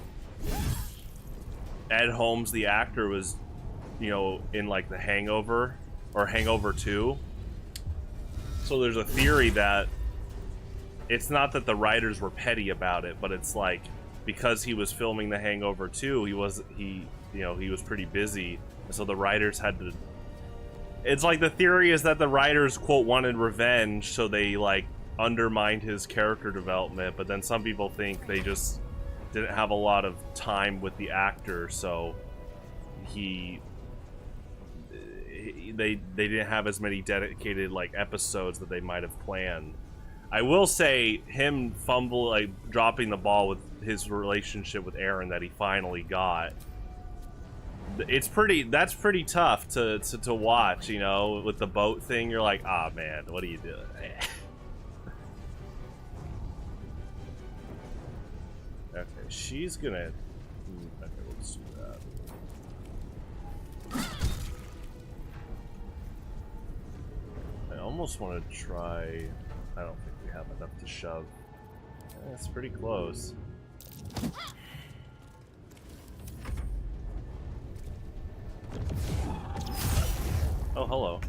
Speaker 1: Ed Holmes, the actor, was, you know, in, like, The Hangover, or Hangover 2. So there's a theory that it's not that the writers were petty about it, but it's like, because he was filming The Hangover 2, he was pretty busy, and so the writers had to, it's like the theory is that the writers, quote, wanted revenge, so they, like, undermined his character development, but then some people think they just didn't have a lot of time with the actor, so they didn't have as many dedicated, like, episodes that they might have planned. I will say, him dropping the ball with his relationship with Aaron that he finally got, that's pretty tough to watch, you know, with the boat thing. You're like, ah, man, what are you doing? Okay, she's gonna, okay, let's do that. I almost want to try, I don't think we have enough to shove. That's pretty close. Oh, hello.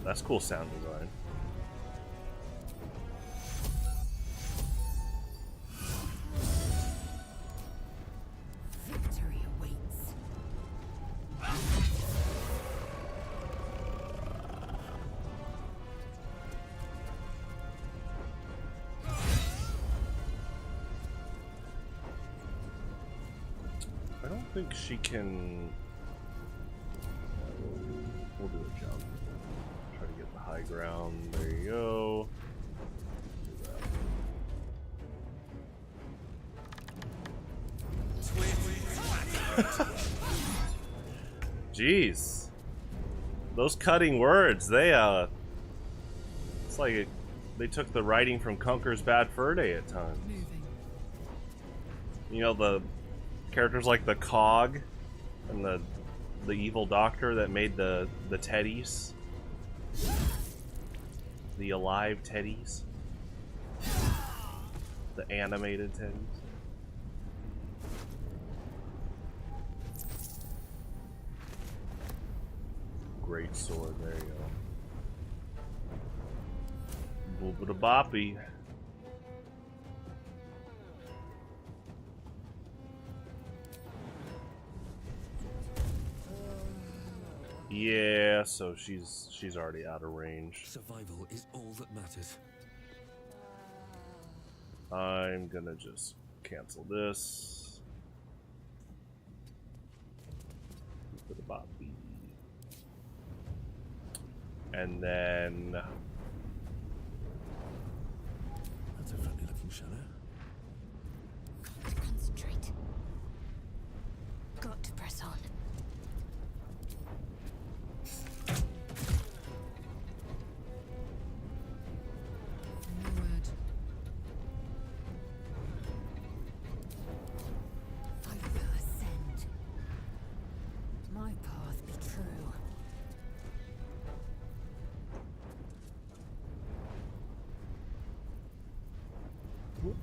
Speaker 1: That's cool sound design.
Speaker 5: Victory awaits.
Speaker 1: I don't think she can. We'll do a jump. Try to get the high ground. There you go. Jeez. Those cutting words, they, it's like they took the writing from Conker's Bad Fur Day at times. You know, the characters like the Cog and the evil doctor that made the teddies. The alive teddies. The animated teddies. Great sword, there you go. Boobada boppy. Yeah, so she's already out of range.
Speaker 9: Survival is all that matters.
Speaker 1: I'm gonna just cancel this. Boobada boppy. And then
Speaker 9: That's a friendly looking shadow.
Speaker 5: Got to concentrate. Got to press on.
Speaker 7: No word.
Speaker 5: I will ascend. My path be true.
Speaker 7: You're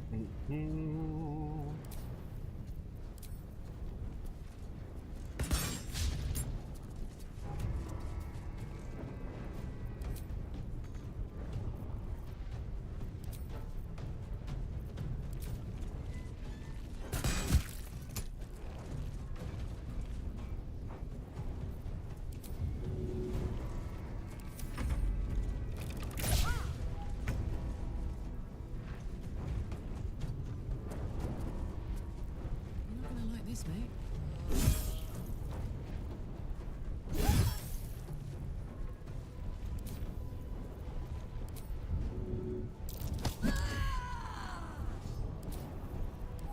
Speaker 7: not gonna like this, mate.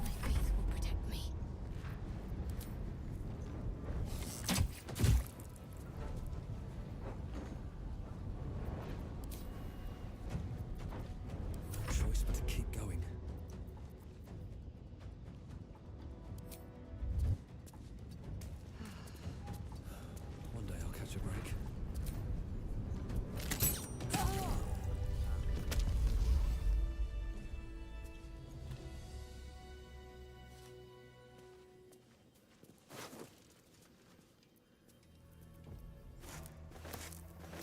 Speaker 5: My faith will protect me.
Speaker 9: No choice but to keep going. One day I'll catch a break.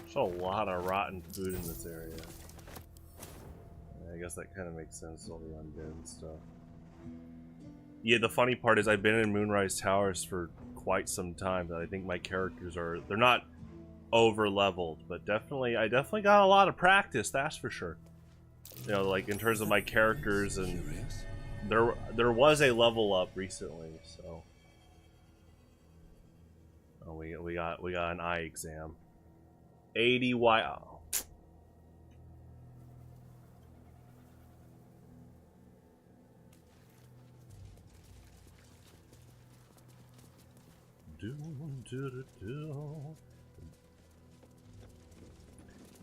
Speaker 1: there's a lot of rotten food in this area. Yeah, I guess that kind of makes sense, all the undead and stuff. Yeah, the funny part is I've been in Moonrise Towers for quite some time, but I think my characters they're not over leveled, but I definitely got a lot of practice, that's for sure. You know, like in terms of my characters, and there was a level up recently, so oh, we got an eye exam. 80 Y. Oh.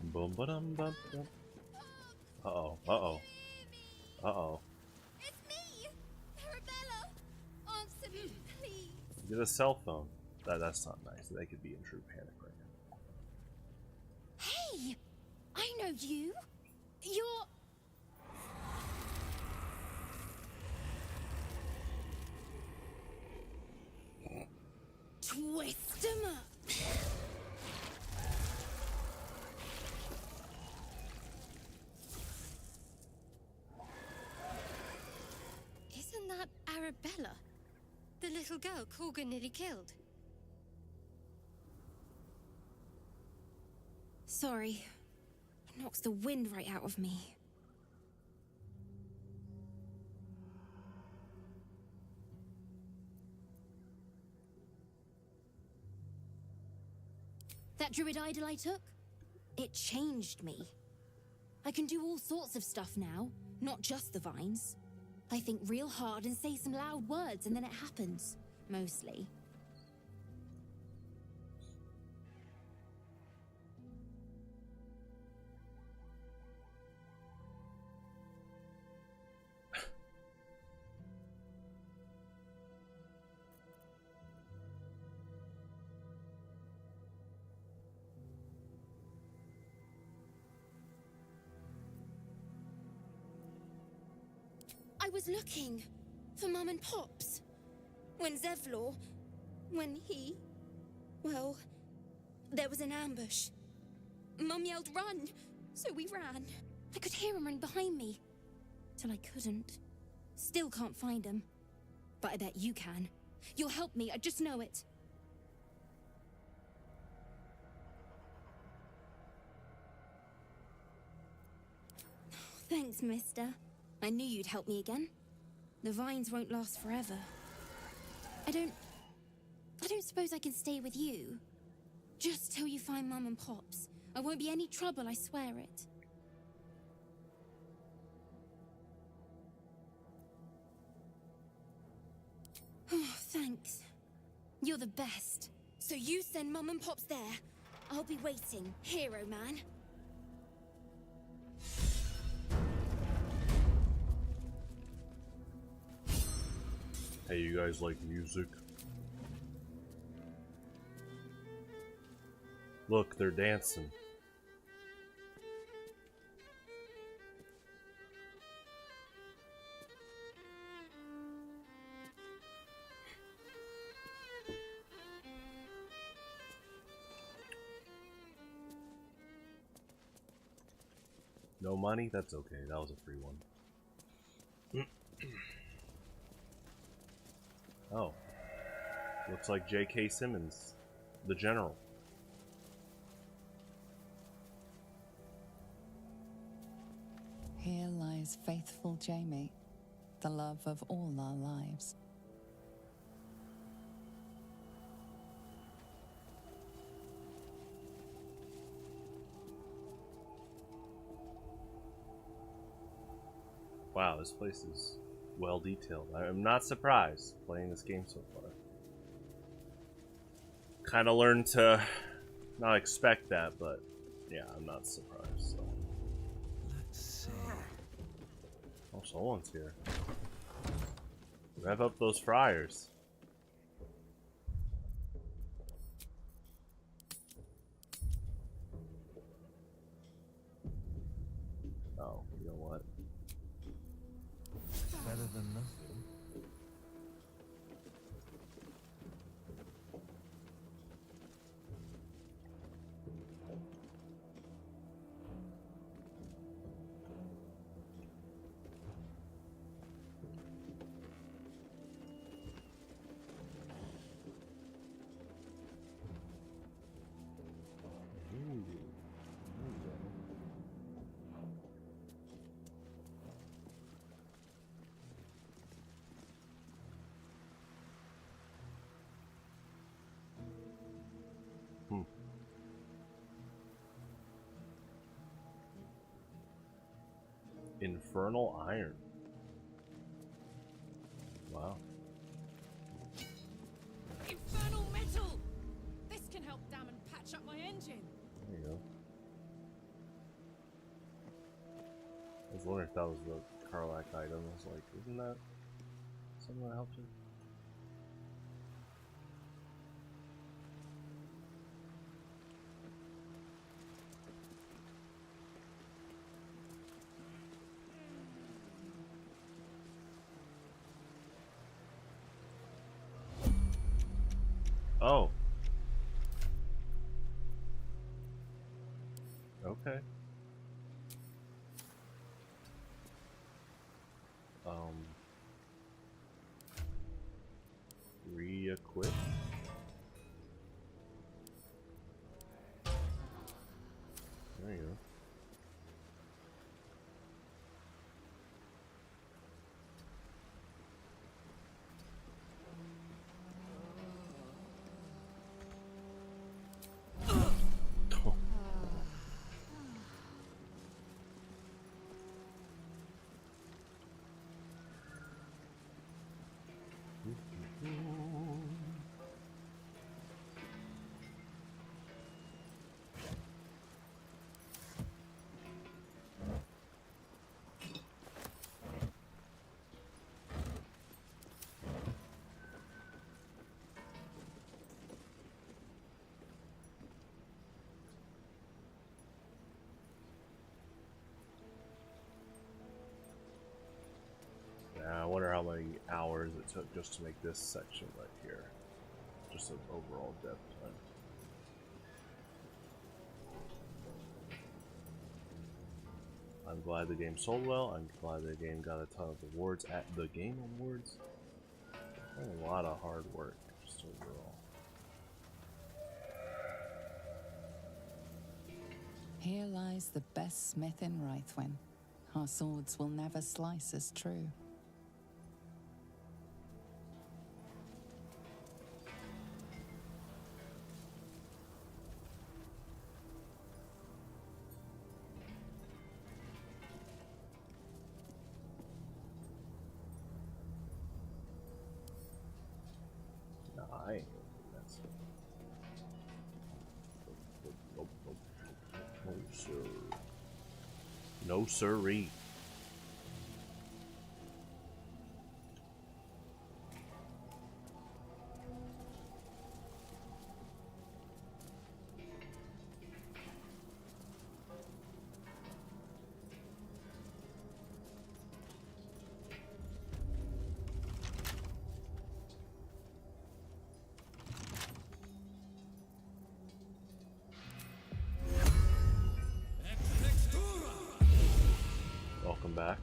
Speaker 1: Boom, ba-dum, bum, bum. Uh-oh, uh-oh. Uh-oh.
Speaker 13: It's me! Arabella! Answer me, please!
Speaker 1: Get a cell phone. That's not nice. They could be in true panic right now.
Speaker 13: Hey! I know you! You're... Twist 'em up! Isn't that Arabella? The little girl Corgan nearly killed. Sorry. It knocks the wind right out of me. That druid idol I took? It changed me. I can do all sorts of stuff now, not just the vines. I think real hard and say some loud words and then it happens. Mostly. I was looking for Mum and Pops. When Zevlor... Well, there was an ambush. Mum yelled, "Run!" So we ran. I could hear him running behind me. Till I couldn't. Still can't find him. But I bet you can. You'll help me, I just know it. Thanks, mister. I knew you'd help me again. The vines won't last forever. I don't suppose I can stay with you. Just till you find Mum and Pops. I won't be any trouble, I swear it. Oh, thanks. You're the best. So you send Mum and Pops there. I'll be waiting, hero man.
Speaker 1: Hey, you guys like music? Look, they're dancing. No money? That's okay. That was a free one. Oh. Looks like J.K. Simmons, the General.
Speaker 8: Here lies faithful Jamie, the love of all our lives.
Speaker 1: Wow, this place is well detailed. I'm not surprised playing this game so far. Kind of learned to not expect that, but yeah, I'm not surprised. So.
Speaker 9: Let's see.
Speaker 1: Oh, someone's here. Rev up those fryers. Oh, you know what?
Speaker 9: Better than nothing.
Speaker 1: Infernal Iron. Wow.
Speaker 7: Infernal metal! This can help dam and patch up my engine.
Speaker 1: There you go. I was wondering if that was the Karlach item. I was like, isn't that something that helped him? Oh. Okay. Re-equip. There you go. hours it took just to make this section right here. Just an overall depth time. I'm glad the game sold well. I'm glad the game got a ton of awards at the Game Awards. A lot of hard work, just overall.
Speaker 8: Here lies the best smith in Rythwin. Our swords will never slice as true.
Speaker 1: I ain't gonna do that stuff. No, sir. No, sirree. Welcome back.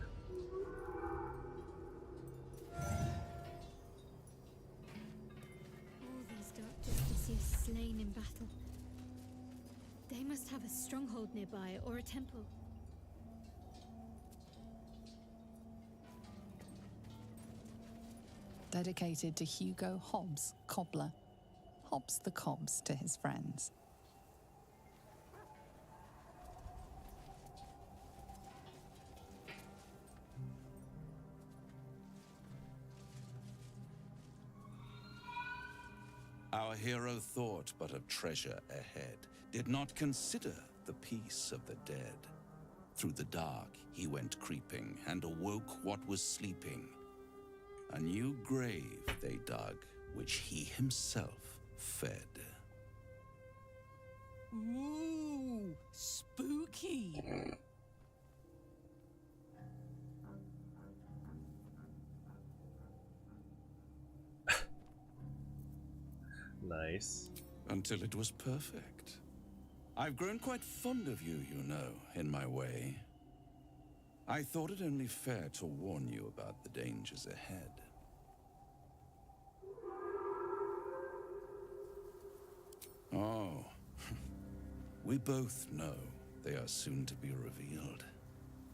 Speaker 15: All these dark justiciars slain in battle. They must have a stronghold nearby or a temple.
Speaker 8: Dedicated to Hugo Hobbs, cobbler. Hobbs the cobs to his friends.
Speaker 19: Our hero thought but of treasure ahead, did not consider the peace of the dead. Through the dark he went creeping, and awoke what was sleeping. A new grave they dug, which he himself fed.
Speaker 10: Ooh, spooky.
Speaker 1: Nice.
Speaker 19: Until it was perfect. I've grown quite fond of you, you know, in my way. I thought it only fair to warn you about the dangers ahead. Oh, we both know they are soon to be revealed.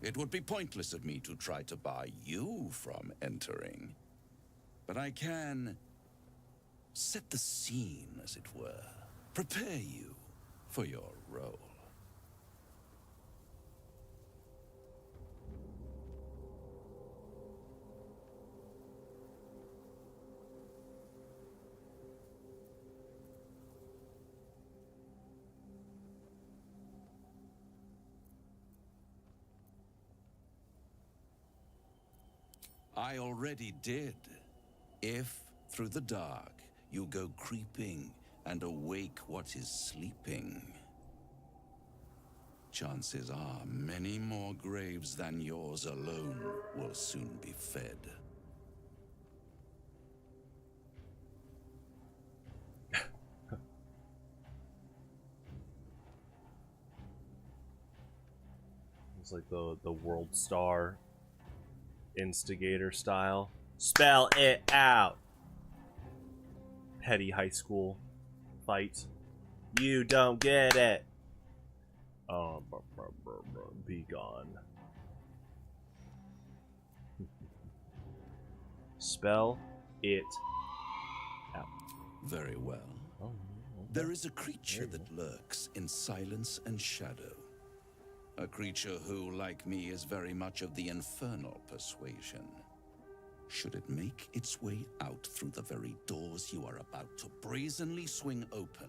Speaker 19: It would be pointless of me to try to bar you from entering. But I can set the scene, as it were. Prepare you for your role. I already did. If, through the dark, you go creeping and awake what is sleeping, chances are many more graves than yours alone will soon be fed.
Speaker 1: It's like the World Star instigator style. Spell it out. Petty high school fight. You don't get it. Oh, be gone. Spell it out.
Speaker 19: Very well.
Speaker 1: Oh, okay.
Speaker 19: There is a creature that lurks in silence and shadow. A creature who, like me, is very much of the infernal persuasion. Should it make its way out through the very doors you are about to brazenly swing open,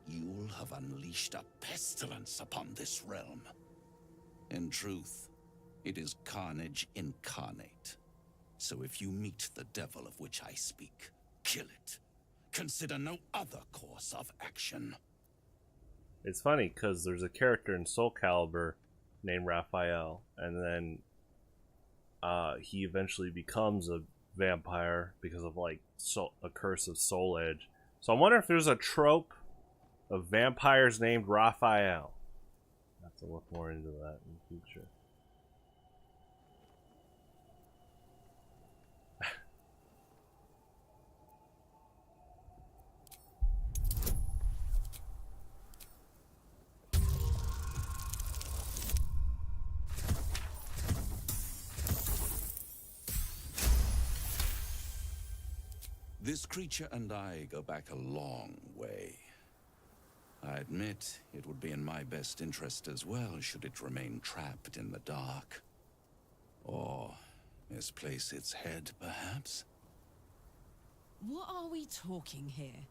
Speaker 19: you'll have unleashed a pestilence upon this realm. In truth, it is carnage incarnate. So if you meet the devil of which I speak, kill it. Consider no other course of action.
Speaker 1: It's funny because there's a character in Soul Calibur named Raphael, and then he eventually becomes a vampire because of like a curse of soul edge. So I wonder if there's a trope of vampires named Raphael. I have to look more into that in the future.
Speaker 19: This creature and I go back a long way. I admit it would be in my best interest as well should it remain trapped in the dark. Or misplace its head, perhaps?
Speaker 20: What are we talking here?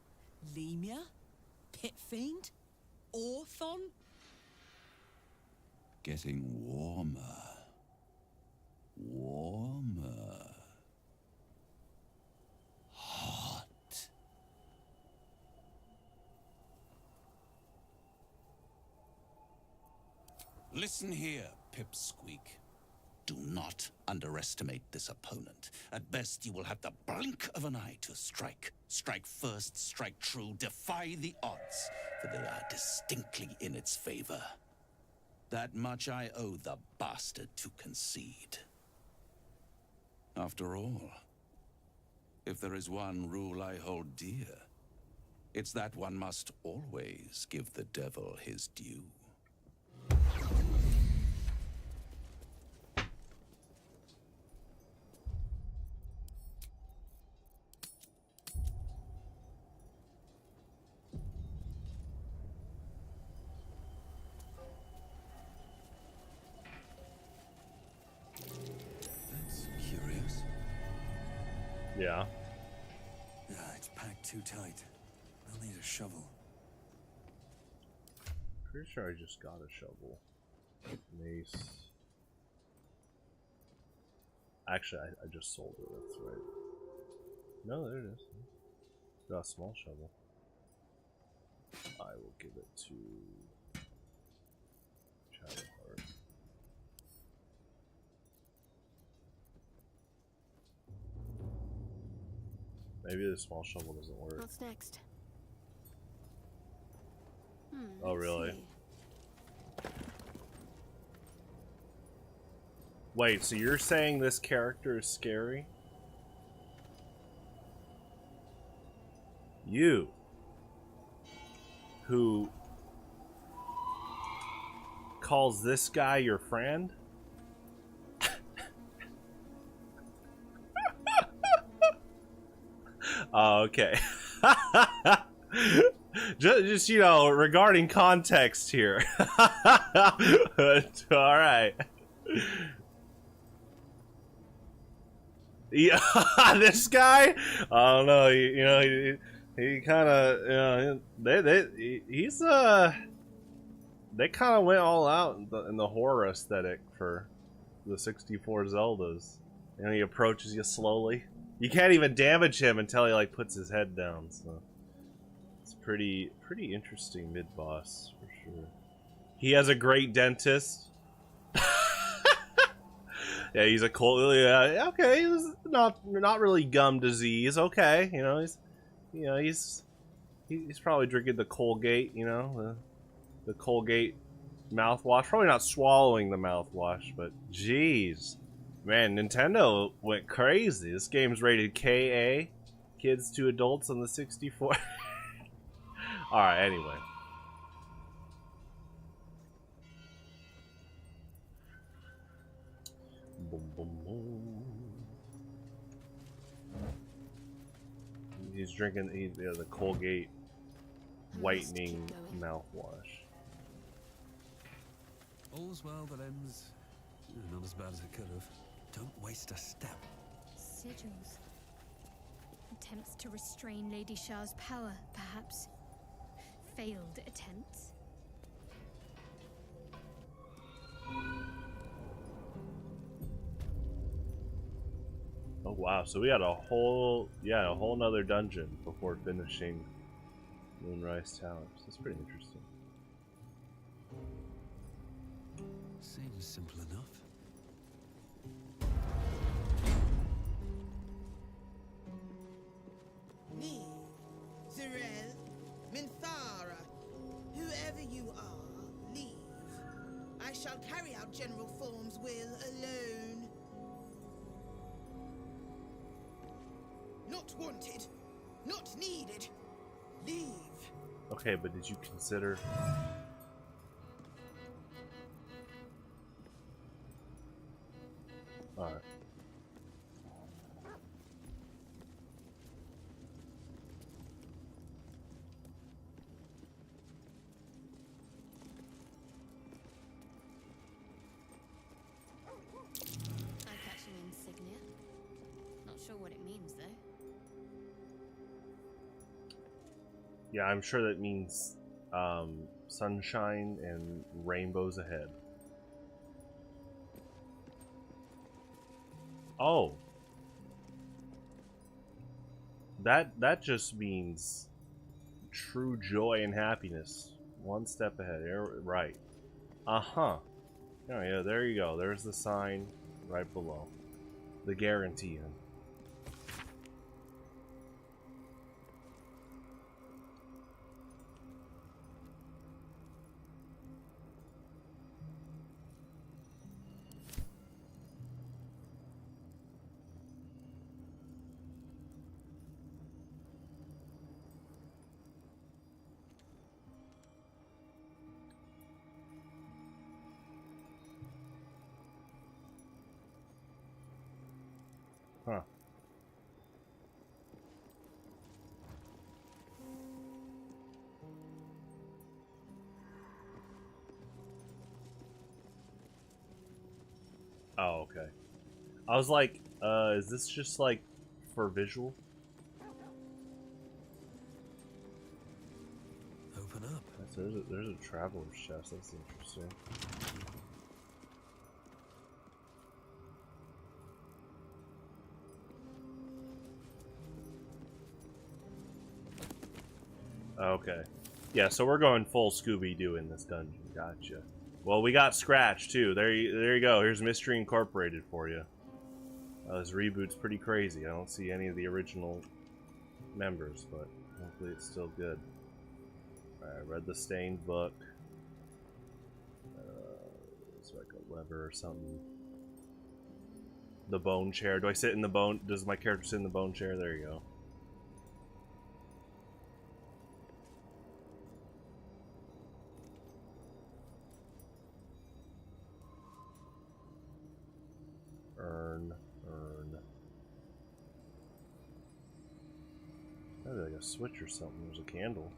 Speaker 20: Lemur? Pit fiend? Orthon?
Speaker 19: Getting warmer. Warmer. Hot. Listen here, Pipsqueak. Do not underestimate this opponent. At best, you will have the blink of an eye to strike. Strike first, strike true, defy the odds, for they are distinctly in its favor. That much I owe the bastard to concede. After all, if there is one rule I hold dear, it's that one must always give the devil his due.
Speaker 1: Yeah.
Speaker 9: It's packed too tight. I'll need a shovel.
Speaker 1: Pretty sure I just got a shovel. Mace. Actually, I just sold it, that's right. No, there it is. Got a small shovel. I will give it to Shadowheart. Maybe the small shovel doesn't work.
Speaker 13: What's next?
Speaker 1: Oh, really? Wait, so you're saying this character is scary? You, who calls this guy your friend? Oh, okay. just, you know, regarding context here. Alright. Yeah, this guy? I don't know, he kind of, you know, they kind of went all out in the horror aesthetic for the 64 Zeldas. You know, he approaches you slowly. You can't even damage him until he like puts his head down, so it's pretty interesting mid-boss for sure. He has a great dentist. Yeah, he's a cool. Yeah, okay, he's not really gum disease. Okay, he's probably drinking the Colgate, the Colgate mouthwash. Probably not swallowing the mouthwash, but jeez. Man, Nintendo went crazy. This game's rated KA, kids to adults on the 64. Alright, anyway. Boom, boom, boom. He's drinking the Colgate whitening mouthwash.
Speaker 9: All's well that ends not as bad as it could have. Don't waste a step.
Speaker 15: Sigils. Attempts to restrain Lady Shah's power, perhaps. Failed attempts.
Speaker 1: Oh wow, so we had a whole nother dungeon before finishing Moonrise Towers. That's pretty interesting.
Speaker 9: Seems simple enough.
Speaker 21: shall carry out General Form's will alone. Not wanted. Not needed. Leave.
Speaker 1: Okay, but did you consider... Alright.
Speaker 13: Eye-catching insignia. Not sure what it means, though.
Speaker 1: Yeah, I'm sure that means sunshine and rainbows ahead. Oh. That just means true joy and happiness. One step ahead. Right. Uh-huh. Oh, yeah, there you go. There's the sign right below. The guarantee. Huh. Oh, okay. I was like, is this just like for visual?
Speaker 9: Open up.
Speaker 1: There's a traveler's chest. That's interesting. Okay. Yeah, so we're going full Scooby-Doo in this dungeon. Gotcha. Well, we got Scratch, too. There you go. Here's Mystery Incorporated for you. This reboot's pretty crazy. I don't see any of the original members, but hopefully it's still good. Alright, I read the stained book. It's like a lever or something. The bone chair. Do I sit in the bone? Does my character sit in the bone chair? There you go. Urn. That'd be like a switch or something. There's a candle.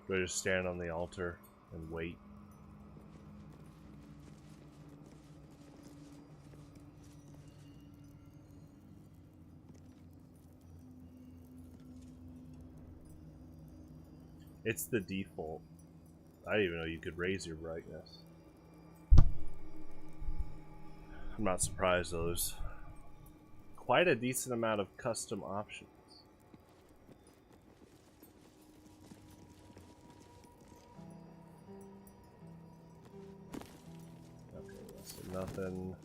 Speaker 1: Do I just stand on the altar and wait? It's the default. I didn't even know you could raise your brightness. I'm not surprised though. There's quite a decent amount of custom options. Okay, so nothing.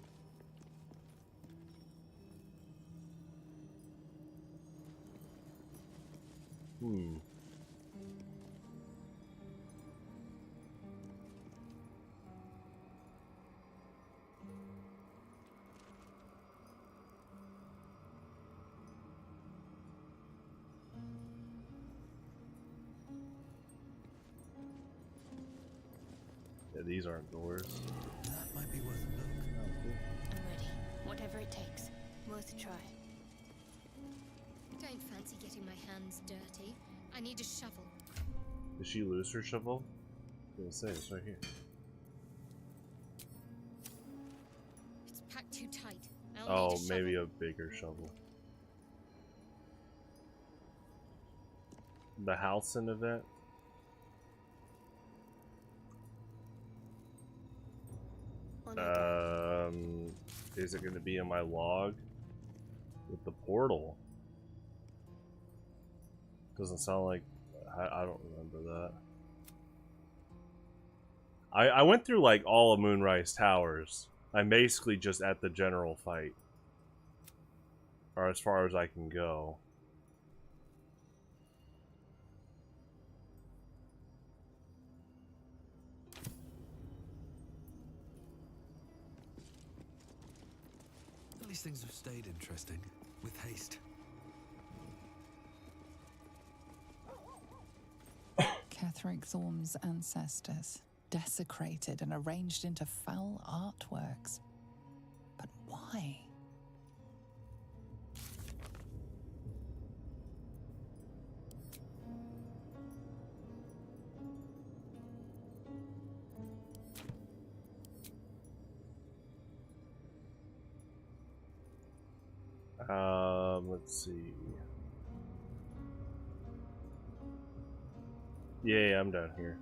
Speaker 1: Yeah, these aren't doors.
Speaker 9: That might be worth a look.
Speaker 13: I'm ready. Whatever it takes. Worth a try. Don't fancy getting my hands dirty. I need a shovel.
Speaker 1: Did she lose her shovel? I was gonna say, it's right here.
Speaker 13: It's packed too tight.
Speaker 1: Oh, maybe a bigger shovel. The Halcyon event? Is it going to be in my log? With the portal? Doesn't sound like... I don't remember that. I went through like all of Moonrise Towers. I'm basically just at the general fight. Or as far as I can go.
Speaker 9: These things have stayed interesting, with haste.
Speaker 8: Ketheric Thorm's ancestors, desecrated and arranged into foul artworks. But why?
Speaker 1: Let's see. Yeah, I'm down here.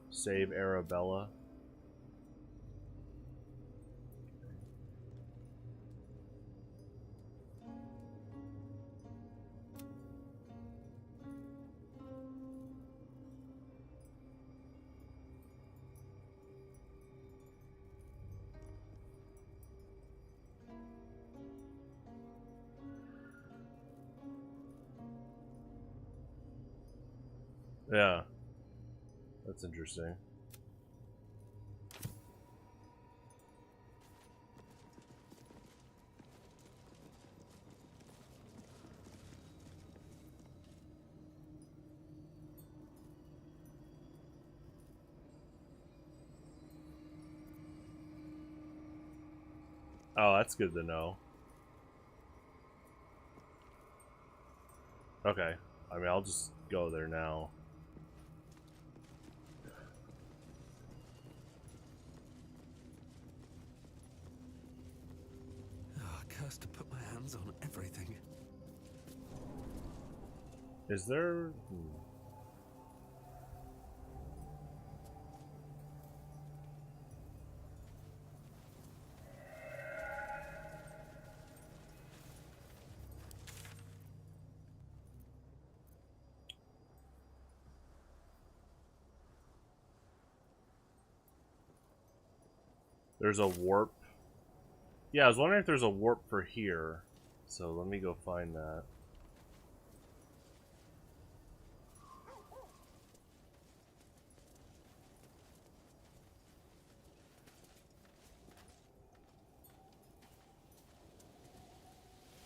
Speaker 1: Save Arabella. Yeah. That's interesting. Oh, that's good to know. Okay. I mean, I'll just go there now.
Speaker 9: Cursed to put my hands on everything.
Speaker 1: Is there... There's a warp. Yeah, I was wondering if there's a warp for here. So let me go find that.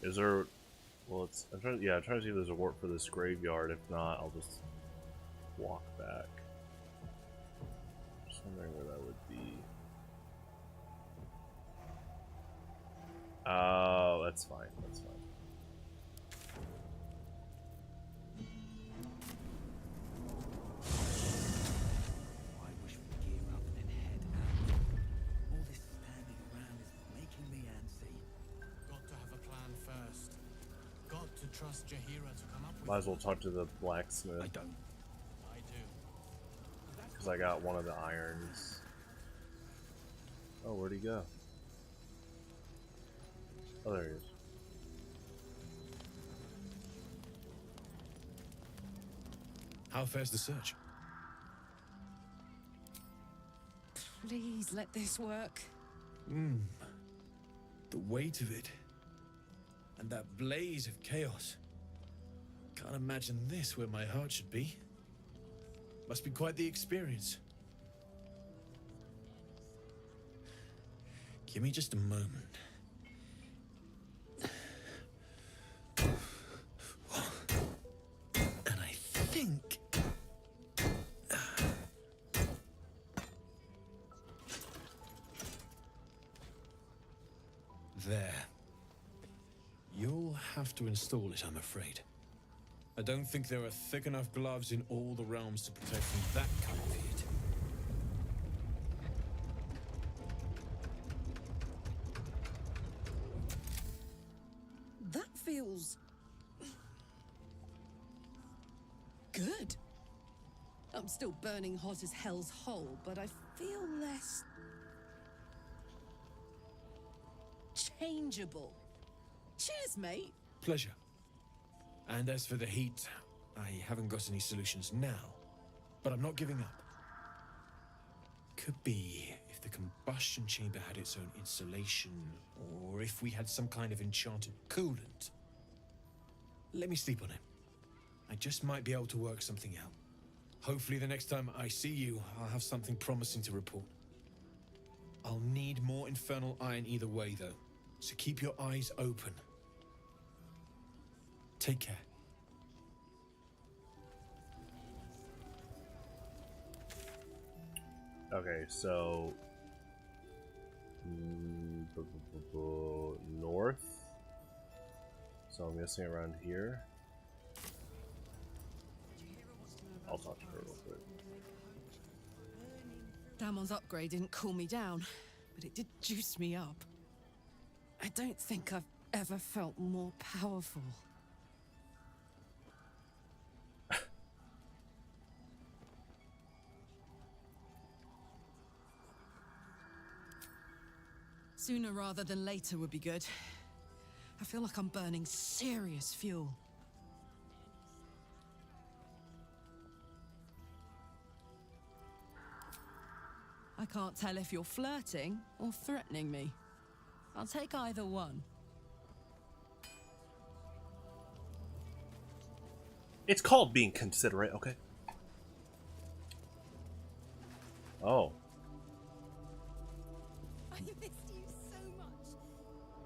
Speaker 1: Is there... Well, it's... I'm trying to see if there's a warp for this graveyard. If not, I'll just walk back. Just wondering where that would be. Oh, that's fine. That's fine.
Speaker 2: I wish we'd gear up and head out. All this standing around is making me antsy.
Speaker 6: Got to have a plan first. Got to trust Jaheira to come up with.
Speaker 1: Might as well talk to the blacksmith.
Speaker 6: I don't. I do.
Speaker 1: Because I got one of the irons. Oh, where'd he go? Oh, there he is.
Speaker 22: How fares the search?
Speaker 12: Please let this work.
Speaker 22: The weight of it. And that blaze of chaos. Can't imagine this where my heart should be. Must be quite the experience. Give me just a moment. And I think... There. You'll have to install it, I'm afraid. I don't think there are thick enough gloves in all the realms to protect from that kind of heat.
Speaker 20: That feels... good. I'm still burning hot as hell's hole, but I feel less... changeable. Cheers, mate.
Speaker 22: Pleasure. And as for the heat, I haven't got any solutions now, but I'm not giving up. Could be if the combustion chamber had its own insulation, or if we had some kind of enchanted coolant. Let me sleep on it. I just might be able to work something out. Hopefully the next time I see you, I'll have something promising to report. I'll need more infernal iron either way, though. So keep your eyes open. Take care.
Speaker 1: Okay, so north. So I'm guessing around here. I'll talk to her real quick.
Speaker 20: Damon's upgrade didn't cool me down, but it did juice me up. I don't think I've ever felt more powerful. Sooner rather than later would be good. I feel like I'm burning serious fuel. I can't tell if you're flirting or threatening me. I'll take either one.
Speaker 1: It's called being considerate, okay? Oh.
Speaker 15: I missed you so much.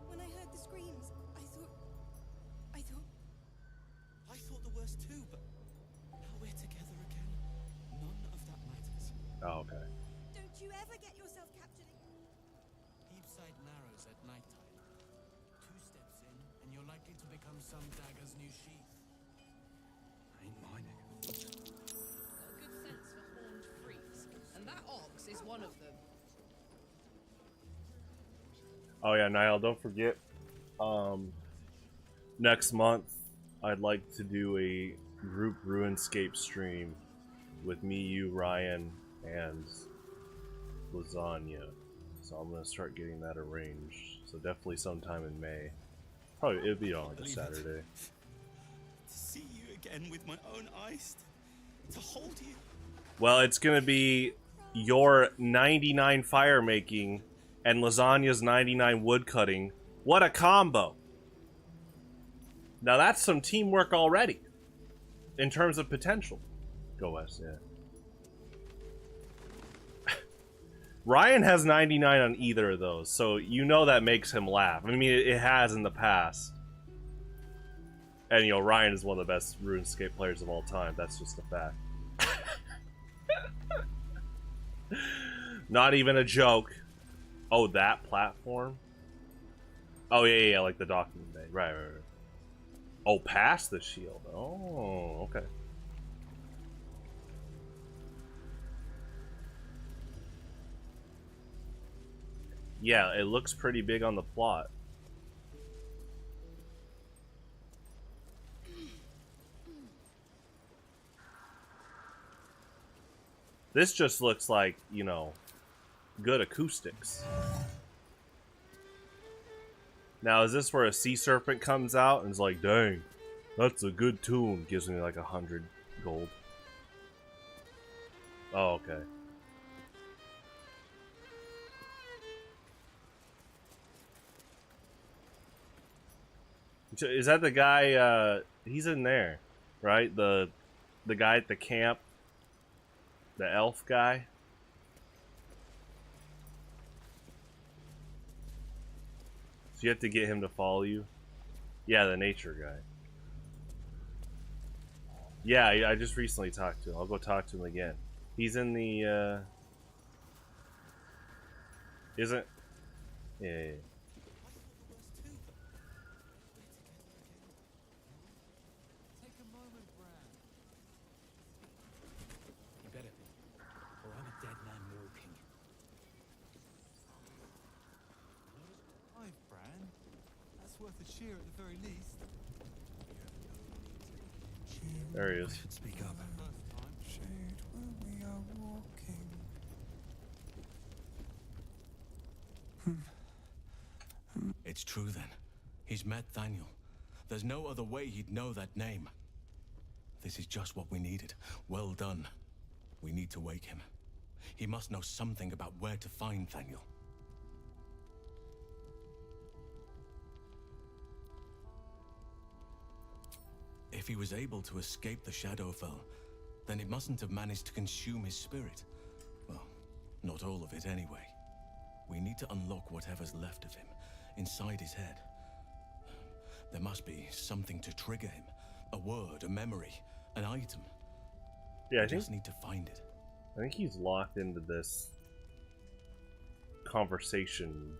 Speaker 15: When I heard the screams, I thought the worst too, but now we're together again. None of that matters.
Speaker 1: Oh, okay.
Speaker 15: Don't you ever get yourself captured again.
Speaker 6: Heapside narrows at nighttime. 2 steps in, and you're likely to become some dagger's new sheath.
Speaker 9: Ain't mine.
Speaker 3: Got a good sense for horned freaks, and that ox is one of them.
Speaker 1: Oh yeah, Niall, don't forget, next month I'd like to do a group RuneScape stream with me, you, Ryan, and Lasagna. So I'm gonna start getting that arranged. So definitely sometime in May. Probably it'll be on like a Saturday.
Speaker 2: To see you again with my own eyes, to hold you.
Speaker 1: Well, it's gonna be your 99 fire making and Lasagna's 99 wood cutting. What a combo! Now that's some teamwork already, in terms of potential. Go West, yeah. Ryan has 99 on either of those, so you know that makes him laugh. I mean, it has in the past. And, you know, Ryan is one of the best RuneScape players of all time. That's just a fact. Not even a joke. Oh, that platform? Oh, yeah, like the docking bay. Right. Oh, past the shield. Oh, okay. Yeah, it looks pretty big on the plot. This just looks like, you know, good acoustics. Now, is this where a sea serpent comes out and is like, dang, that's a good tune? Gives me like 100 gold. Oh, okay. Is that the guy, he's in there, right? The guy at the camp? The elf guy? So you have to get him to follow you? Yeah, the nature guy. Yeah, I just recently talked to him. I'll go talk to him again. He's in the, Isn't? Yeah.
Speaker 2: Worth a cheer at the very least.
Speaker 1: There he is.
Speaker 9: I should speak up. Shade where we are walking.
Speaker 18: It's true then. He's met Daniel. There's no other way he'd know that name. This is just what we needed. Well done. We need to wake him. He must know something about where to find Daniel. If he was able to escape the Shadowfell, then it mustn't have managed to consume his spirit. Well, not all of it anyway. We need to unlock whatever's left of him. inside his head. There must be something to trigger him. A word, a memory, an item.
Speaker 1: Yeah, I
Speaker 18: just need to find it.
Speaker 1: I think he's locked into this conversation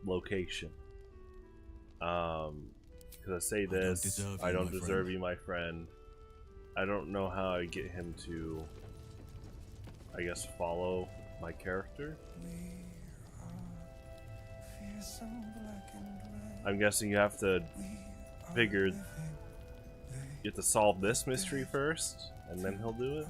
Speaker 1: location. Because I say this, I don't deserve you, my friend. I don't know how I get him to, I guess, follow my character. I'm guessing you have to figure, you have to solve this mystery first, and then he'll do it.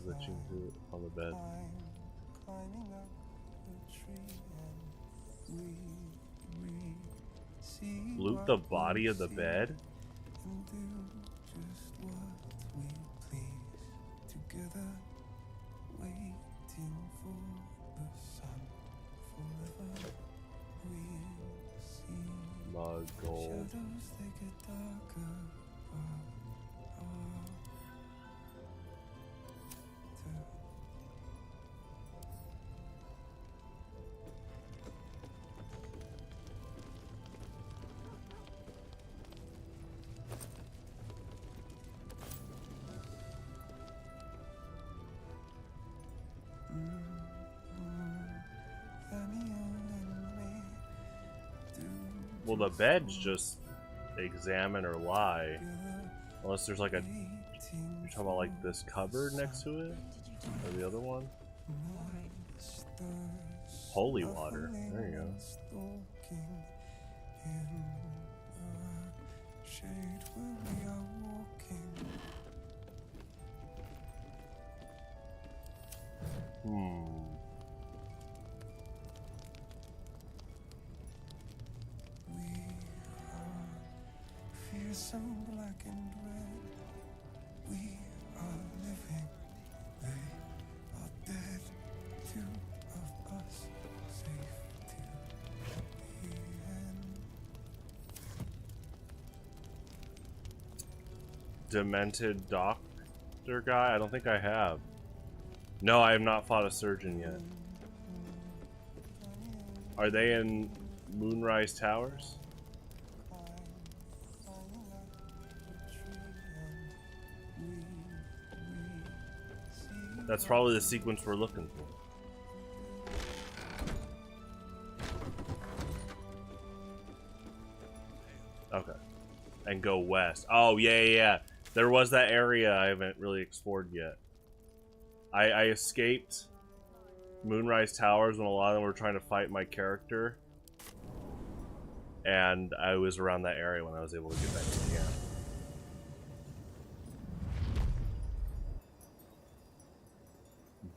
Speaker 1: Glitching through it on the bed. Loot the body of the bed? Mug gold. Well, the bed's just examine or lie. Unless there's like a... You're talking about like this cupboard next to it? Or the other one? Holy water. There you go.
Speaker 17: Some black and red. We are living. They are dead. Two of us safe to the end.
Speaker 1: Demented doctor guy? I don't think I have. No, I have not fought a surgeon yet. Are they in Moonrise Towers? That's probably the sequence we're looking for. Okay. And go west. Oh, yeah. There was that area I haven't really explored yet. I escaped Moonrise Towers when a lot of them were trying to fight my character. And I was around that area when I was able to get back to camp.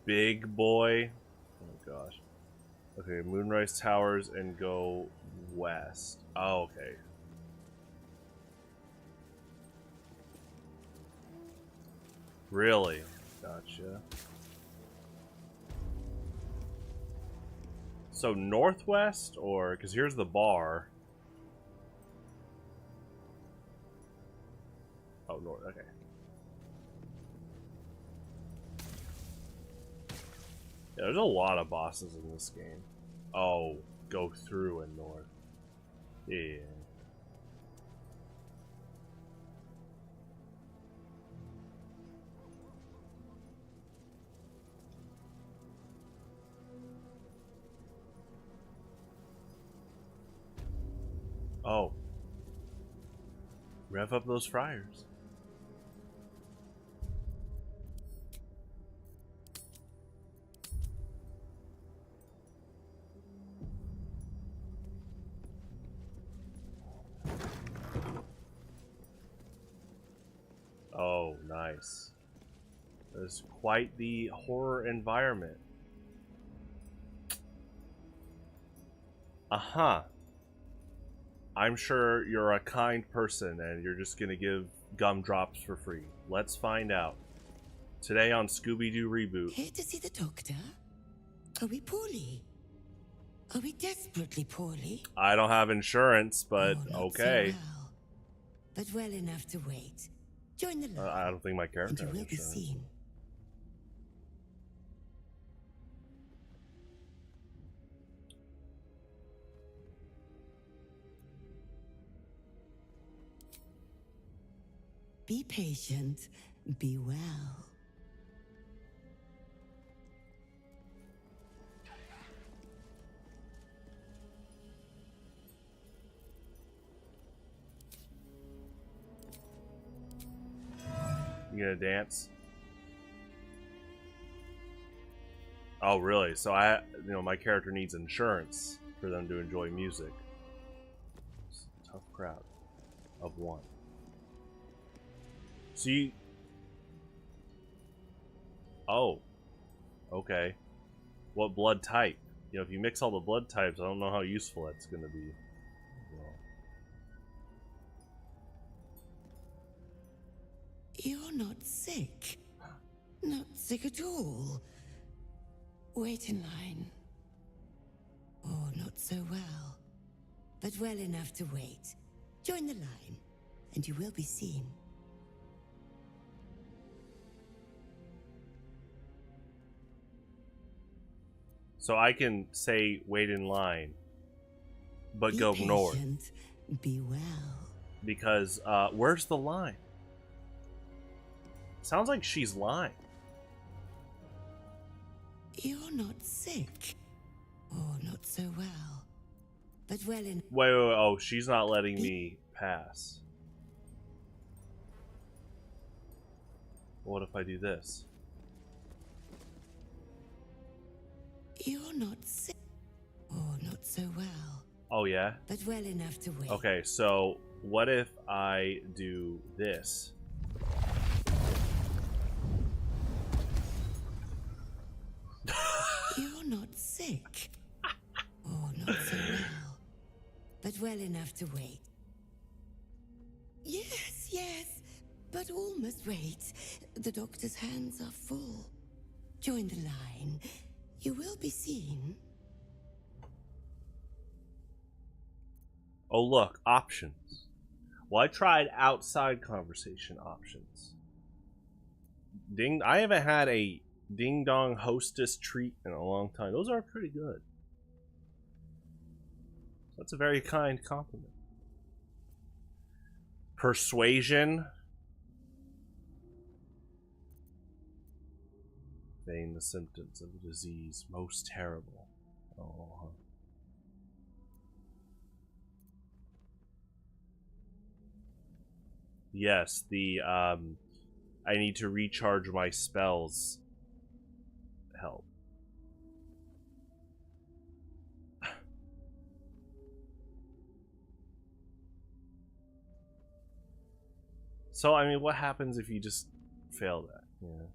Speaker 1: Big boy. Oh gosh. Okay, Moonrise Towers and go west. Oh, okay. Really? Gotcha. So northwest, or because here's the bar. Oh, north. Okay. Yeah, there's a lot of bosses in this game. Oh, go through and north. Yeah. Oh. Rev up those fryers. Oh, nice. There's quite the horror environment. Uh-huh. I'm sure you're a kind person and you're just gonna give gumdrops for free. Let's find out. Today on Scooby-Doo Reboot.
Speaker 10: Here to see the doctor? Are we poorly? Are we desperately poorly?
Speaker 1: I don't have insurance, but
Speaker 10: Not
Speaker 1: okay.
Speaker 10: So well, but well enough to wait. Join the line.
Speaker 1: I don't think my character
Speaker 10: and you
Speaker 1: has
Speaker 10: will be
Speaker 1: insurance.
Speaker 10: seen. Be patient. Be well.
Speaker 1: You gonna dance? Oh, really? So my character needs insurance for them to enjoy music. It's a tough crowd of one. See? Oh. Okay. What blood type? You know, if you mix all the blood types, I don't know how useful that's gonna be.
Speaker 10: You're not sick. Not sick at all. Wait in line. Oh, not so well. But well enough to wait. Join the line, and you will be seen.
Speaker 1: So I can say wait in line, but
Speaker 10: Be
Speaker 1: go
Speaker 10: patient,
Speaker 1: north.
Speaker 10: Be well.
Speaker 1: Because, where's the line? Sounds like she's lying.
Speaker 10: You're not sick. Oh, not so well. But well in...
Speaker 1: Wait, oh, she's not letting me pass. What if I do this?
Speaker 10: You're not sick. Oh, not so well.
Speaker 1: Oh, yeah?
Speaker 10: But well enough to wait.
Speaker 1: Okay, so what if I do this?
Speaker 10: You're not sick. Oh, not so well. But well enough to wait. Yes, yes, but all must wait. The doctor's hands are full. Join the line. You will be seen.
Speaker 1: Oh, look, options. Well, I tried outside conversation options. I haven't had a ding dong hostess treat in a long time. Those are pretty good. That's a very kind compliment. Persuasion. Feign the symptoms of the disease most terrible. Oh. Yes, the I need to recharge my spells. Help. So, I mean, what happens if you just fail that? Yeah.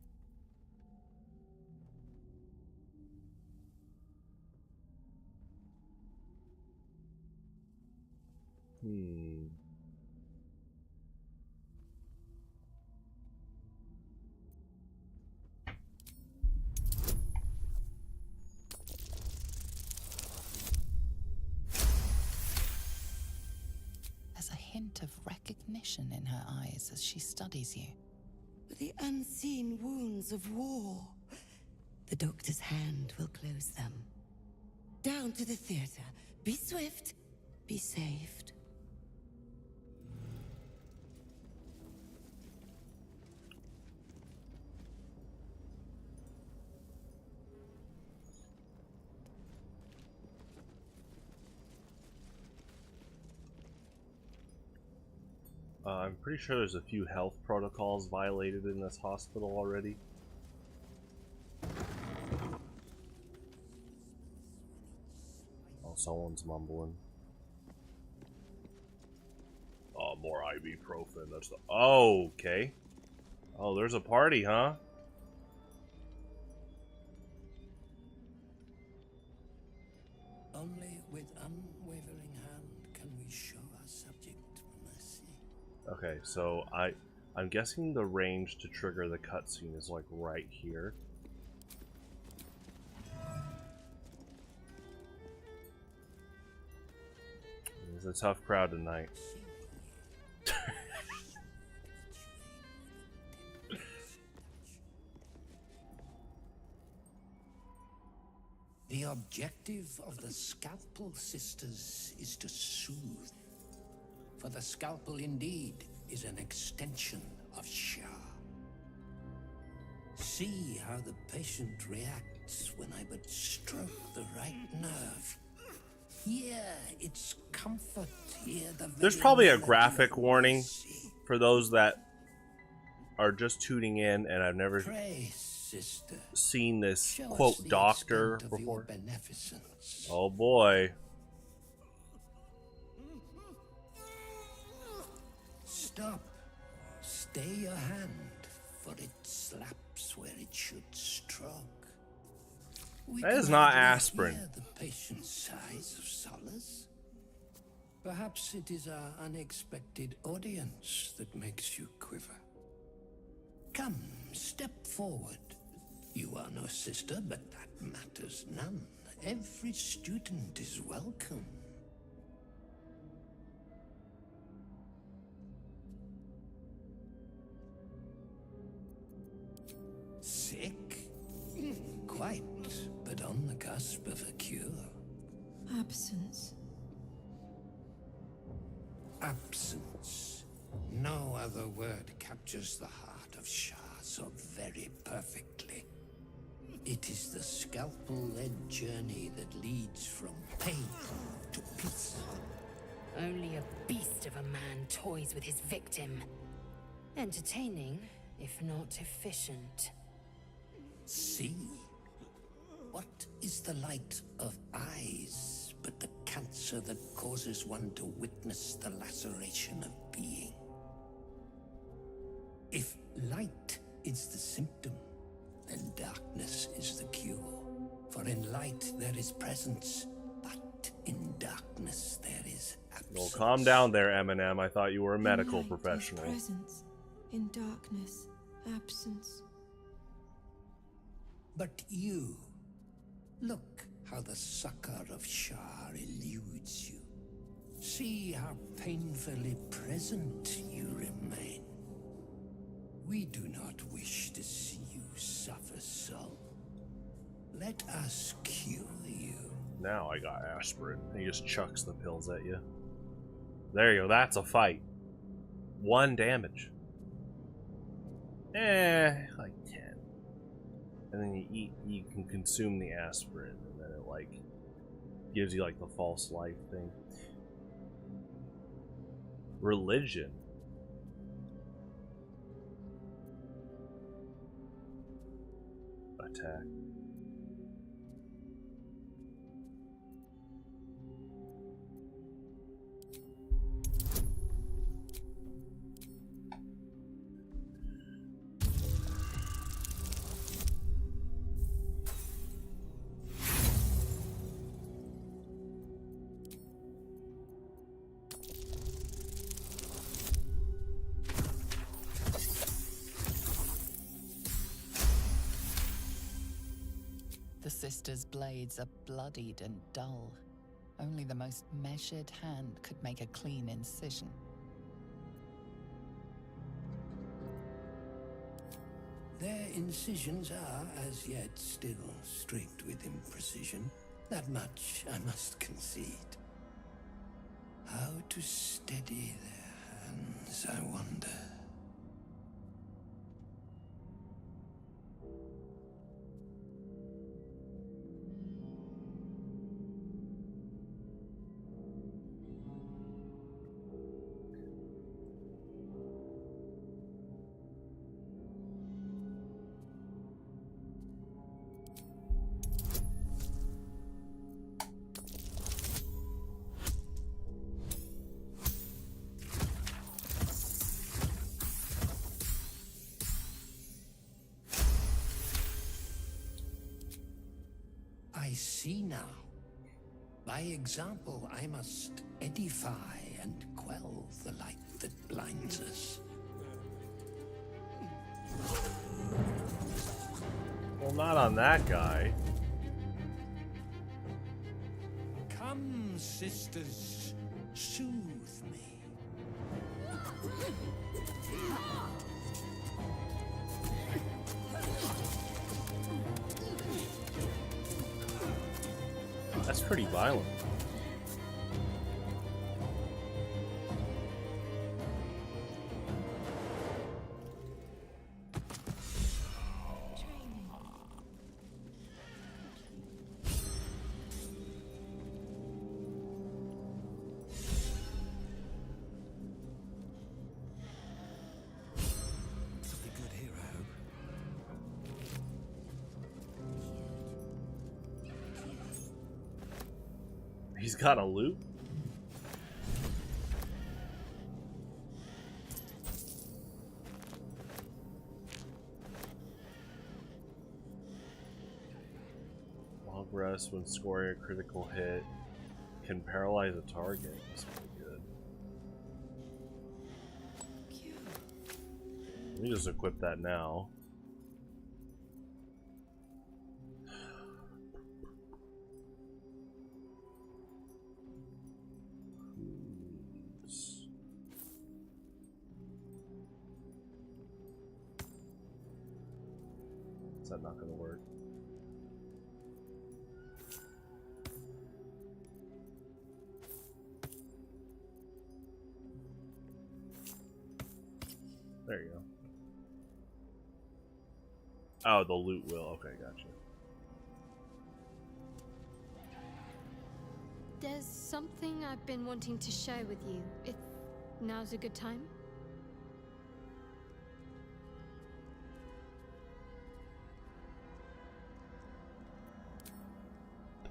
Speaker 8: There's a hint of recognition in her eyes as she studies you.
Speaker 10: The unseen wounds of war. The doctor's hand will close them. Down to the theater. Be swift. Be saved.
Speaker 1: I'm pretty sure there's a few health protocols violated in this hospital already. Oh, someone's mumbling. Oh, more ibuprofen. That's the... Oh, okay. Oh, there's a party, huh?
Speaker 9: Only with unwavering hand can we show our subject mercy.
Speaker 1: Okay, so I'm guessing the range to trigger the cutscene is like right here. a tough crowd tonight.
Speaker 11: The objective of the Scalpel Sisters is to soothe. For the Scalpel indeed is an extension of Shah. See how the patient reacts when I but stroke the right nerve. Hear its comfort, hear the
Speaker 1: There's probably a graphic warning for those that are just tuning in and I've never seen this quote doctor before. Oh boy.
Speaker 11: Stop. Stay your hand, for it slaps where it should stroke.
Speaker 1: That is not aspirin.
Speaker 11: Hear the patient's sighs of solace. Perhaps it is our unexpected audience that makes you quiver. Come, step forward. You are no sister, but that matters none. Every student is welcome. Sick? Quite, but on the cusp of a cure.
Speaker 15: Absence.
Speaker 11: Absence. No other word captures the heart of Shah so very perfectly. It is the scalpel-led journey that leads from pain to peace.
Speaker 12: Only a beast of a man toys with his victim. Entertaining, if not efficient.
Speaker 11: See? What is the light of eyes but the cancer that causes one to witness the laceration of being? If light is the symptom, then darkness is the cure. For in light there is presence, but in darkness there is absence.
Speaker 1: Well, calm down there, Eminem. I thought you were a medical professional.
Speaker 15: Presence. In darkness. Absence.
Speaker 11: But you, look how the succor of Shah eludes you. See how painfully present you remain. We do not wish to see you suffer so. Let us cure you.
Speaker 1: Now I got aspirin. He just chucks the pills at you. There you go. That's a fight. 1 damage. Like 10. And then you can consume the aspirin, and then it like gives you like the false life thing. Religion. Attack.
Speaker 8: The sisters' blades are bloodied and dull. Only the most measured hand could make a clean incision.
Speaker 11: Their incisions are, as yet, still streaked with imprecision. That much I must concede. How to steady their hands, I wonder. I see now. By example, I must edify and quell the light that blinds us.
Speaker 1: Well, not on that guy.
Speaker 11: Come, sisters, soothe
Speaker 1: That's pretty violent.
Speaker 9: Something good here, I hope.
Speaker 1: He's got a loot? Long rest when scoring a critical hit can paralyze a target. That's pretty good. Let me just equip that now. Is that not gonna work? There you go. Oh, the loot will. Okay, gotcha.
Speaker 15: There's something I've been wanting to share with you, if now's a good time.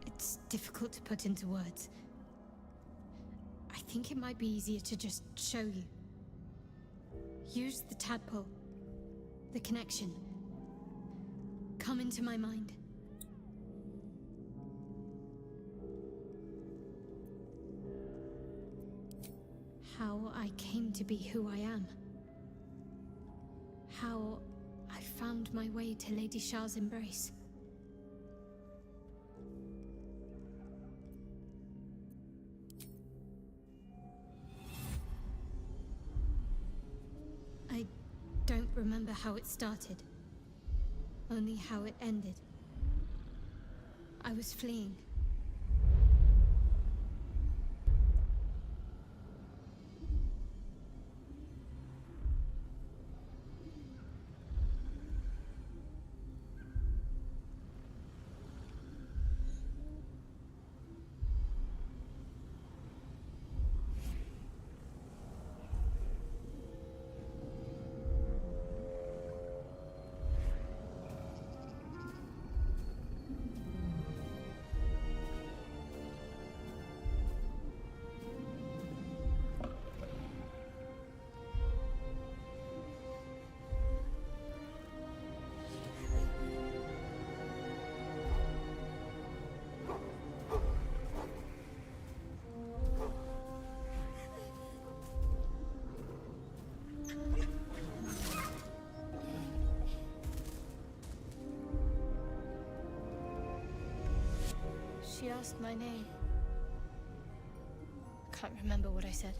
Speaker 15: It's difficult to put into words. I think it might be easier to just show you. Use the tadpole, the connection. Come into my mind. How I came to be who I am. How I found my way to Lady Shah's embrace. I don't remember how it started, only how it ended. I was fleeing. She asked my name. Can't remember what I said.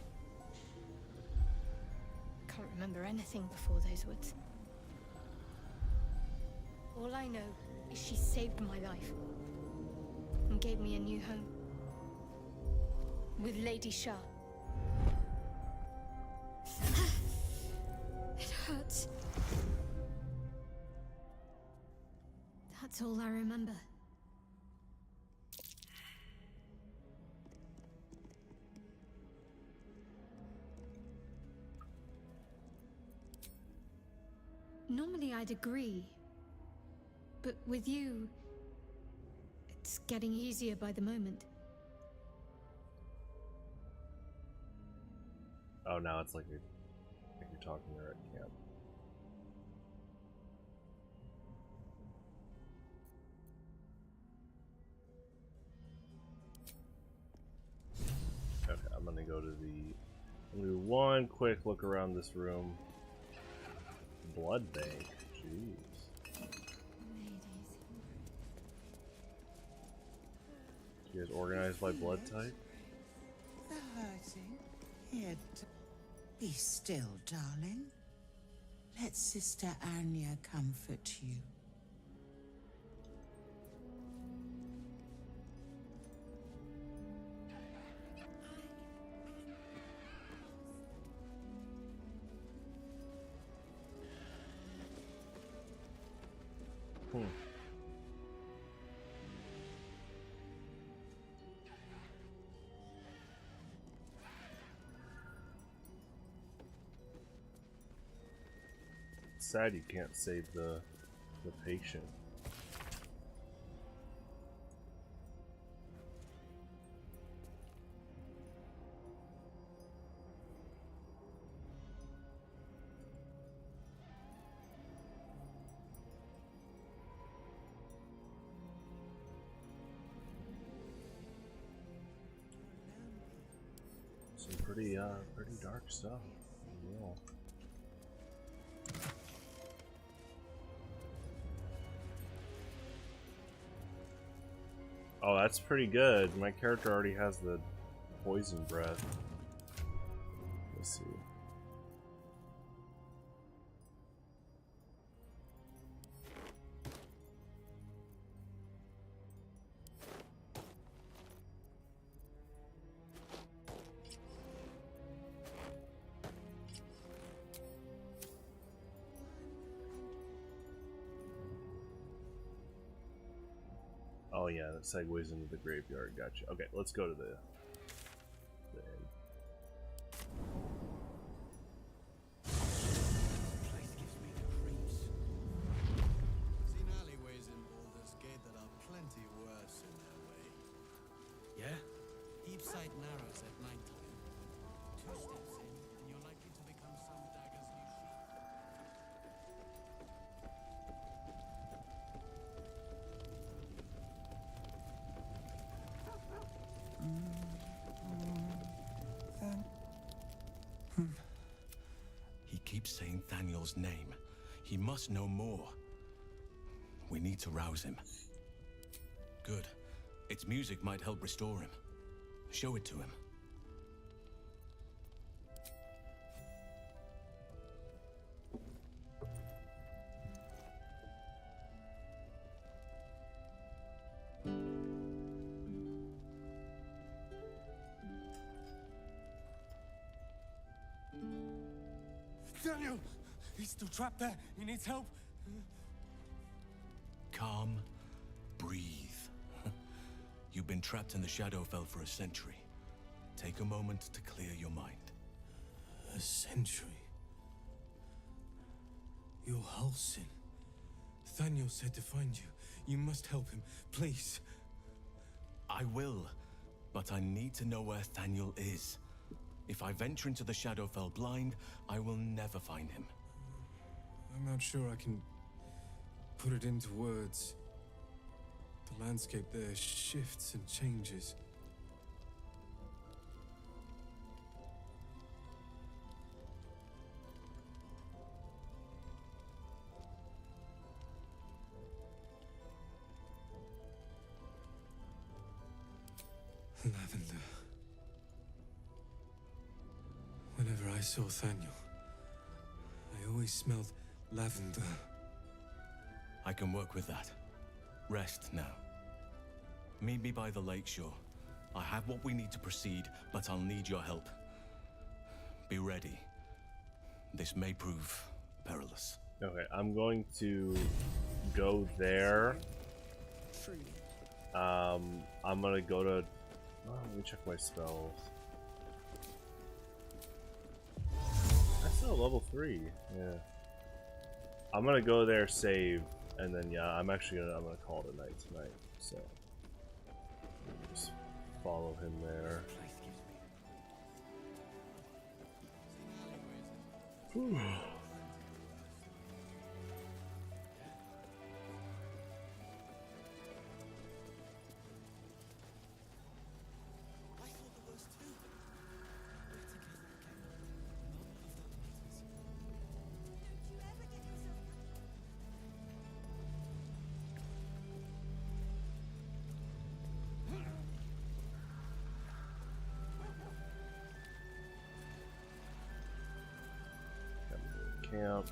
Speaker 15: Can't remember anything before those words. All I know is she saved my life and gave me a new home with Lady Shah. It hurts. That's all I remember. Normally I'd agree, but with you, it's getting easier by the moment.
Speaker 1: Oh, now it's like you're talking to her at camp. Okay, I'm gonna go to the. I'm gonna do one quick look around this room. Blood bank. Jeez. You guys organized by blood type?
Speaker 10: The hurting. Here, be still, darling. Let Sister Anya comfort you.
Speaker 1: Sad you can't save the patient. Some pretty dark stuff. Yeah. Oh, that's pretty good. My character already has the poison breath. Let's see. Oh yeah, that segues into the graveyard. Gotcha. Okay, let's go to the end.
Speaker 6: Place gives me the creeps. Seen alleyways in Baldur's Gate that are plenty worse in their way.
Speaker 22: Yeah?
Speaker 6: Heapside narrows at nighttime. 2 steps in, and you're likely to become some dagger's new sheep.
Speaker 18: He keeps saying Thaniel's name. He must know more. We need to rouse him. Good. Its music might help restore him. Show it to him.
Speaker 6: Daniel! He's still trapped there. He needs help.
Speaker 18: Calm. Breathe. You've been trapped in the Shadowfell for a century. Take a moment to clear your mind.
Speaker 6: A century? You're Halsin. Thaniel said to find you. You must help him, please.
Speaker 18: I will, but I need to know where Thaniel is. If I venture into the Shadowfell blind, I will never find him.
Speaker 6: I'm not sure I can put it into words. The landscape there shifts and changes. Lavender. Whenever I saw Thaniel, I always smelled lavender.
Speaker 18: I can work with that. Rest now. Meet me by the lakeshore. I have what we need to proceed, but I'll need your help. Be ready. This may prove perilous.
Speaker 1: Okay, I'm going to go there. I'm gonna go to... Oh, let me check my spells. That's still level 3. Yeah. I'm gonna go there, save, and then yeah, I'm gonna call it a night tonight. So just follow him there. Whew. Camp.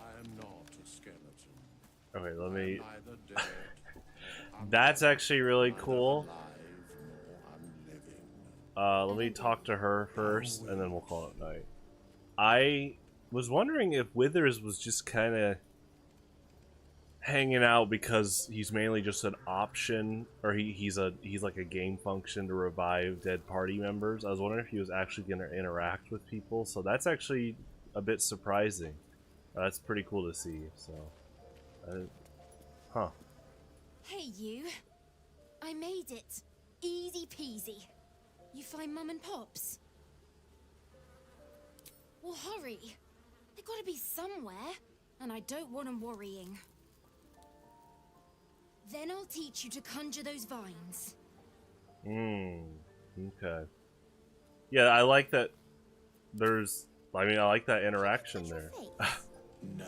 Speaker 11: I am not a skeleton.
Speaker 1: Okay, let me.
Speaker 11: Neither dead.
Speaker 1: That's actually really cool. Let me talk to her first, and then we'll call it night. I was wondering if Withers was just kind of hanging out because he's mainly just an option, or he's like a game function to revive dead party members. I was wondering if he was actually going to interact with people, so that's actually a bit surprising. That's pretty cool to see. So, huh?
Speaker 13: Hey, you. I made it. Easy peasy. You find Mum and Pops? Well, hurry. They gotta be somewhere, and I don't want them worrying. Then I'll teach you to conjure those vines.
Speaker 1: Okay. Yeah, I like that. I like that interaction there.
Speaker 11: No.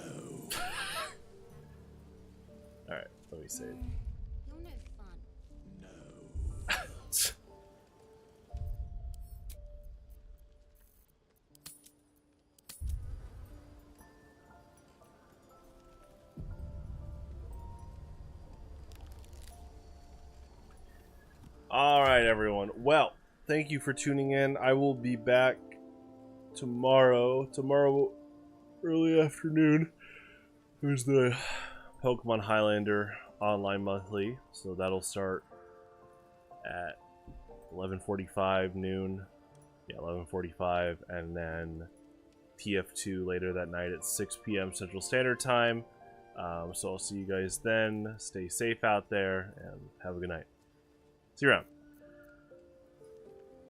Speaker 1: All right, let me save.
Speaker 13: You're no fun.
Speaker 1: Alright, everyone. Well, thank you for tuning in. I will be back tomorrow. Tomorrow, early afternoon, there's the Pokemon Highlander online monthly. So that'll start at 11:45 noon. Yeah, 11:45. And then TF2 later that night at 6 p.m. Central Standard Time. So I'll see you guys then. Stay safe out there and have a good night. See you around.